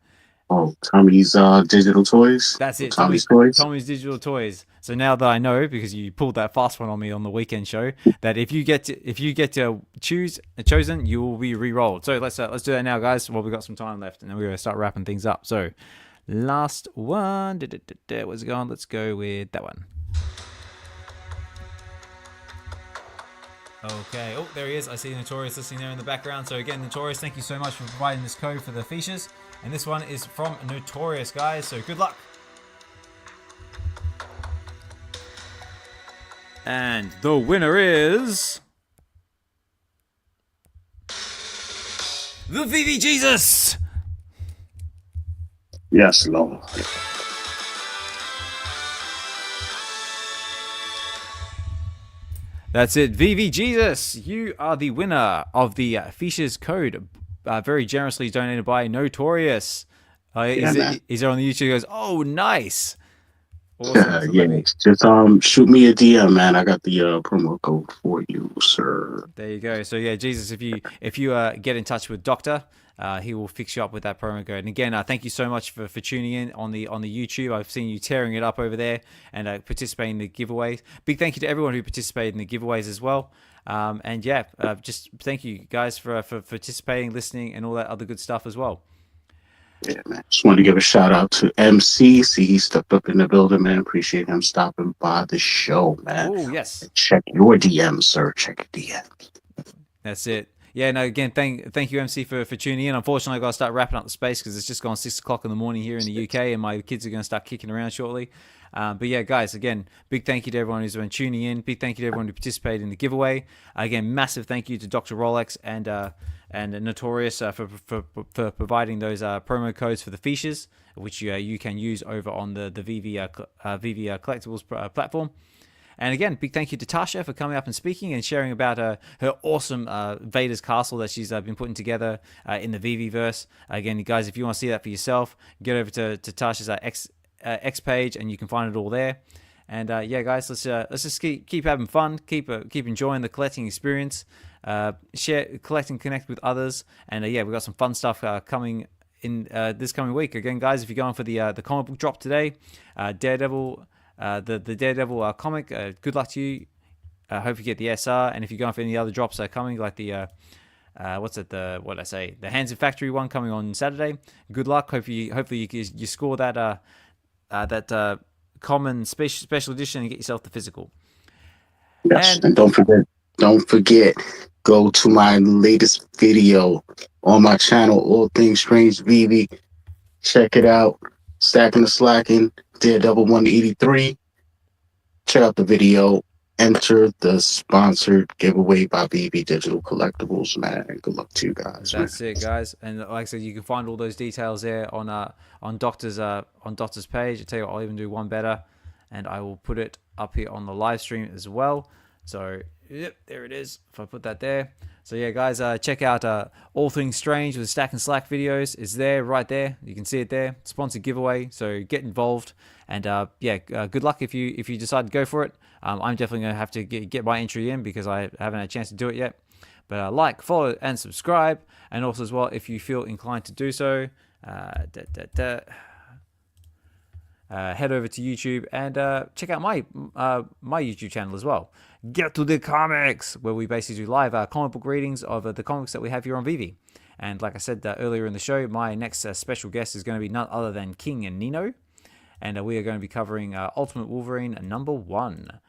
Tommy's digital toys. That's it. Tommy's toys. Tommy's digital toys. So now that I know, because you pulled that fast one on me on the weekend show, that if you get to chosen, you will be re-rolled. So let's do that now, guys. Well, we've got some time left, and then we're gonna start wrapping things up. So last one. Where's it going? Let's go with that one. Okay. Oh, there he is. I see Notorious listening there in the background. So again, Notorious, thank you so much for providing this code for the features. And this one is from Notorious, guys. So good luck. And the winner is the VeVe Jesus. Yes, Lord. That's it, VeVe Jesus. You are the winner of the Fisher's Code, very generously donated by Notorious. He's there on the YouTube. He goes, oh, nice. Awesome. So Yeah, just shoot me a DM, man. I got the promo code for you, sir. there you go. So yeah, Jesus, if you get in touch with Dokta, he will fix you up with that promo code. And again, thank you so much for tuning in on the YouTube. I've seen you tearing it up over there and participating in the giveaways. Big thank you to everyone who participated in the giveaways as well. And yeah, just thank you guys for participating, listening, and all that other good stuff as well. Yeah, man. Just want to give a shout out to MC. See, he stepped up in the building, man. Appreciate him stopping by the show, man. Oh, yes. Check your DM, sir. Check your DM. That's it. Yeah, no, again, thank you, MC, for tuning in. Unfortunately, I've got to start wrapping up the space because it's just gone 6 o'clock in the morning here in the UK, and my kids are going to start kicking around shortly. But yeah, guys, again, big thank you to everyone who's been tuning in. Big thank you to everyone who participated in the giveaway. Again, massive thank you to Dr. Rolex and Notorious for providing those promo codes for the features, which you can use over on the VeVe Collectables platform. And again, big thank you to Tasha for coming up and speaking and sharing about her awesome Vader's castle that she's been putting together in the VeVeVerse. Again, you guys, if you want to see that for yourself, get over to Tasha's X page and you can find it all there. And yeah, guys, let's just keep having fun, keep enjoying the collecting experience, share, collect, and connect with others. And yeah, we've got some fun stuff coming in this coming week. Again, guys, if you're going for the comic book drop today, Daredevil. The Daredevil comic, good luck to you. Hope you get the SR, and if you're going for any other drops that are coming, like the the Hands of Factory one coming on Saturday, good luck. Hopefully you score that common special edition and get yourself the physical. Yes, and don't forget, go to my latest video on my channel, All Things Strange VeVe. Check it out. Stacking the Slacking, Daredevil 183. Check out the video. Enter the sponsored giveaway by VeVe Digital Collectables, man. Good luck to you guys. That's it, guys. And like I said, you can find all those details there on Dokta's page. I tell you what, I'll even do one better, and I will put it up here on the live stream as well. So yep, there it is. If I put that there. So yeah, guys, check out All Things Strange with Stack and Slack videos. It's there, right there. You can see it there. Sponsored giveaway. So get involved. And yeah, good luck if you decide to go for it. I'm definitely going to have to get my entry in because I haven't had a chance to do it yet. But like, follow, and subscribe. And also as well, if you feel inclined to do so, head over to YouTube and check out my YouTube channel as well. Get to the Comics, where we basically do live comic book readings of the comics that we have here on VeVe. And like I said earlier in the show, my next special guest is going to be none other than King and Nino. And we are going to be covering Ultimate Wolverine #1.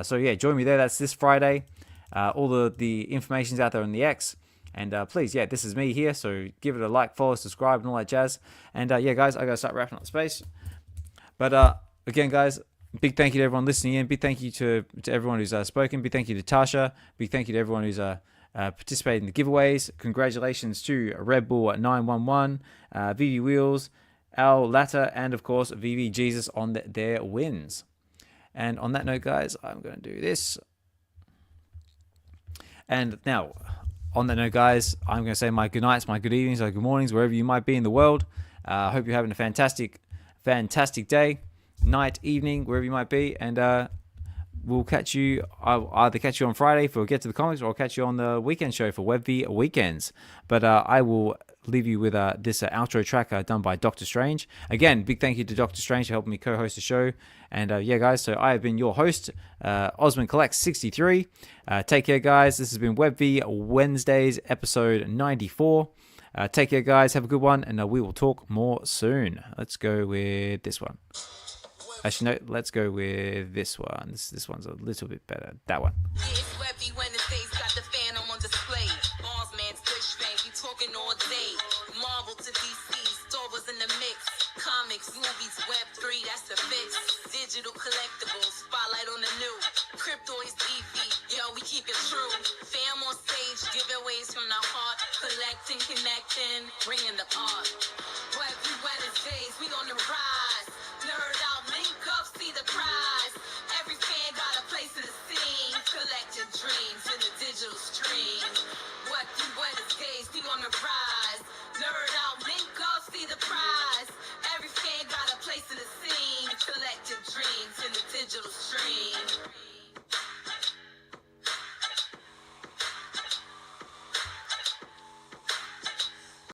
So yeah, join me there. That's this Friday. All the information's out there on the X. And please, yeah, this is me here. So give it a like, follow, subscribe, and all that jazz. And yeah, guys, I got to start wrapping up the space. But again, guys, big thank you to everyone listening in. Big thank you to everyone who's spoken. Big thank you to Tasha. Big thank you to everyone who's participated in the giveaways. Congratulations to Red Bull 911, VeVe Wheels, Al Latta, and of course VeVe Jesus on their wins. And on that note, guys, I'm going to do this. And now, on that note, guys, I'm going to say my good nights, my good evenings, my good mornings, wherever you might be in the world. I hope you're having a fantastic day, night, evening, wherever you might be. And we'll catch you. I'll either catch you on Friday for Get to the Comics, or I'll catch you on the weekend show for VeVe Weekends. But I will leave you with this outro track done by Dr. Strange. Again, big thank you to Dr. Strange for helping me co-host the show. And yeah, guys, so I have been your host, Osman Collects 63. Take care, guys. This has been VeVe Wednesdays, episode 94. Take care, guys. Have a good one, and we will talk more soon. Let's go with this one. Actually, no, let's go with this one. This one's a little bit better. That one. It's VeVe Wednesdays, got the Phantom on display. Boss man, Chris Strange, we talking all day. Marvel to DC, Star Wars in the mix. Comics, movies, Web3, that's the fix. Digital collectibles, spotlight on the new. collecting, connecting, bringing the art. Every Wednesdays, we on the rise. Nerd out, link up, see the prize. Every fan got a place in the scene. Collecting dreams in the digital stream. Every Wednesdays, we on the rise. Nerd out, link up, see the prize. Every fan got a place in the scene. Collecting dreams in the digital stream.